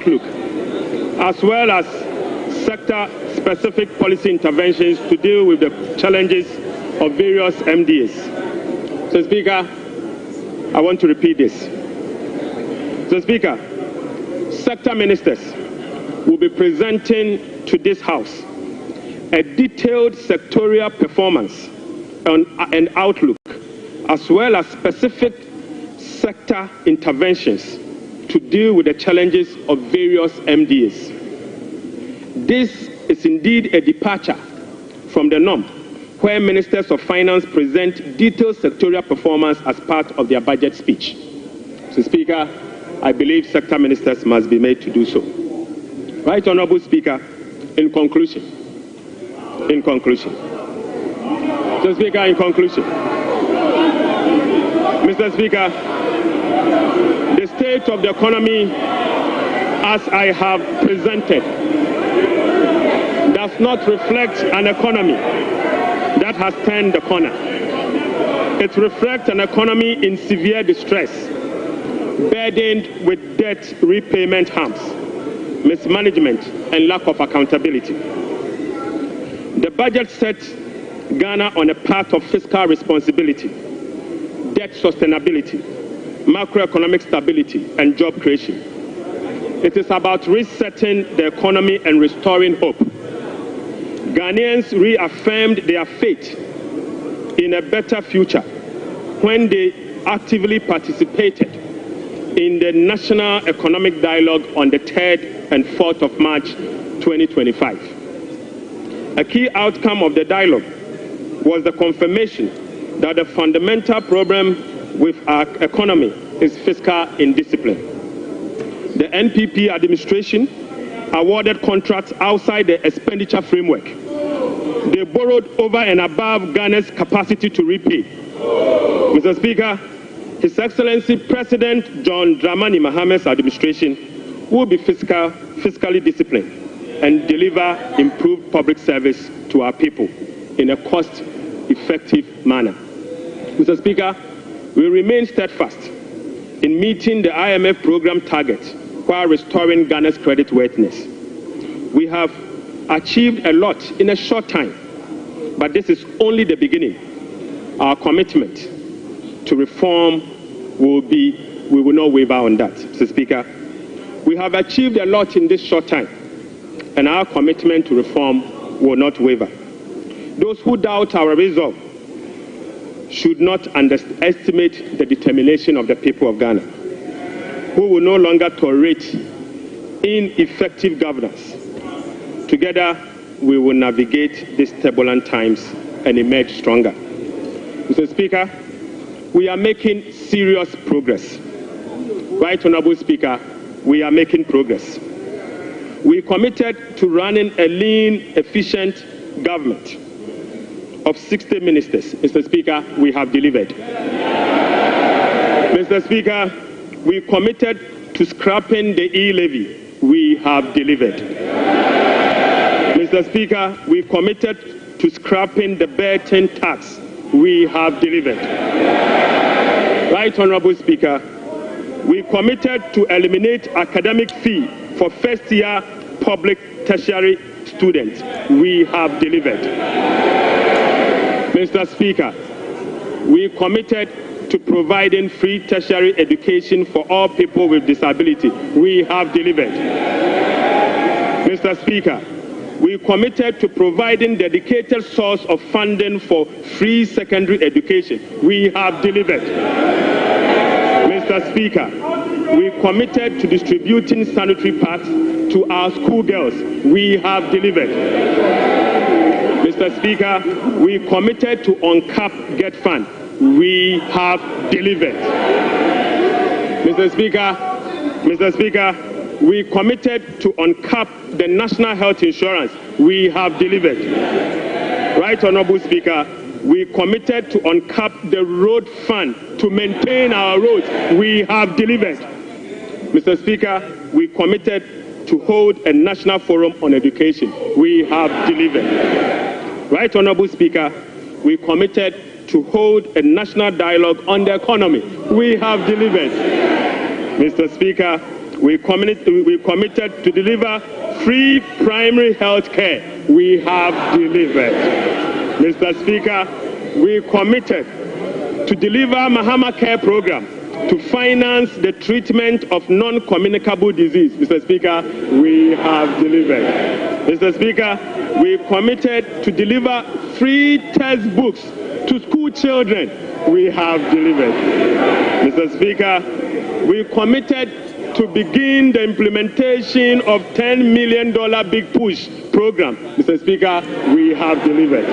outlook, as well as sector-specific policy interventions to deal with the challenges of various MDAs. So, Speaker, I want to repeat this. So, Speaker, sector ministers will be presenting to this House a detailed sectorial performance and outlook, as well as specific sector interventions to deal with the challenges of various MDAs. This is indeed a departure from the norm, where ministers of finance present detailed sectorial performance as part of their budget speech. So, Speaker, I believe sector ministers must be made to do so. Right, Honorable Speaker, in conclusion. So, Speaker, in conclusion. Mr. Speaker, the state of the economy, as I have presented, does not reflect an economy that has turned the corner. It reflects an economy in severe distress, burdened with debt repayment harms, mismanagement, and lack of accountability. The budget sets Ghana on a path of fiscal responsibility, debt sustainability, macroeconomic stability, and job creation. It is about resetting the economy and restoring hope. Ghanaians reaffirmed their faith in a better future when they actively participated in the National Economic Dialogue on the 3rd and 4th of March 2025. A key outcome of the dialogue was the confirmation that the fundamental problem with our economy is fiscal indiscipline. The NPP administration awarded contracts outside the expenditure framework. They borrowed over and above Ghana's capacity to repay. Mr. Speaker, His Excellency President John Dramani Mahamad's administration will be fiscally disciplined and deliver improved public service to our people in a cost-effective manner. Mr. Speaker, we remain steadfast in meeting the IMF program targets while restoring Ghana's creditworthiness. We have achieved a lot in a short time, but this is only the beginning. Our commitment to reform we will not waver on that, Mr. Speaker. We have achieved a lot in this short time, and our commitment to reform will not waver. Those who doubt our resolve should not underestimate the determination of the people of Ghana, who will no longer tolerate ineffective governance. Together, we will navigate these turbulent times and emerge stronger. Mr. Speaker, we are making serious progress. Right, Honorable Speaker, we are making progress. We committed to running a lean, efficient government of 60 ministers. Mr. Speaker, we have delivered. Mr. Speaker, we committed to scrapping the e-levy. We have delivered. Mr. Speaker, we committed to scrapping the burden tax. We have delivered. Right, Honorable Speaker, we committed to eliminate academic fee for first-year public tertiary students. We have delivered. Mr. Speaker, we committed to providing free tertiary education for all people with disability. We have delivered. Mr. Speaker, we committed to providing dedicated source of funding for free secondary education. We have delivered. Mr. Speaker, we committed to distributing sanitary pads to our schoolgirls. We have delivered. Mr. Speaker, we committed to uncap Get Fund. We have delivered. Mr. Speaker, we committed to uncap the national health insurance. We have delivered. Right, Honorable Speaker, we committed to uncap the road fund to maintain our roads. We have delivered. Mr. Speaker, we committed to hold a national forum on education. We have delivered. Right, Honorable Speaker, we committed to hold a national dialogue on the economy. We have delivered. Mr. Speaker, We committed to deliver free primary health care. We have delivered. Mr. Speaker, we committed to deliver Mahama Care Program to finance the treatment of non-communicable disease. Mr. Speaker, we have delivered. Mr. Speaker, we committed to deliver free textbooks to school children. We have delivered. Mr. Speaker, we committed to begin the implementation of $10 million Big Push program. Mr. Speaker, we have delivered.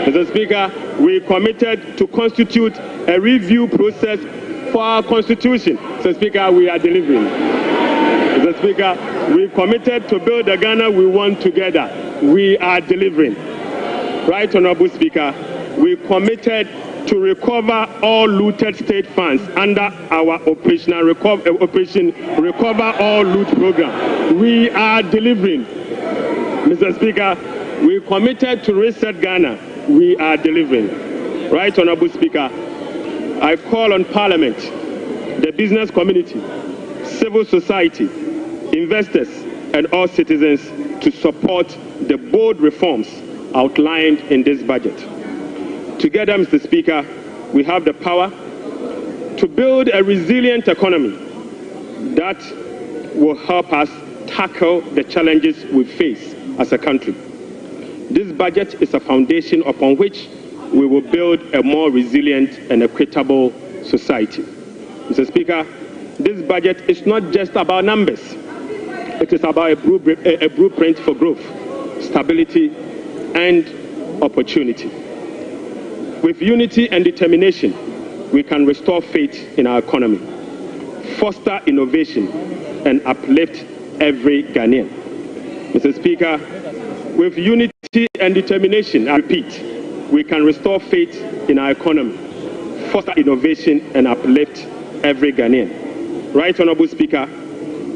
Mr. Speaker, we committed to constitute a review process for our constitution. Mr. Speaker, we are delivering. Mr. Speaker, we committed to build the Ghana we want together. We are delivering. Right, Honorable Speaker, we committed to recover all looted state funds under our Operation Recover All Loot program. We are delivering. Mr. Speaker, we committed to reset Ghana. We are delivering. Right, Honorable Speaker, I call on Parliament, the business community, civil society, investors, and all citizens to support the bold reforms outlined in this budget. Together, Mr. Speaker, we have the power to build a resilient economy that will help us tackle the challenges we face as a country. This budget is a foundation upon which we will build a more resilient and equitable society. Mr. Speaker, this budget is not just about numbers. It is about a blueprint for growth, stability, and opportunity. With unity and determination, we can restore faith in our economy, foster innovation, and uplift every Ghanaian. Mr. Speaker, with unity and determination, I repeat, we can restore faith in our economy, foster innovation, and uplift every Ghanaian. Right, Honorable Speaker,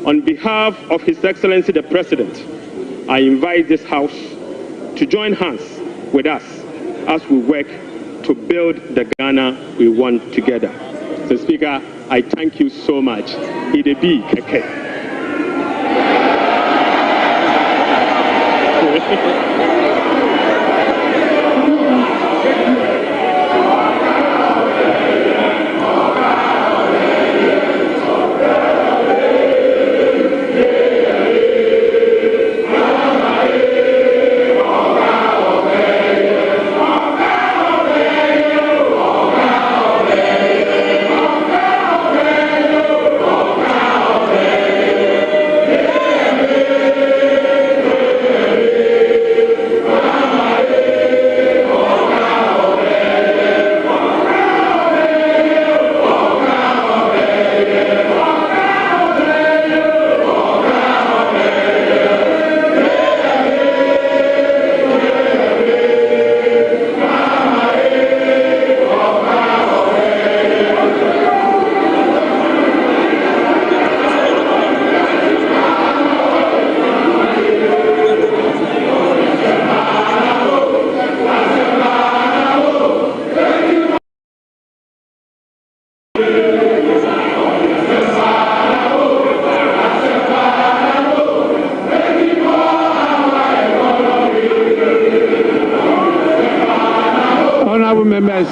on behalf of His Excellency the President, I invite this House to join hands with us as we work to build the Ghana we want together. Mr. Speaker, I thank you so much. Idebi Keke. Honorable members.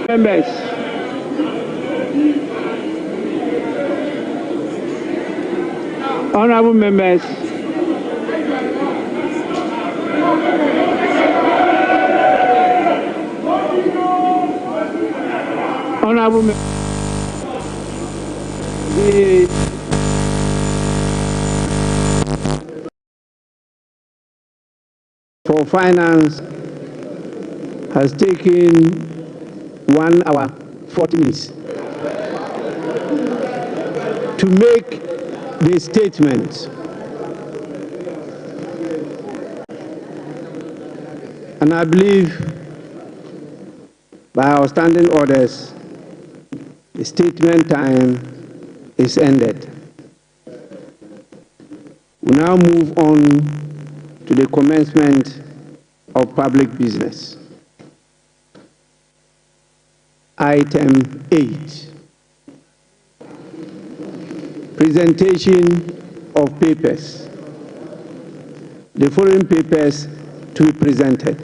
Members. Honorable members, honorable members, for finance has taken 1 hour 40 minutes to make the statement. And I believe by our standing orders, the statement time is ended. We now move on to the commencement of public business. Item 8, presentation of papers. The following papers to be presented.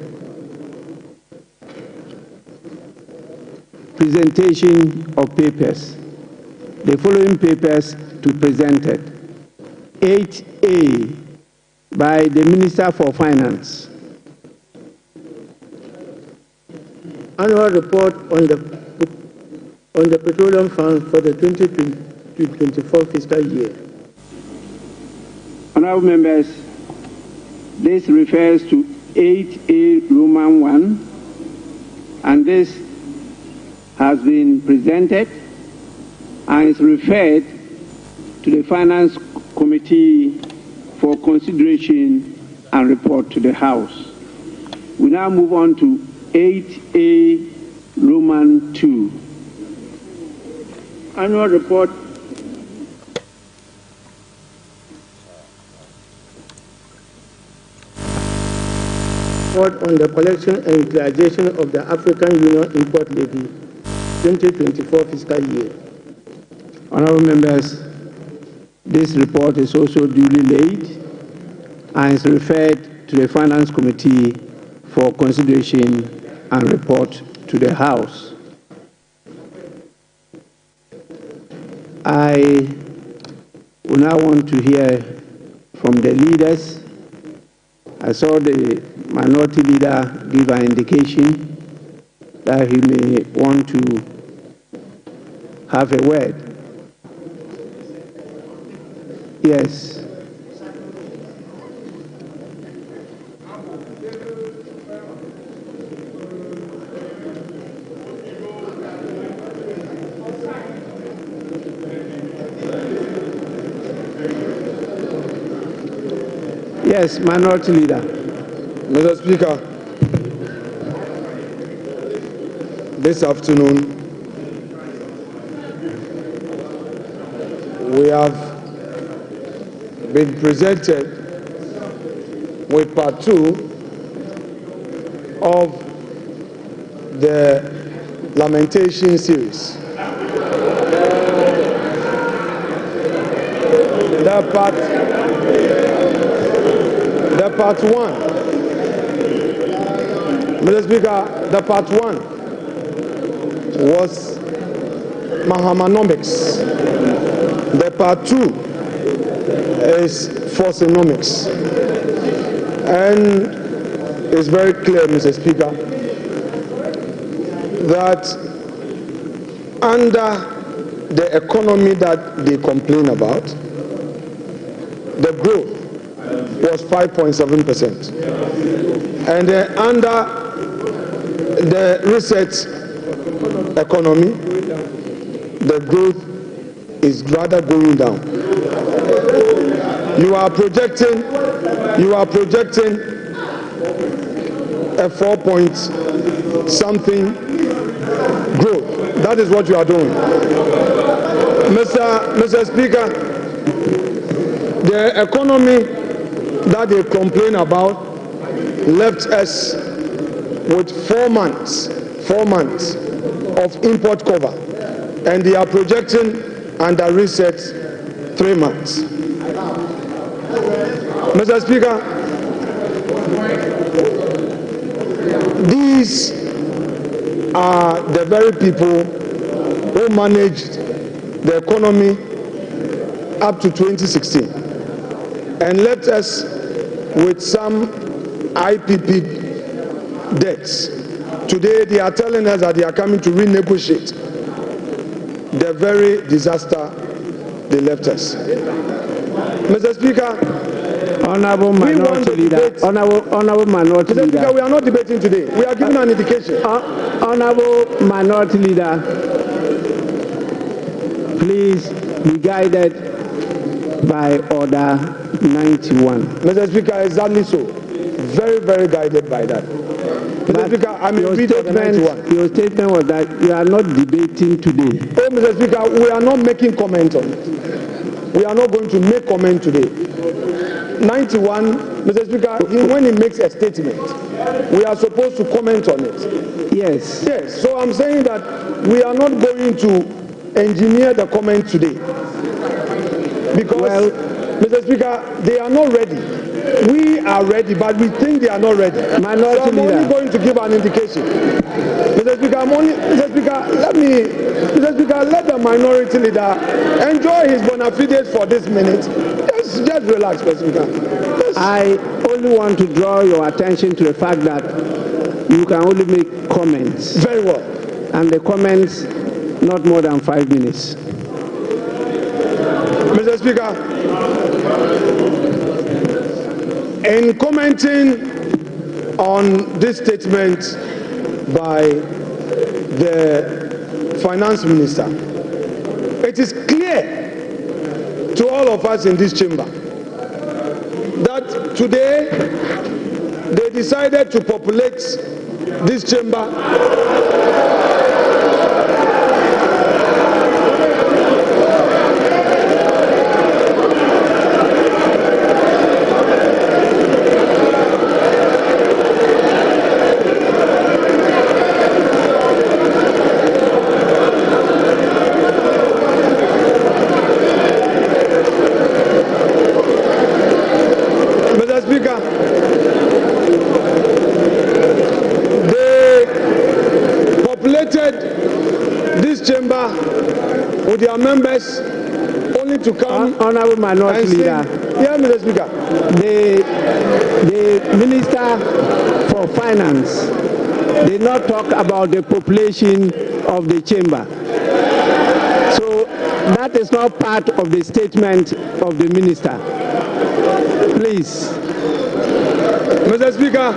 Presentation of papers. The following papers to be presented. 8A by the Minister for Finance. Annual report on the petroleum fund for the 2024 fiscal year. Honorable members, this refers to 8A Roman 1, and this has been presented and is referred to the Finance Committee for consideration and report to the House. We now move on to 8A Roman 2. Annual report on the collection and utilization of the African Union Import Levy 2024 fiscal year. Honorable members, this report is also duly laid and is referred to the Finance Committee for consideration and report to the House. I will now want to hear from the leaders. I saw the minority leader give an indication that he may want to have a word. Yes. Yes, minority leader. Mr. Speaker, this afternoon we have been presented with part 2 of the lamentation series. The part 1. Mr. Speaker, the part 1 was Mahamanomics. The part 2 is Forsonomics. And it's very clear, Mr. Speaker, that under the economy that they complain about, the growth was 5.7%. And under the research economy, the growth is rather going down. You are projecting a 4-point-something growth. That is what you are doing. Mr. Speaker, the economy that they complain about left us with 4 months of import cover, and they are projecting under reset 3 months. Mr. Speaker, these are the very people who managed the economy up to 2016. and left us with some IPP debts. Today, they are telling us that they are coming to renegotiate the very disaster they left us. Mr. Speaker, Honorable Minority Leader, Honorable Minority Mr. Leader. Speaker, we are not debating today. We are giving an indication. Honorable Minority Leader, please be guided by Order 91. Mr. Speaker, exactly so. Very, very guided by that. Mr. Speaker, I mean, Your statement was that you are not debating today. Oh, Mr. Speaker, we are not making comment on it. We are not going to make comment today. 91, Mr. Speaker, when he makes a statement, we are supposed to comment on it. Yes. Yes, so I'm saying that we are not going to engineer the comment today. Because, Mr. Speaker, they are not ready. We are ready, but we think they are not ready. Minority so I'm Leader. only going to give an indication. Mr. Speaker, Mr. Speaker, let the Minority Leader enjoy his bona fides for this minute. Just relax, Mr. Speaker. I only want to draw your attention to the fact that you can only make comments. Very well. And the comments not more than 5 minutes. Mr. Speaker, in commenting on this statement by the Finance Minister, it is clear to all of us in this chamber that today they decided to populate this chamber this chamber with their members only to come. Honorable Minority Leader. Yeah, Mr. Speaker. The Minister for Finance did not talk about the population of the chamber. So that is not part of the statement of the Minister. Please. Mr. Speaker,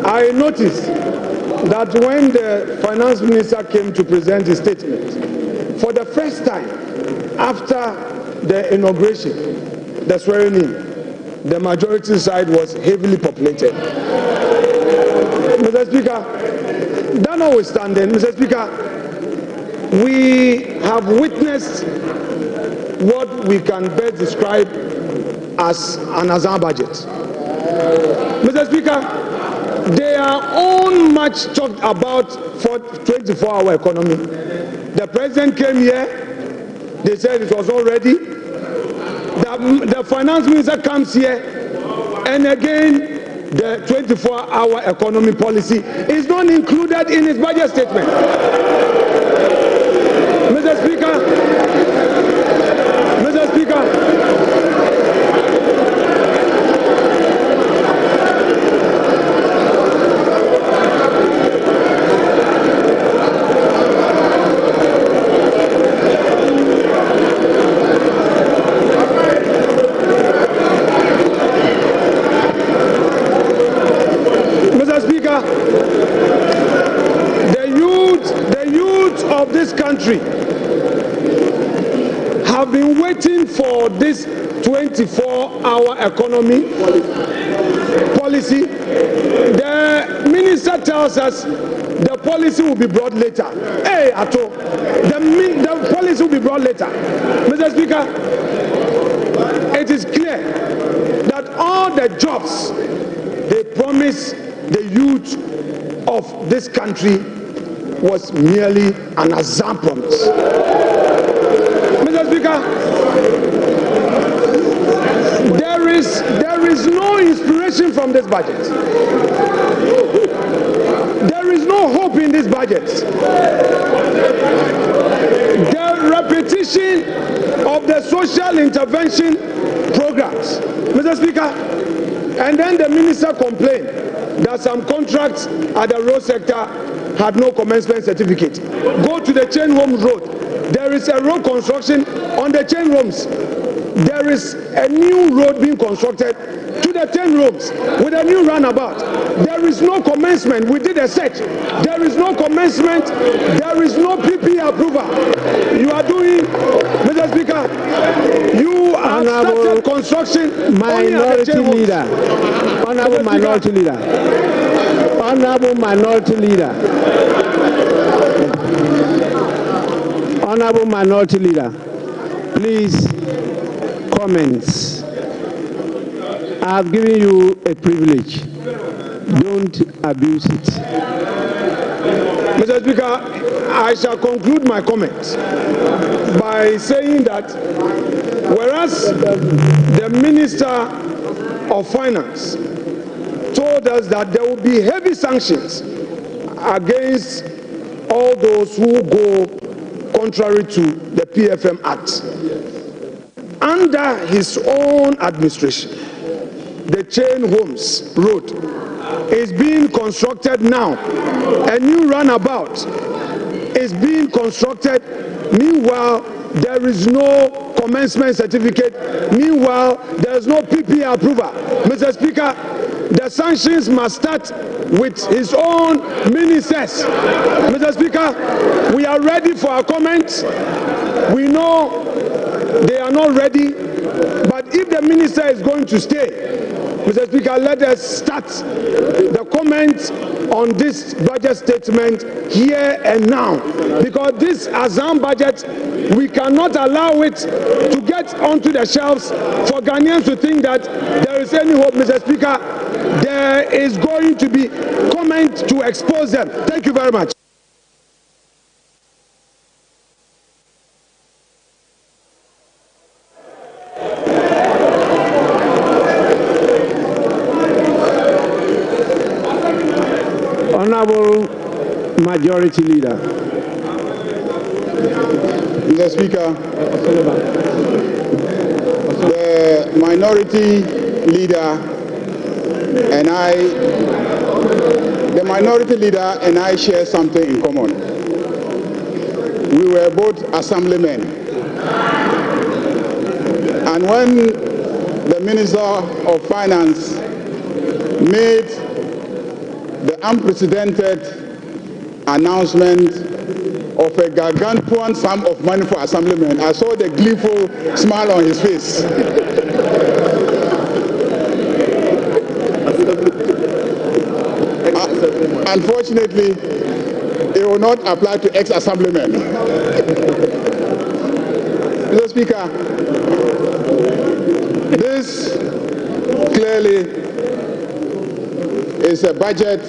I noticed that when the Finance Minister came to present his statement, for the first time after the inauguration, the swearing in, the majority side was heavily populated. Mr. Speaker, that notwithstanding, Mr. Speaker, we have witnessed what we can best describe as an Azan budget. Mr. Speaker, they are all much talked about for 24-hour economy. The president came here, they said it was all ready. The finance minister comes here, and again, the 24-hour economy policy is not included in his budget statement. Mr. Speaker, Mr. Speaker, of this country have been waiting for this 24-hour economy policy. The minister tells us the policy will be brought later. Hey, Ato, the policy will be brought later. Mr. Speaker, it is clear that all the jobs they promised the youth of this country was merely an Azan promise. Mr. Speaker, there is no inspiration from this budget. There is no hope in this budget. The repetition completion of the social intervention programs, Mr. Speaker. And then the minister complained that some contracts at the road sector had no commencement certificate. Go to the Chain Homes Road. There is a road construction on the Chain Homes. There is a new road being constructed to the 10 rooms with a new runabout. There is no commencement. We did a search. There is no commencement. There is no PP approval. You are doing, Mr. Speaker, you have started construction. Minority Leader. Honorable Minority Leader. Honorable Minority Leader. Honorable Minority Leader. Please, comments. I have given you a privilege. Don't abuse it. Mr. Speaker, I shall conclude my comments by saying that whereas the Minister of Finance told us that there will be heavy sanctions against all those who go contrary to the PFM Act, under his own administration, the Chain Homes Road is being constructed now. A new runabout is being constructed. Meanwhile, there is no commencement certificate. Meanwhile, there is no PP approval. Mr. Speaker, the sanctions must start with his own ministers. Mr. Speaker, we are ready for our comments. We know they are not ready, but if the minister is going to stay, Mr. Speaker, let us start the comments on this budget statement here and now, because this Azam budget, we cannot allow it to get onto the shelves for Ghanaians to think that there is any hope. Mr. Speaker, there is going to be comment to expose them. Thank you very much. Honorable Majority Leader. Mr. Speaker, the minority leader and I share something in common. We were both assemblymen. And when the Minister of Finance made the unprecedented announcement of a gargantuan sum of money for assemblymen, I saw the gleeful smile on his face. Unfortunately, it will not apply to ex-assemblymen. Mr. Speaker, this clearly is a budget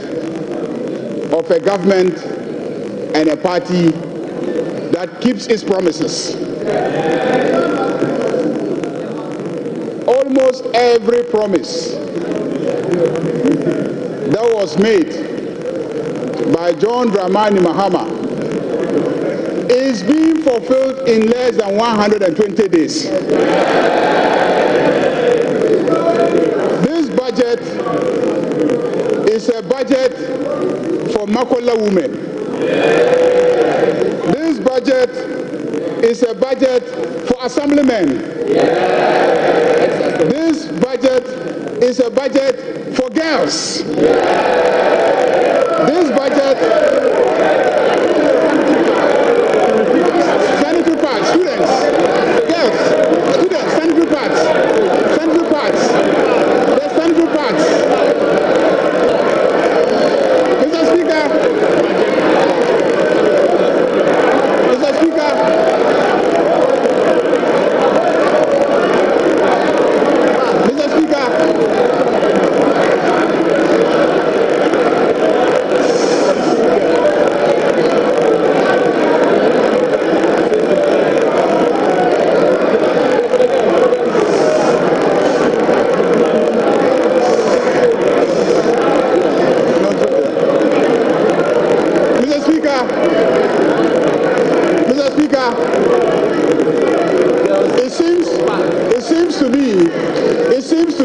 of a government and a party that keeps its promises. Almost every promise that was made by John Dramani Mahama is being fulfilled in less than 120 days. This budget is a budget for Makola women. This budget is a budget for assemblymen. This budget is a budget for girls. This budget, sanitary pads, students, girls, students, sanitary pads, the sanitary pads. Mr. Speaker,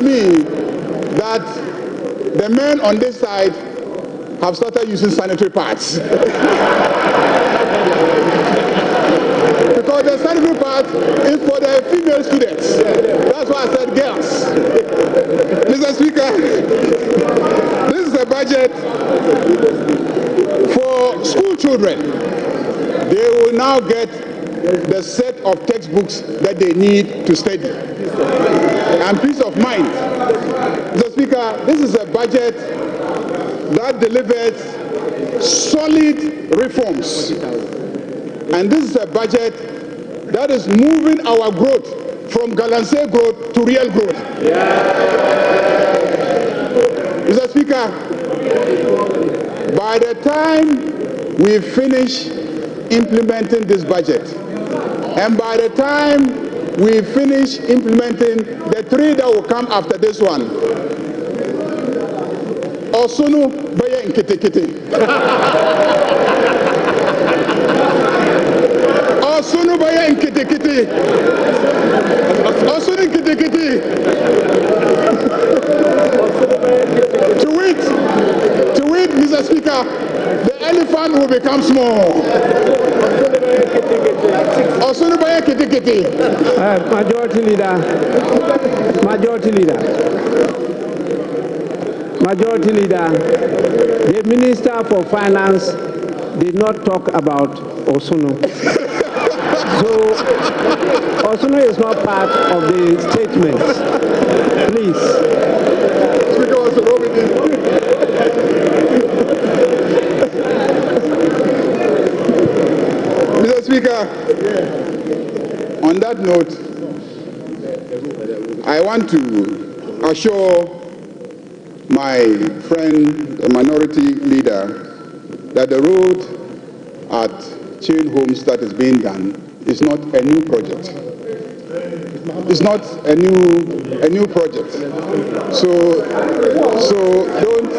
to me that the men on this side have started using sanitary pads. Because the sanitary part is for the female students. That's why I said girls. Mr. Speaker, this is a budget for school children. They will now get the set of textbooks that they need to study. And peace of mind. Mr. Speaker, this is a budget that delivers solid reforms. And this is a budget that is moving our growth from Galamsey growth to real growth. Mr. Speaker, by the time we finish implementing this budget, and by the time we finish implementing the three that will come after this one, Osunu Baya Nkitikiti. Osunu Baya Nkitikiti. Osunu Nkitikiti. To wit, Mr. Speaker, the elephant will become small. Osunu Baya Nkitikiti. Majority Leader. Majority Leader, the Minister for Finance did not talk about Osunu. So, Osunu is not part of the statement. Please. Mr. Speaker, on that note, I want to assure my friend, the minority leader, that the road at Chain Homes that is being done is not a new project. It's not a new project. So don't